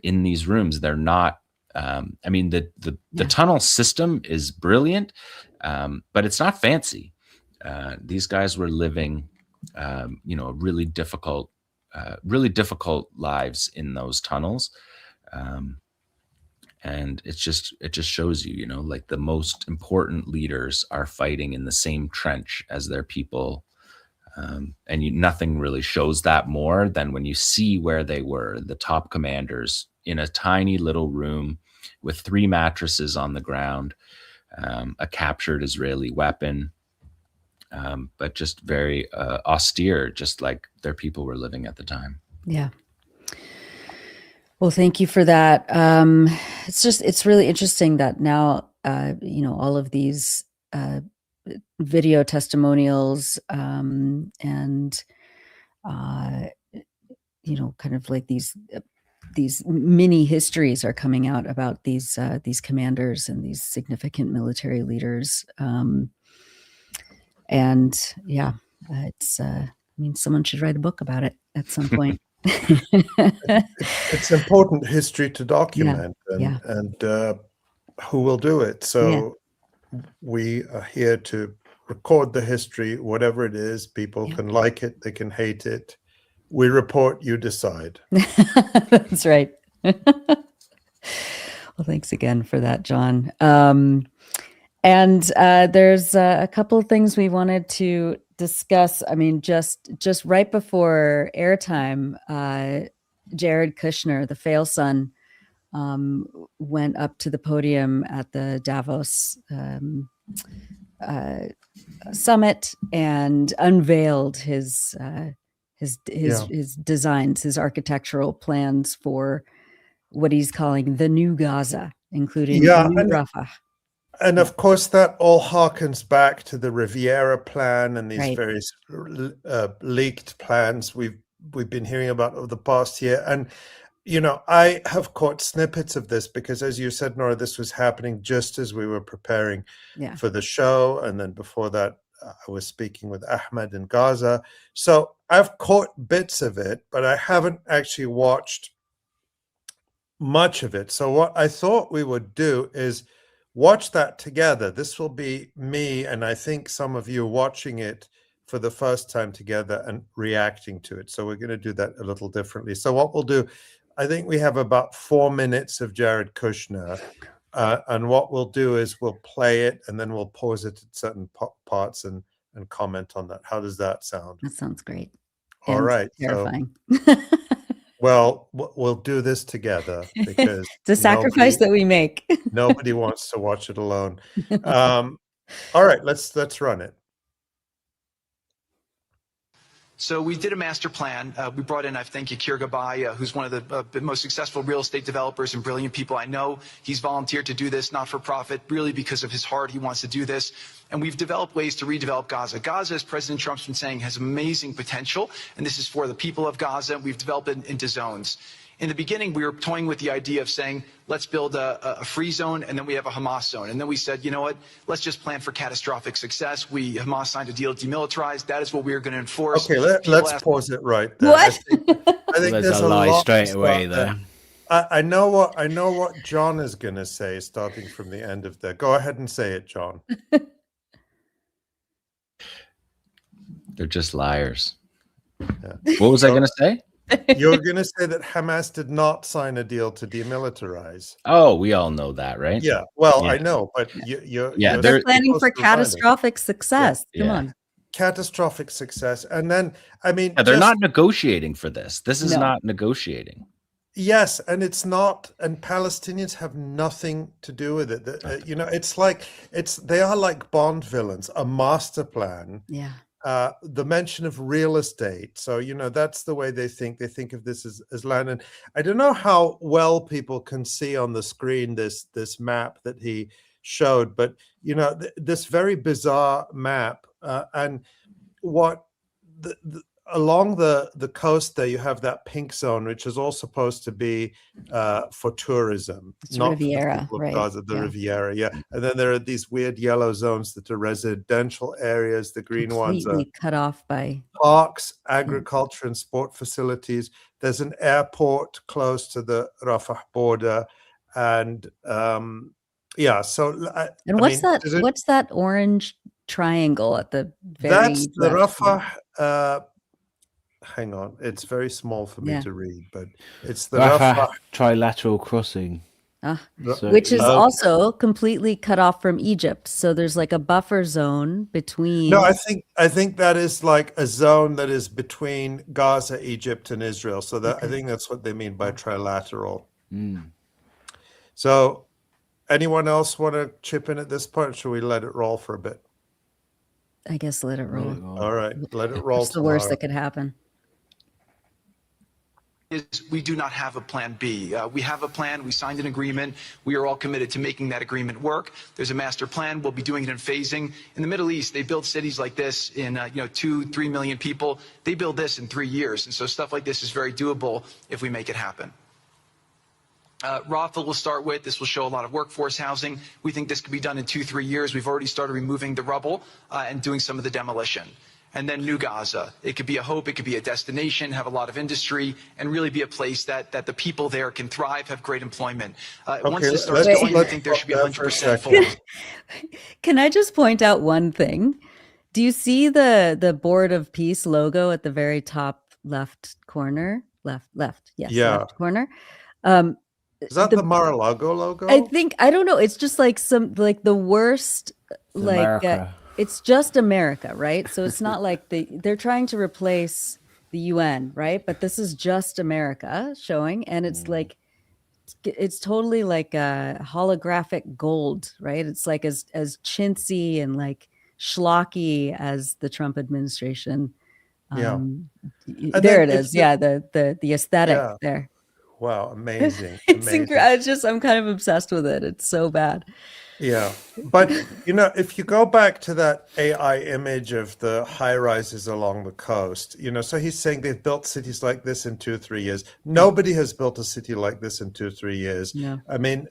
in these rooms. They're not. I mean, the tunnel system is brilliant, but it's not fancy. These guys were living, really difficult lives in those tunnels, and it just shows you, like the most important leaders are fighting in the same trench as their people, and nothing really shows that more than when you see where they were, the top commanders in a tiny little room with 3 mattresses on the ground, a captured Israeli weapon. But just very austere, just like their people were living at the time. Yeah. Well, thank you for that. It's really interesting that now, all of these video testimonials and kind of like these mini histories are coming out about these commanders and these significant military leaders. It's someone should write a book about it at some point. It's important history to document, Yeah. and who will do it? So we are here to record the history, whatever it is. People can like it, they can hate it. We report, you decide. That's right. Well, thanks again for that, Jon. And there's a couple of things we wanted to discuss. I mean, just right before airtime, Jared Kushner, the fail son, went up to the podium at the Davos summit and unveiled his designs, his architectural plans for what he's calling the new Gaza, including new Rafah. And of course, that all harkens back to the Riviera plan and these various leaked plans we've been hearing about over the past year. And I have caught snippets of this because, as you said, Nora, this was happening just as we were preparing for the show. And then before that, I was speaking with Ahmed in Gaza. So I've caught bits of it, but I haven't actually watched much of it. So what I thought we would do is watch that together. This will be me and I think some of you watching it for the first time together and reacting to it. So we're going to do that a little differently. So what we'll do, I think we have about 4 minutes of Jared Kushner. And what we'll do is we'll play it and then we'll pause it at certain parts and comment on that. How does that sound? That sounds great. All And right. terrifying. Well, we'll do this together because it's a sacrifice that we make. Nobody wants to watch it alone. All right, let's run it. So we did a master plan. We brought in, I thank 𝐄𝐥𝐿 𝐄𝐿, who's one of the most successful real estate developers and brilliant people I know. He's volunteered to do this, not for profit, really because of his heart. He wants to do this. And we've developed ways to redevelop Gaza. Gaza, as President Trump's been saying, has amazing potential. And this is for the people of Gaza. We've developed it into zones. In the beginning, we were toying with the idea of saying, let's build a free zone, and then we have a Hamas zone. And then we said, you know what, let's just plan for catastrophic success. Hamas signed a deal to demilitarize. That is what we are going to enforce. Okay, let's pause it right there. What? I think there's a lie straight away there. I know what Jon is going to say, starting from the end of there. Go ahead and say it, Jon. They're just liars. Yeah. What was I going to say? You're going to say that Hamas did not sign a deal to demilitarize. Oh, we all know that, right? Yeah. Well, I know, but they're planning for catastrophic success. Come on. Catastrophic success. And then, I mean, they're not negotiating for this. This is not negotiating. Yes, and it's not, and Palestinians have nothing to do with it. It's like they are like Bond villains, a master plan. Yeah. The mention of real estate. So, that's the way they think. They think of this as land. And I don't know how well people can see on the screen this map that he showed, but, this very bizarre map. And what along the coast there, you have that pink zone, which is all supposed to be for tourism. It's not Riviera, right? Gaza, the Riviera, And then there are these weird yellow zones that are residential areas. The green ones are cut off by parks, agriculture, and sport facilities. There's an airport close to the Rafah border, and So, what's that orange triangle at the very that's the Rafah. Hang on, it's very small for me to read, but it's the Rafah trilateral crossing, which is also completely cut off from Egypt. So there's like a buffer zone between. No, I think that is like a zone that is between Gaza, Egypt, and Israel. So that I think that's what they mean by trilateral. So, anyone else want to chip in at this point? Or should we let it roll for a bit? I guess let it roll. All right, let it roll. What's the worst that could happen? is we do not have a plan B. We have a plan. We signed an agreement. We are all committed to making that agreement work. There's a master plan. We'll be doing it in phasing. In the Middle East, they build cities like this in 2-3 million people. They build this in 3 years. And so stuff like this is very doable if we make it happen. Rafah will start with. This will show a lot of workforce housing. We think this could be done in 2-3 years. We've already started removing the rubble and doing some of the demolition. And then New Gaza. It could be a hope, it could be a destination, have a lot of industry, and really be a place that the people there can thrive, have great employment. Once this starts going, I think there should be 100% full. Can I just point out one thing? Do you see the Board of Peace logo at the very top left corner? Left, yes, Yeah. left corner. Is that the Mar-a-Lago logo? I don't know. It's just like the worst, America. it's just America, right? So it's not like they're trying to replace the UN, right? But this is just America showing, and it's like it's totally like a holographic gold, right? It's like as chintzy and like schlocky as the Trump administration. Yeah. There it is. Yeah, the aesthetic there. Wow, amazing. It's amazing. I'm kind of obsessed with it. It's so bad. Yeah, but if you go back to that AI image of the high rises along the coast, so he's saying they've built cities like this in 2 or 3 years. Nobody has built a city like this in 2 or 3 years. No. I mean,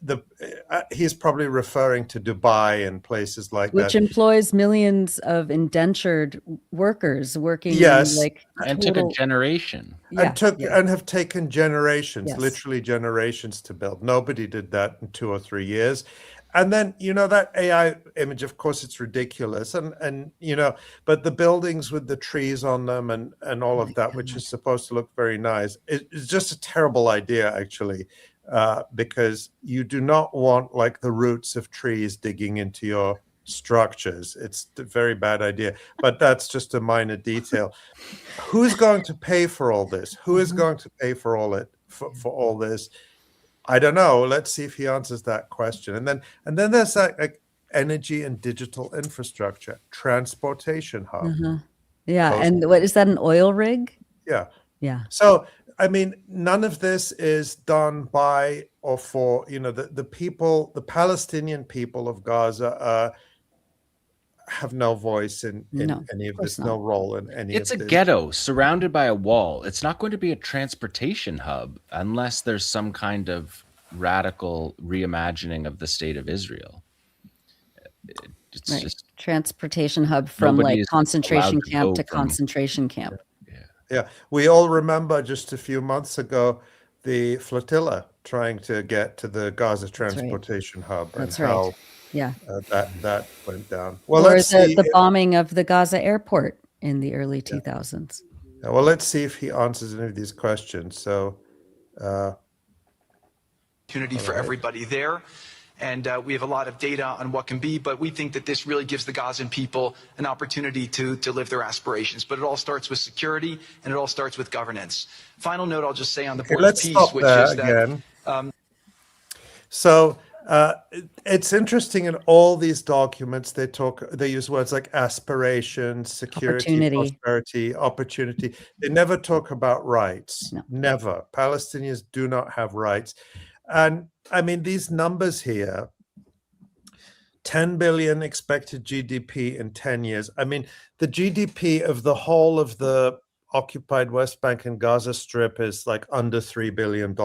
he's probably referring to Dubai and places like Which that. employs millions of indentured workers working Yes. in like And took a generation. And have taken generations, Yes. literally generations to build. Nobody did that in 2 or 3 years. And then, that AI image, of course, it's ridiculous. And but the buildings with the trees on them and all of that, which is supposed to look very nice, it's just a terrible idea, actually, because you do not want like the roots of trees digging into your structures. It's a very bad idea, but that's just a minor detail. Who's going to pay for all this? Who is going to pay for all this? I don't know. Let's see if he answers that question. And then there's that like energy and digital infrastructure, transportation hub. Yeah, and what is that, an oil rig? Yeah. Yeah. So I mean, none of this is done by or for the people, the Palestinian people of Gaza have no voice in any of this, no role in any of this. It's a ghetto surrounded by a wall. It's not going to be a transportation hub unless there's some kind of radical reimagining of the state of Israel. It's just transportation hub from like concentration camp to concentration camp. Yeah, we all remember just a few months ago the flotilla trying to get to the Gaza transportation hub. That's and how, right. Yeah, that went down. Well, or let's see the bombing of the Gaza airport in the early 2000s. Yeah, well, let's see if he answers any of these questions. So, opportunity for everybody there. And we have a lot of data on what can be, but we think that this really gives the Gazan people an opportunity to live their aspirations. But it all starts with security, and it all starts with governance. Final note I'll just say on the Board of Peace, which is that... So it's interesting in all these documents, they use words like aspiration, security, prosperity, opportunity. They never talk about rights. No. Never. Palestinians do not have rights. And I mean, these numbers here, 10 billion expected GDP in 10 years. I mean, the GDP of the whole of the occupied West Bank and Gaza Strip is like under $3 billion.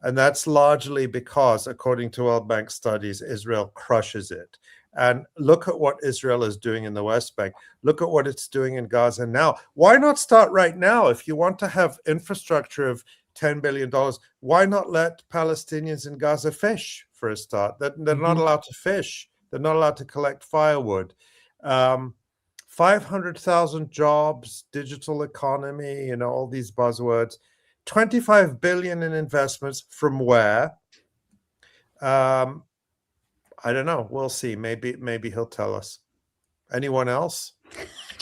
And that's largely because, according to World Bank studies, Israel crushes it. And look at what Israel is doing in the West Bank. Look at what it's doing in Gaza now. Why not start right now? If you want to have infrastructure of $10 billion, why not let Palestinians in Gaza fish for a start? They're not allowed to fish. They're not allowed to collect firewood. 500,000 jobs, digital economy, all these buzzwords. 25 billion in investments from where? I don't know. We'll see. Maybe he'll tell us. Anyone else?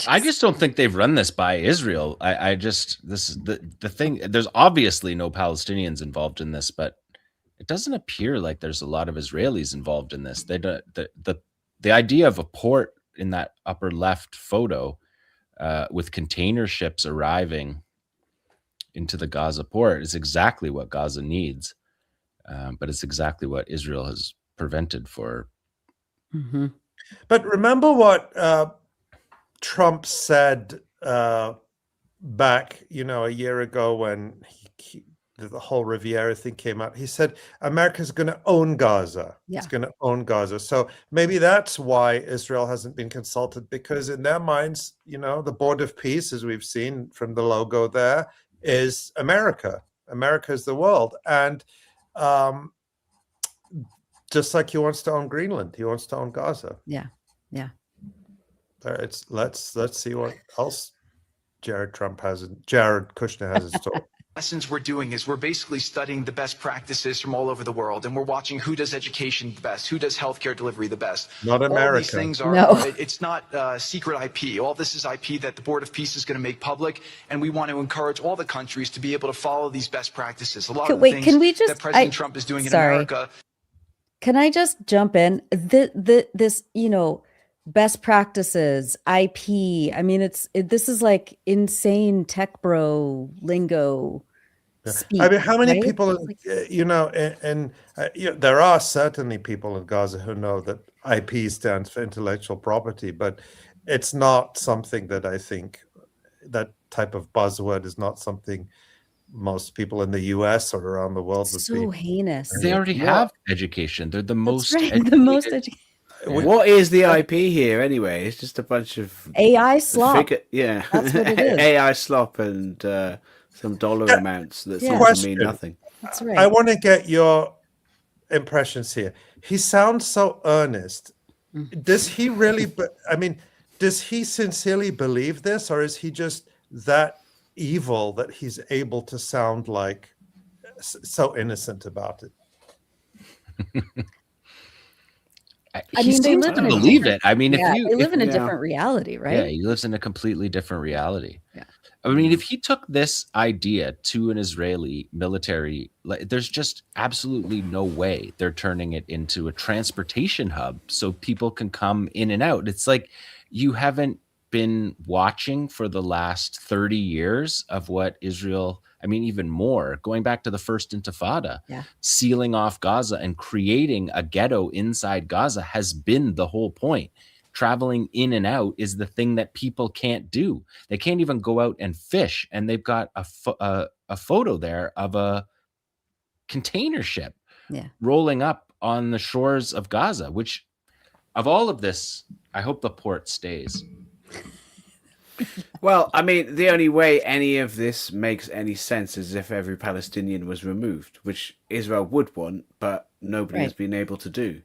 I just don't think they've run this by Israel. This is the thing. There's obviously no Palestinians involved in this, but it doesn't appear like there's a lot of Israelis involved in this. The idea of a port in that upper left photo with container ships arriving into the Gaza port is exactly what Gaza needs, but it's exactly what Israel has prevented for. Mm-hmm. But remember what Trump said back, a year ago when the whole Riviera thing came out. He said America's going to own Gaza. Yeah. It's going to own Gaza. So maybe that's why Israel hasn't been consulted, because in their minds, the board of peace, as we've seen from the logo there, is America. America is the world. And just like he wants to own Greenland, he wants to own Gaza. Yeah. Yeah. Let's see what else Jared Kushner has in store. Lessons we're doing is we're basically studying the best practices from all over the world, and we're watching who does education the best, who does healthcare delivery the best. Not America. All these things are, No. It's not secret IP. All this is IP that the Board of Peace is going to make public, and we want to encourage all the countries to be able to follow these best practices. A lot of the things that President Trump is doing in America. Can I just jump in? This, best practices, IP. I mean, this is like insane tech bro lingo. Speak, I mean, how many right? people, there are certainly people in Gaza who know that IP stands for intellectual property, but it's not something that I think that type of buzzword is not something most people in the US or around the world would be. So heinous. They already have education. They're the most educated. The most educated. What is the IP here anyway? It's just a bunch of AI slop. Yeah, that's what it is. AI slop and some dollar amounts that seem to mean nothing. That's right. I want to get your impressions here. He sounds so earnest. Does he really? Does he sincerely believe this, or is he just that evil that he's able to sound like so innocent about it? He seems to believe it. I mean, they live in a different reality, right? Yeah, he lives in a completely different reality. Yeah. I mean, if he took this idea to an Israeli military, there's just absolutely no way they're turning it into a transportation hub so people can come in and out. It's like you haven't been watching for the last 30 years of what Israel, I mean, even more, going back to the first Intifada, sealing off Gaza and creating a ghetto inside Gaza has been the whole point. Traveling in and out is the thing that people can't do. They can't even go out and fish. And they've got a photo there of a container ship rolling up on the shores of Gaza, which of all of this, I hope the port stays. Well, I mean, the only way any of this makes any sense is if every Palestinian was removed, which Israel would want, but nobody has been able to do.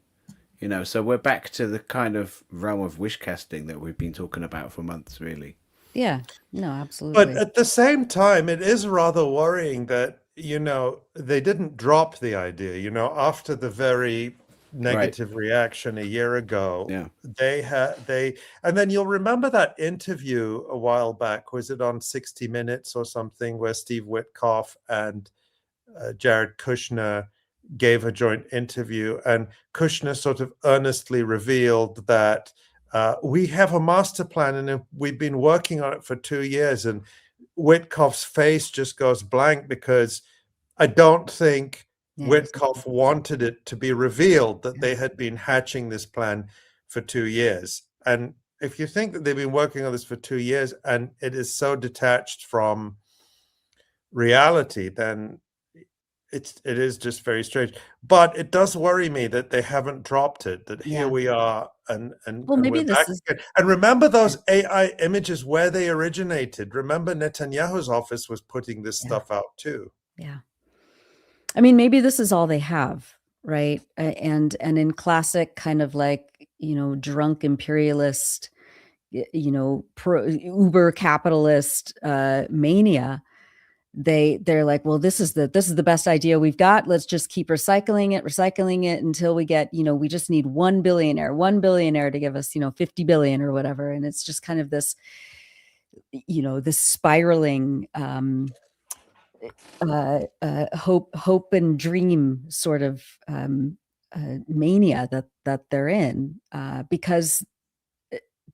So we're back to the kind of realm of wish casting that we've been talking about for months, really. Yeah, no, absolutely. But at the same time, it is rather worrying that, they didn't drop the idea, after the very negative reaction a year ago. And then you'll remember that interview a while back, was it on 60 Minutes or something, where Steve Witkoff and Jared Kushner gave a joint interview, and Kushner sort of earnestly revealed that we have a master plan and we've been working on it for 2 years. And Witkoff's face just goes blank, because I don't think Witkoff wanted it to be revealed that they had been hatching this plan for 2 years. And if you think that they've been working on this for 2 years and it is so detached from reality, then it is just very strange. But it does worry me that they haven't dropped it, that here we are and maybe we're this back is again. And remember those AI images, where they originated. Remember Netanyahu's office was putting this stuff out too. Yeah. I mean, maybe this is all they have, right? And in classic kind of like, drunk imperialist, uber capitalist mania, they're like, well, this is the best idea we've got. Let's just keep recycling it until we get, we just need one billionaire to give us, 50 billion or whatever. And it's just kind of this, this spiraling, hope and dream sort of mania that they're in, because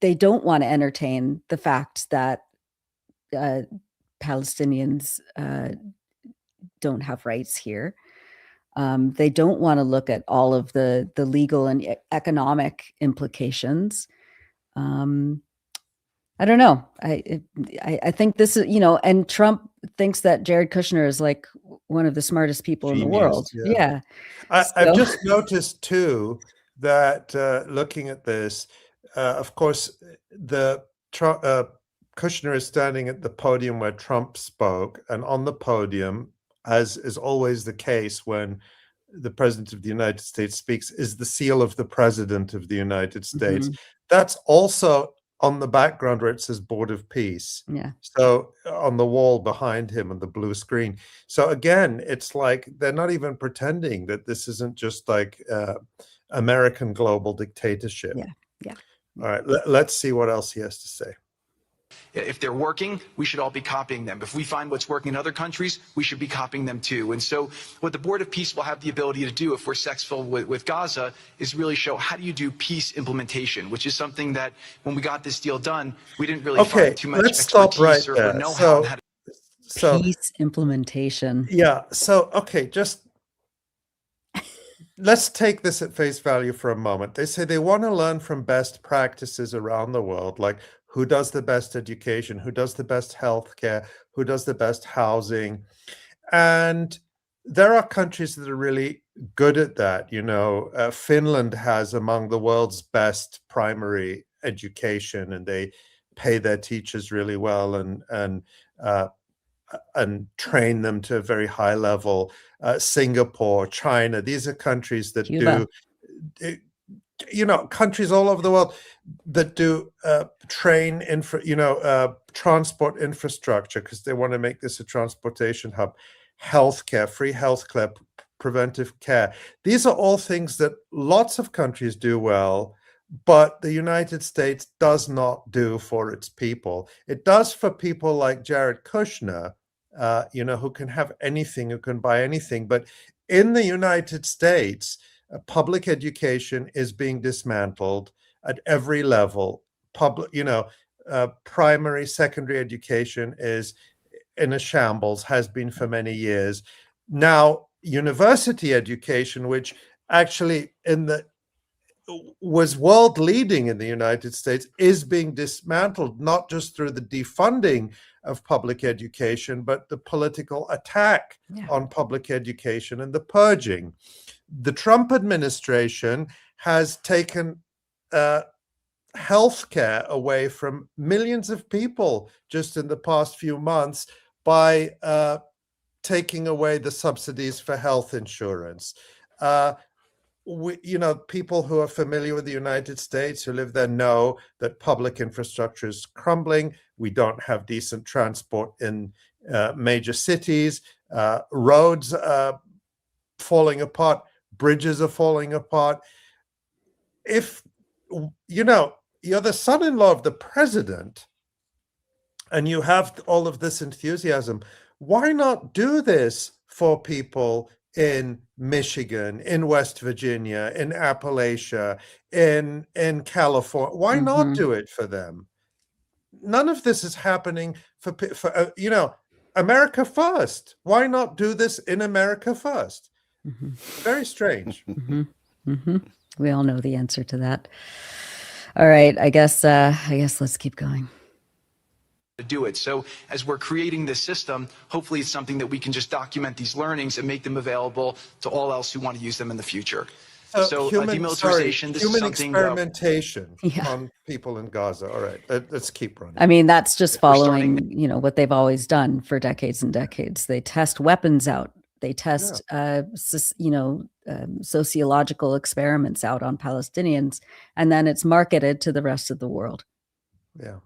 they don't want to entertain the fact that Palestinians don't have rights here. They don't want to look at all of the legal and economic implications. I don't know. I think this is, and Trump thinks that Jared Kushner is like one of the smartest people in the world. Yeah. I've just noticed too that looking at this, of course, Kushner is standing at the podium where Trump spoke, and on the podium, as is always the case when the president of the United States speaks, is the seal of the president of the United States. That's also on the background where it says Board of Peace. Yeah. So on the wall behind him on the blue screen. So again, it's like they're not even pretending that this isn't just like American global dictatorship. Yeah. Yeah. All right. Let's see what else he has to say. If they're working, we should all be copying them. If we find what's working in other countries, we should be copying them too. And so what the Board of Peace will have the ability to do if we're successful with Gaza is really show how do you do peace implementation, which is something that when we got this deal done, we didn't really find too much expertise or know-how on how to peace implementation. Yeah. So, okay, just let's take this at face value for a moment. They say they want to learn from best practices around the world, like who does the best education, who does the best healthcare, who does the best housing. And there are countries that are really good at that. Finland has among the world's best primary education, and they pay their teachers really well and train them to a very high level. Singapore, China, these are countries that Cuba. Countries all over the world that do transport infrastructure because they want to make this a transportation hub, healthcare, free healthcare, preventive care. These are all things that lots of countries do well, but the United States does not do for its people. It does for people like Jared Kushner, who can have anything, who can buy anything. But in the United States, public education is being dismantled at every level. Primary, secondary education is in a shambles, has been for many years. Now, university education, which actually was world leading in the United States, is being dismantled, not just through the defunding of public education, but the political attack on public education and the purging. The Trump administration has taken healthcare away from millions of people just in the past few months by taking away the subsidies for health insurance. People who are familiar with the United States, who live there, know that public infrastructure is crumbling. We don't have decent transport in major cities. Roads are falling apart. Bridges are falling apart. If, you're the son-in-law of the president and you have all of this enthusiasm, why not do this for people in Michigan, in West Virginia, in Appalachia, in California? Why not do it for them? None of this is happening for America first. Why not do this in America first? Very strange. We all know the answer to that. All right, I guess let's keep going. To do it. So as we're creating this system, hopefully it's something that we can just document these learnings and make them available to all else who want to use them in the future. So demilitarization, this is something experimentation on people in Gaza. All right, let's keep running. I mean, that's just following, what they've always done for decades and decades. They test weapons out. They test, sociological experiments out on Palestinians, and then it's marketed to the rest of the world. Yeah.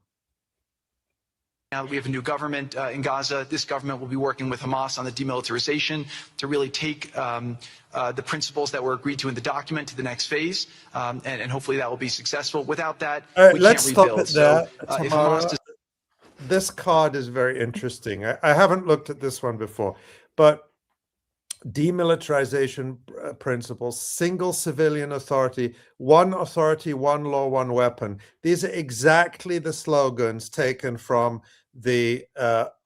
Now that we have a new government in Gaza, this government will be working with Hamas on the demilitarization to really take the principles that were agreed to in the document to the next phase, and hopefully that will be successful. Without that, we let's can't stop rebuild. it there. So, if Hamas this card is very interesting. I haven't looked at this one before, but demilitarization principles, single civilian authority, one law, one weapon. These are exactly the slogans taken from the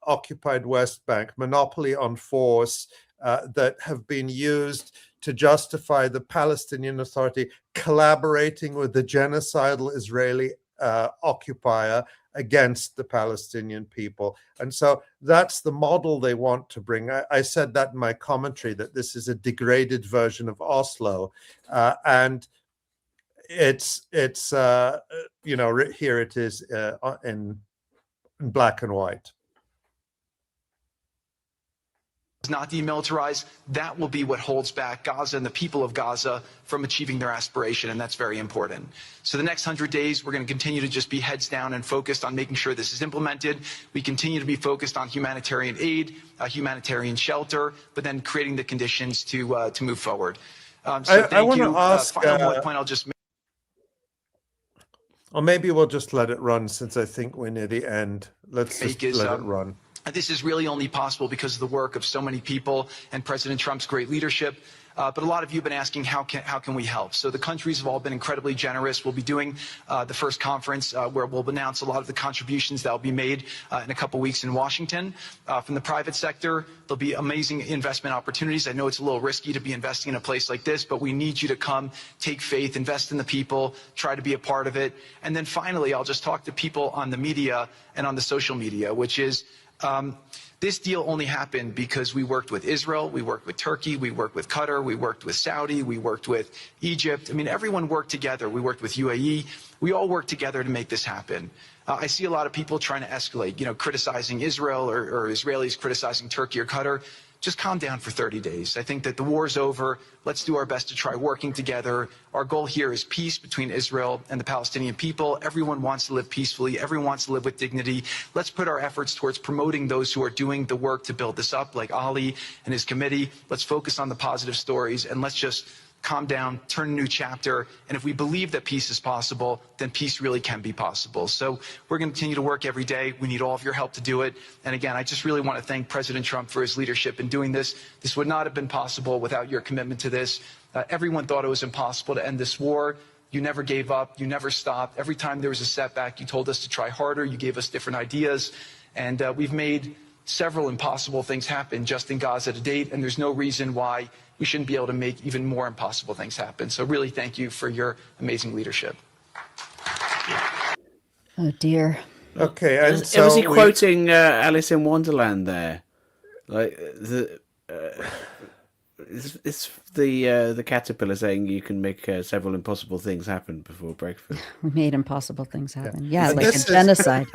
occupied West Bank, monopoly on force that have been used to justify the Palestinian Authority collaborating with the genocidal Israeli occupier against the Palestinian people. And so that's the model they want to bring. I said that in my commentary, that this is a degraded version of Oslo. And it's here it is in black and white. Not demilitarized, that will be what holds back Gaza and the people of Gaza from achieving their aspiration, and that's very important. So the next 100 days, we're going to continue to just be heads down and focused on making sure this is implemented. We continue to be focused on humanitarian aid, humanitarian shelter, but then creating the conditions to move forward. I want to ask, final point I'll just make. Or maybe we'll just let it run, since I think we're near the end. Let's just let it run. This is really only possible because of the work of so many people and President Trump's great leadership. But a lot of you have been asking, how can we help? So the countries have all been incredibly generous. We'll be doing the first conference where we'll announce a lot of the contributions that will be made in a couple weeks in Washington. From the private sector, there'll be amazing investment opportunities. I know it's a little risky to be investing in a place like this, but we need you to come, take faith, invest in the people, try to be a part of it. And then finally, I'll just talk to people on the media and on the social media, which is, this deal only happened because we worked with Israel, we worked with Turkey, we worked with Qatar, we worked with Saudi, we worked with Egypt. I mean, everyone worked together. We worked with UAE. We all worked together to make this happen. I see a lot of people trying to escalate, criticizing Israel or Israelis criticizing Turkey or Qatar. Just calm down for 30 days. I think that the war's over. Let's do our best to try working together. Our goal here is peace between Israel and the Palestinian people. Everyone wants to live peacefully. Everyone wants to live with dignity. Let's put our efforts towards promoting those who are doing the work to build this up, like Ali and his committee. Let's focus on the positive stories, and let's just calm down, turn a new chapter. And if we believe that peace is possible, then peace really can be possible. So we're going to continue to work every day. We need all of your help to do it. And again, I just really want to thank President Trump for his leadership in doing this. This would not have been possible without your commitment to this. Everyone thought it was impossible to end this war. You never gave up. You never stopped. Every time there was a setback, you told us to try harder. You gave us different ideas. And we've made several impossible things happen just in Gaza to date. And there's no reason why we shouldn't be able to make even more impossible things happen. So really, thank you for your amazing leadership. Oh, dear. Okay. And so was he quoting Alice in Wonderland there? Like it's the caterpillar saying you can make several impossible things happen before breakfast. We made impossible things happen. Yeah, like a genocide.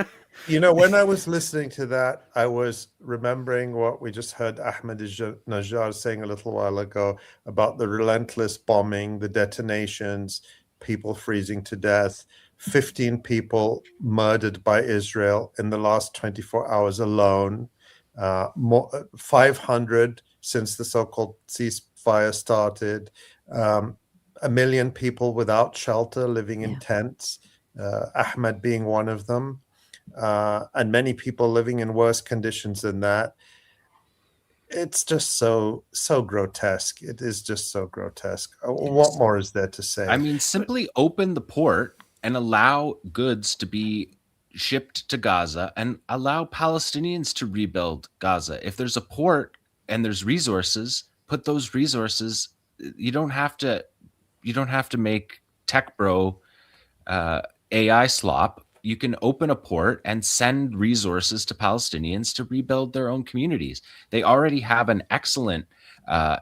When I was listening to that, I was remembering what we just heard Ahmed al-Najjar saying a little while ago about the relentless bombing, the detonations, people freezing to death, 15 people murdered by Israel in the last 24 hours alone, 500 since the so-called ceasefire started, 1 million people without shelter living in tents, Ahmed being one of them. And many people living in worse conditions than that. It's just so grotesque. It is just so grotesque. What more is there to say? I mean, simply open the port and allow goods to be shipped to Gaza and allow Palestinians to rebuild Gaza. If there's a port and there's resources, put those resources. You don't have to make tech bro AI slop. You can open a port and send resources to Palestinians to rebuild their own communities. They already have an excellent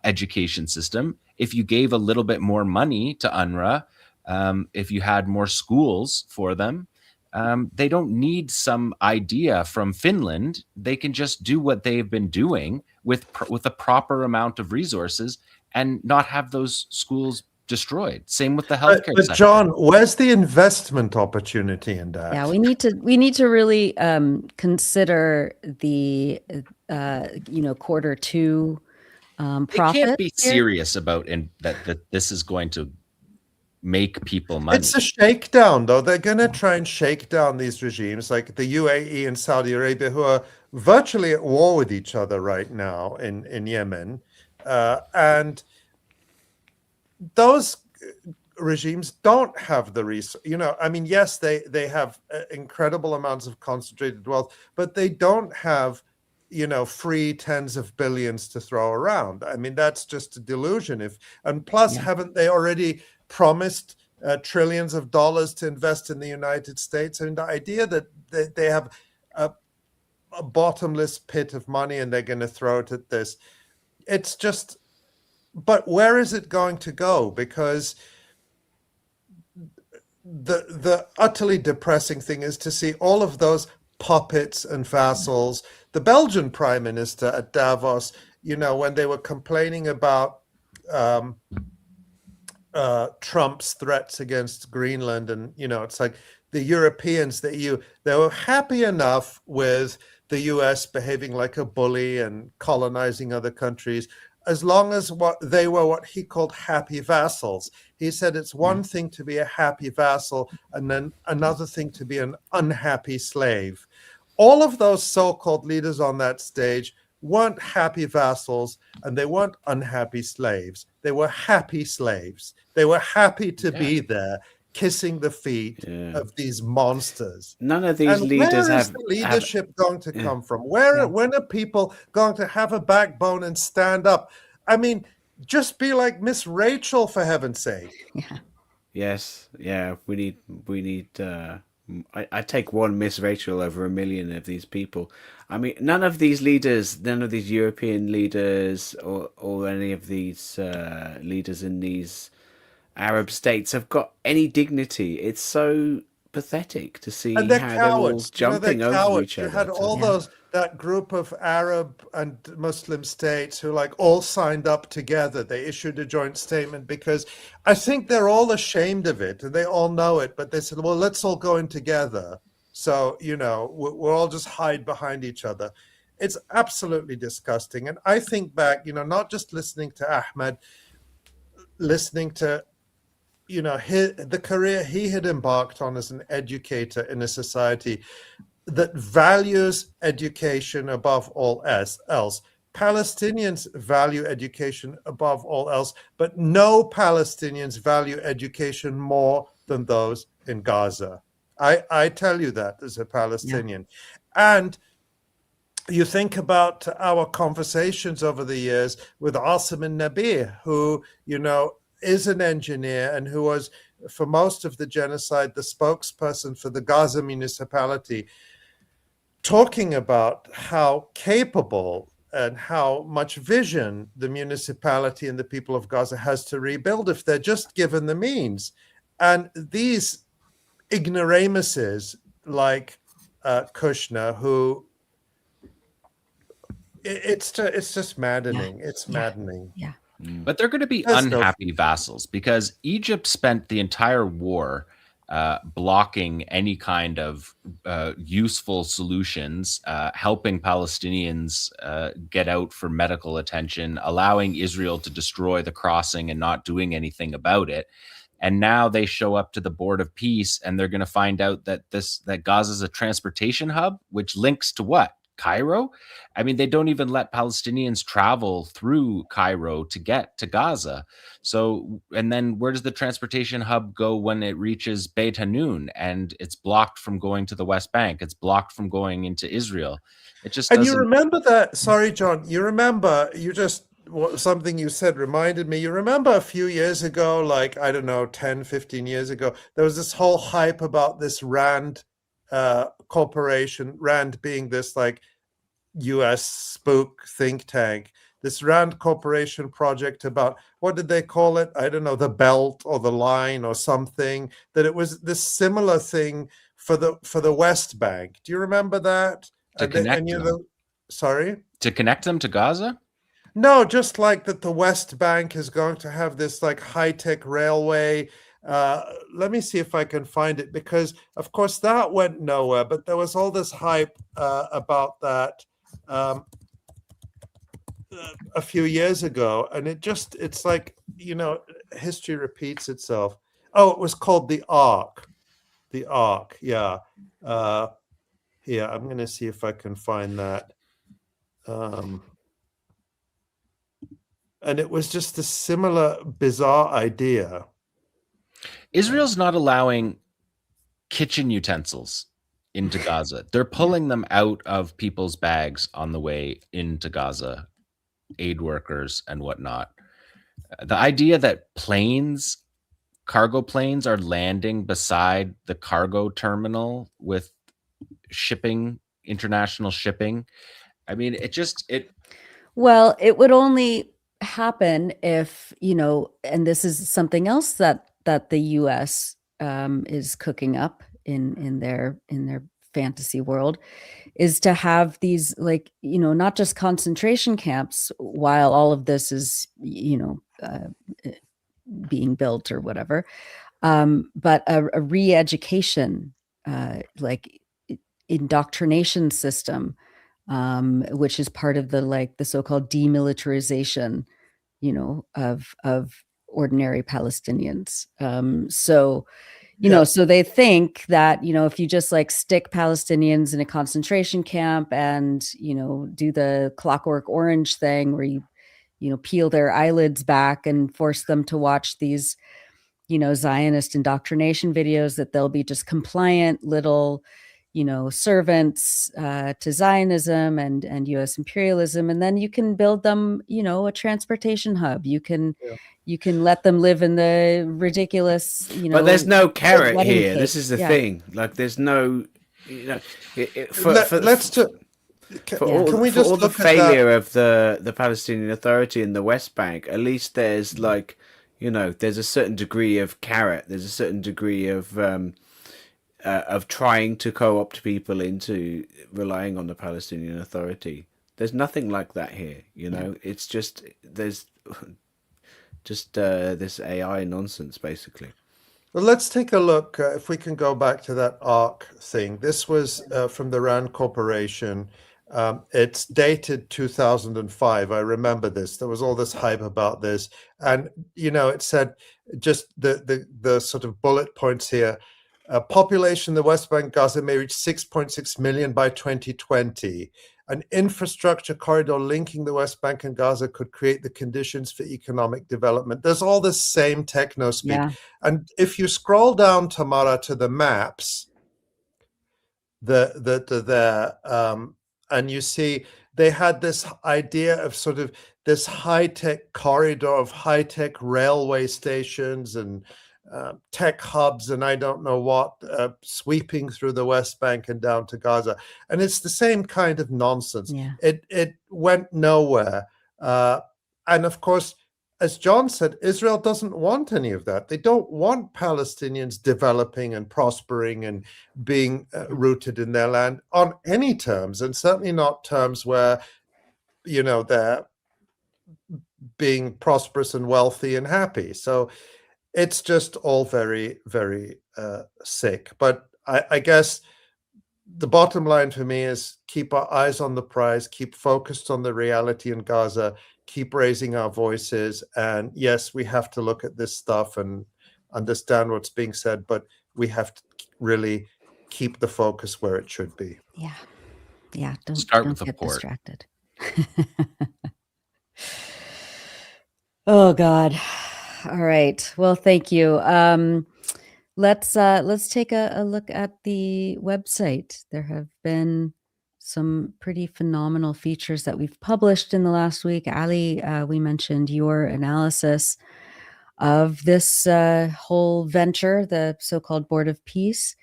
education system. If you gave a little bit more money to UNRWA, if you had more schools for them, they don't need some idea from Finland. They can just do what they've been doing with a proper amount of resources and not have those schools destroyed. Same with the healthcare sector. But John, where's the investment opportunity in that? Yeah, we need to really consider the Q2 profit. They can't be serious about that this is going to make people money. It's a shakedown, though. They're going to try and shake down these regimes like the UAE and Saudi Arabia, who are virtually at war with each other right now in Yemen. And those regimes don't have the resource. Yes, they have incredible amounts of concentrated wealth, but they don't have free tens of billions to throw around. I mean, that's just a delusion. And plus, haven't they already promised trillions of dollars to invest in the United States? And the idea that they have a bottomless pit of money and they're going to throw it at this, it's just, but where is it going to go? Because the utterly depressing thing is to see all of those puppets and vassals. The Belgian prime minister at Davos, when they were complaining about Trump's threats against Greenland, and it's like the Europeans, the EU, they were happy enough with the US behaving like a bully and colonizing other countries, as long as they were what he called happy vassals. He said it's one thing to be a happy vassal and then another thing to be an unhappy slave. All of those so-called leaders on that stage weren't happy vassals and they weren't unhappy slaves. They were happy slaves. They were happy to be there, kissing the feet of these monsters. None of these leaders where is the leadership going to come from? When are people going to have a backbone and stand up? I mean, just be like Miss Rachel, for heaven's sake. Yeah. Yes. Yeah. We need. I take one Miss Rachel over a million of these people. I mean, none of these leaders, none of these European leaders, or any of these leaders in these Arab states have got any dignity. It's so pathetic to see how they're all jumping over each other. You had all that group of Arab and Muslim states who all signed up together. They issued a joint statement because I think they're all ashamed of it and they all know it, but they said, well, let's all go in together. So, we'll all just hide behind each other. It's absolutely disgusting. And I think back, not just listening to Ahmed, listening to the career he had embarked on as an educator in a society that values education above all else. Palestinians value education above all else, but no Palestinians value education more than those in Gaza. I tell you that as a Palestinian. Yeah. And you think about our conversations over the years with Asim al-Nabih, who, is an engineer and who was, for most of the genocide, the spokesperson for the Gaza municipality, talking about how capable and how much vision the municipality and the people of Gaza has to rebuild if they're just given the means. And these ignoramuses like Kushner, who it's just maddening. It's maddening. Yeah. But they're going to be unhappy vassals because Egypt spent the entire war blocking any kind of useful solutions, helping Palestinians get out for medical attention, allowing Israel to destroy the crossing and not doing anything about it. And now they show up to the Board of Peace and they're going to find out that Gaza is a transportation hub, which links to what? Cairo? I mean, they don't even let Palestinians travel through Cairo to get to Gaza. So, and then where does the transportation hub go when it reaches Beit Hanun and it's blocked from going to the West Bank? It's blocked from going into Israel. It just doesn't... And you remember that, sorry, John, something you said reminded me, you remember a few years ago, 10, 15 years ago, there was this whole hype about this RAND corporation, RAND being this US spook think tank, this RAND Corporation project about, what did they call it? I don't know, the belt or the line or something, that it was this similar thing for the West Bank. Do you remember that? To connect them. Sorry? To connect them to Gaza? No, just that the West Bank is going to have this high-tech railway. Let me see if I can find it, because of course that went nowhere, but there was all this hype about that a few years ago, and it's history repeats itself. Oh, it was called the Ark. The Ark, yeah. Here, I'm going to see if I can find that. And it was just a similar bizarre idea. Israel's not allowing kitchen utensils into Gaza. They're pulling them out of people's bags on the way into Gaza, aid workers and whatnot. The idea that cargo planes are landing beside the cargo terminal with international shipping. I mean, Well, it would only happen if, and this is something else that the U.S. Is cooking up in their fantasy world, is to have these, like, not just concentration camps while all of this is, being built or whatever, but a re-education, like indoctrination system, which is part of the so-called demilitarization, of ordinary Palestinians. So they think that, if you just like stick Palestinians in a concentration camp and, do the Clockwork Orange thing where you peel their eyelids back and force them to watch these, Zionist indoctrination videos, that they'll be just compliant little, servants to Zionism and U.S. imperialism. And then you can build them, a transportation hub. You can let them live in the ridiculous, But there's no carrot here. cake. This is the Yeah. thing. Like, there's no, Can we just all the look at that? failure of the Palestinian Authority in the West Bank, at least there's like, there's a certain degree of carrot. There's a certain degree of trying to co-opt people into relying on the Palestinian Authority. There's nothing like that here. It's just there's just this AI nonsense, basically. Well, let's take a look. If we can go back to that ARC thing. This was from the RAND Corporation. It's dated 2005. I remember this. There was all this hype about this. And, it said just the sort of bullet points here. Population in the West Bank, Gaza may reach 6.6 million by 2020. An infrastructure corridor linking the West Bank and Gaza could create the conditions for economic development. There's all this same techno speak. Yeah. And if you scroll down, Tamara, to the maps, and you see they had this idea of sort of this high-tech corridor of high-tech railway stations and tech hubs and I don't know what, sweeping through the West Bank and down to Gaza. And it's the same kind of nonsense. Yeah. It went nowhere. And of course, as Jon said, Israel doesn't want any of that. They don't want Palestinians developing and prospering and being rooted in their land on any terms, and certainly not terms where, they're being prosperous and wealthy and happy. So it's just all very, very sick. But I guess the bottom line for me is keep our eyes on the prize, keep focused on the reality in Gaza, keep raising our voices. And yes, we have to look at this stuff and understand what's being said, but we have to really keep the focus where it should be. Yeah. Yeah. Don't get distracted. Oh God. All right. Well, thank you. Let's take a look at the website. There have been some pretty phenomenal features that we've published in the last week. Ali, we mentioned your analysis of this whole venture, the so-called Board of Peace.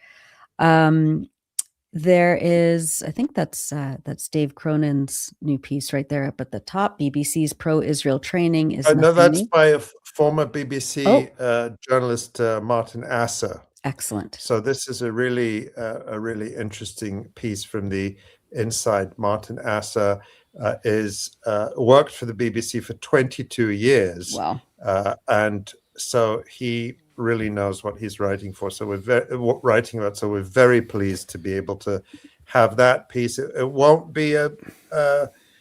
There is, I think that's Dave Cronin's new piece right there up at the top. BBC's pro-Israel training is no, that's new. by a former BBC journalist, Martin Asser. Excellent. So this is a really interesting piece from the inside. Martin Asser worked for the BBC for 22 years. Wow. And so he really knows what he's writing for. So we're very pleased to be able to have that piece. It won't be a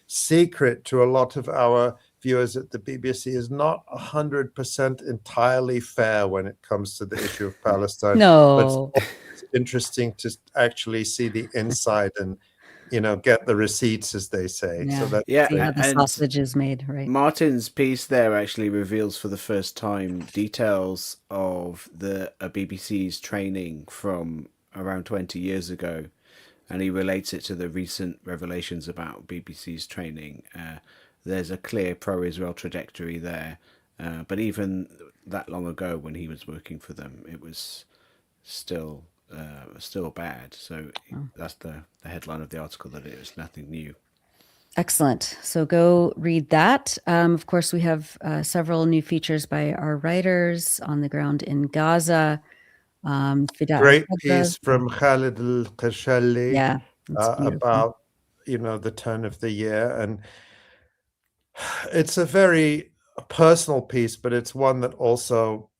secret to a lot of our viewers that the BBC is not 100% entirely fair when it comes to the issue of Palestine. No. But it's interesting to actually see the inside and get the receipts, as they say. Yeah. So see how the sausage is made, right? Martin's piece there actually reveals for the first time details of a BBC's training from around 20 years ago. and he relates it to the recent revelations about BBC's training. There's a clear pro-Israel trajectory there, but even that long ago when he was working for them, it was still bad. So that's the headline of the article, that it was nothing new. Excellent. So go read that. Of course, we have several new features by our writers on the ground in Gaza. Great piece from Khalid al-Qashalli, yeah, about, the turn of the year. And it's a very personal piece, but it's one that also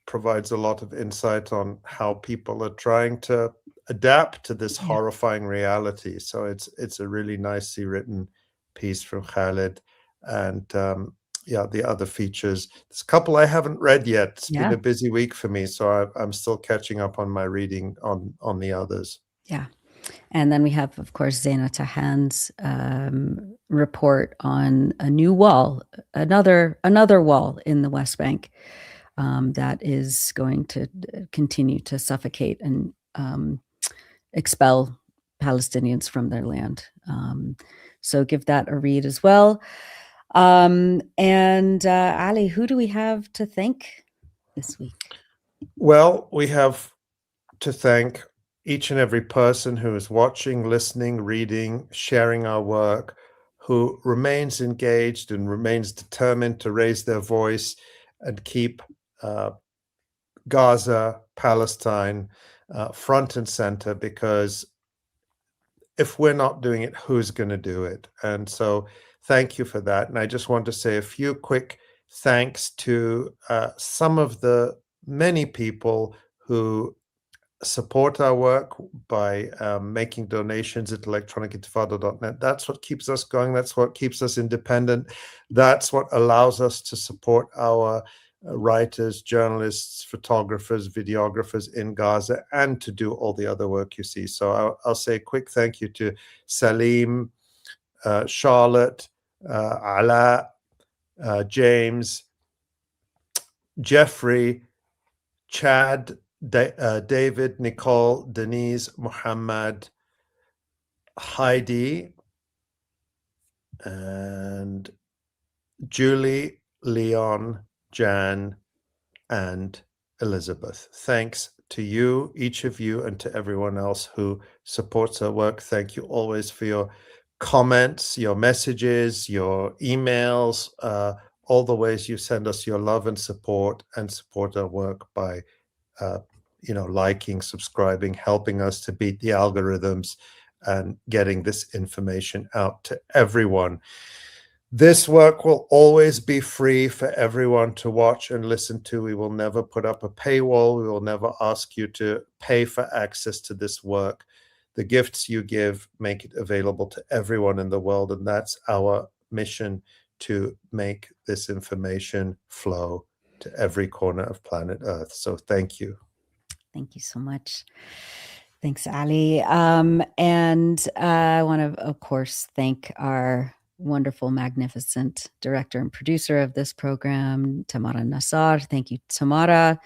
provides a lot of insight on how people are trying to adapt to this horrifying reality. So it's a really nicely written piece from Khalid. And the other features, there's a couple I haven't read yet. It's been a busy week for me, so I'm still catching up on my reading on the others. Yeah. And then we have, of course, Zainoun Tahan's report on a new wall, another wall in the West Bank that is going to continue to suffocate and expel Palestinians from their land. So give that a read as well. And Ali, who do we have to thank this week? Well, we have to thank each and every person who is watching, listening, reading, sharing our work, who remains engaged and remains determined to raise their voice and keep Gaza, Palestine front and center, because if we're not doing it, who's going to do it? And so thank you for that. And I just want to say a few quick thanks to some of the many people who support our work by making donations at electronicintifada.net. That's what keeps us going. That's what keeps us independent. That's what allows us to support our writers, journalists, photographers, videographers in Gaza, and to do all the other work you see. So I'll say a quick thank you to Salim, Charlotte, Ala, James, Jeffrey, Chad, David, Nicole, Denise, Muhammad, Heidi, and Julie, Leon, Jan, and Elizabeth. Thanks to you, each of you, and to everyone else who supports our work. Thank you always for your comments, your messages, your emails, all the ways you send us your love and support our work by liking, subscribing, helping us to beat the algorithms and getting this information out to everyone. This work will always be free for everyone to watch and listen to. We will never put up a paywall. We will never ask you to pay for access to this work. The gifts you give make it available to everyone in the world, and that's our mission, to make this information flow to every corner of planet Earth. So thank you. Thank you so much. Thanks, Ali. And I want to, of course, thank our wonderful, magnificent director and producer of this program, Tamara Nassar. Thank you, Tamara.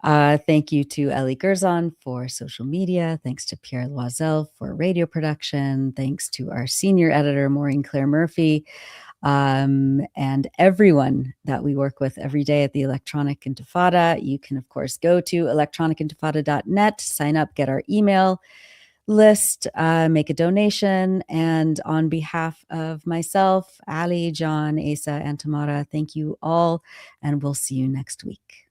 Thank you to Ellie Gerzon for social media. Thanks to Pierre Loisel for radio production. Thanks to our senior editor, Maureen Claire Murphy. And everyone that we work with every day at the Electronic Intifada. You can, of course, go to electronicintifada.net, sign up, get our email list, make a donation. And on behalf of myself, Ali, John, Asa, and Tamara, thank you all, and we'll see you next week.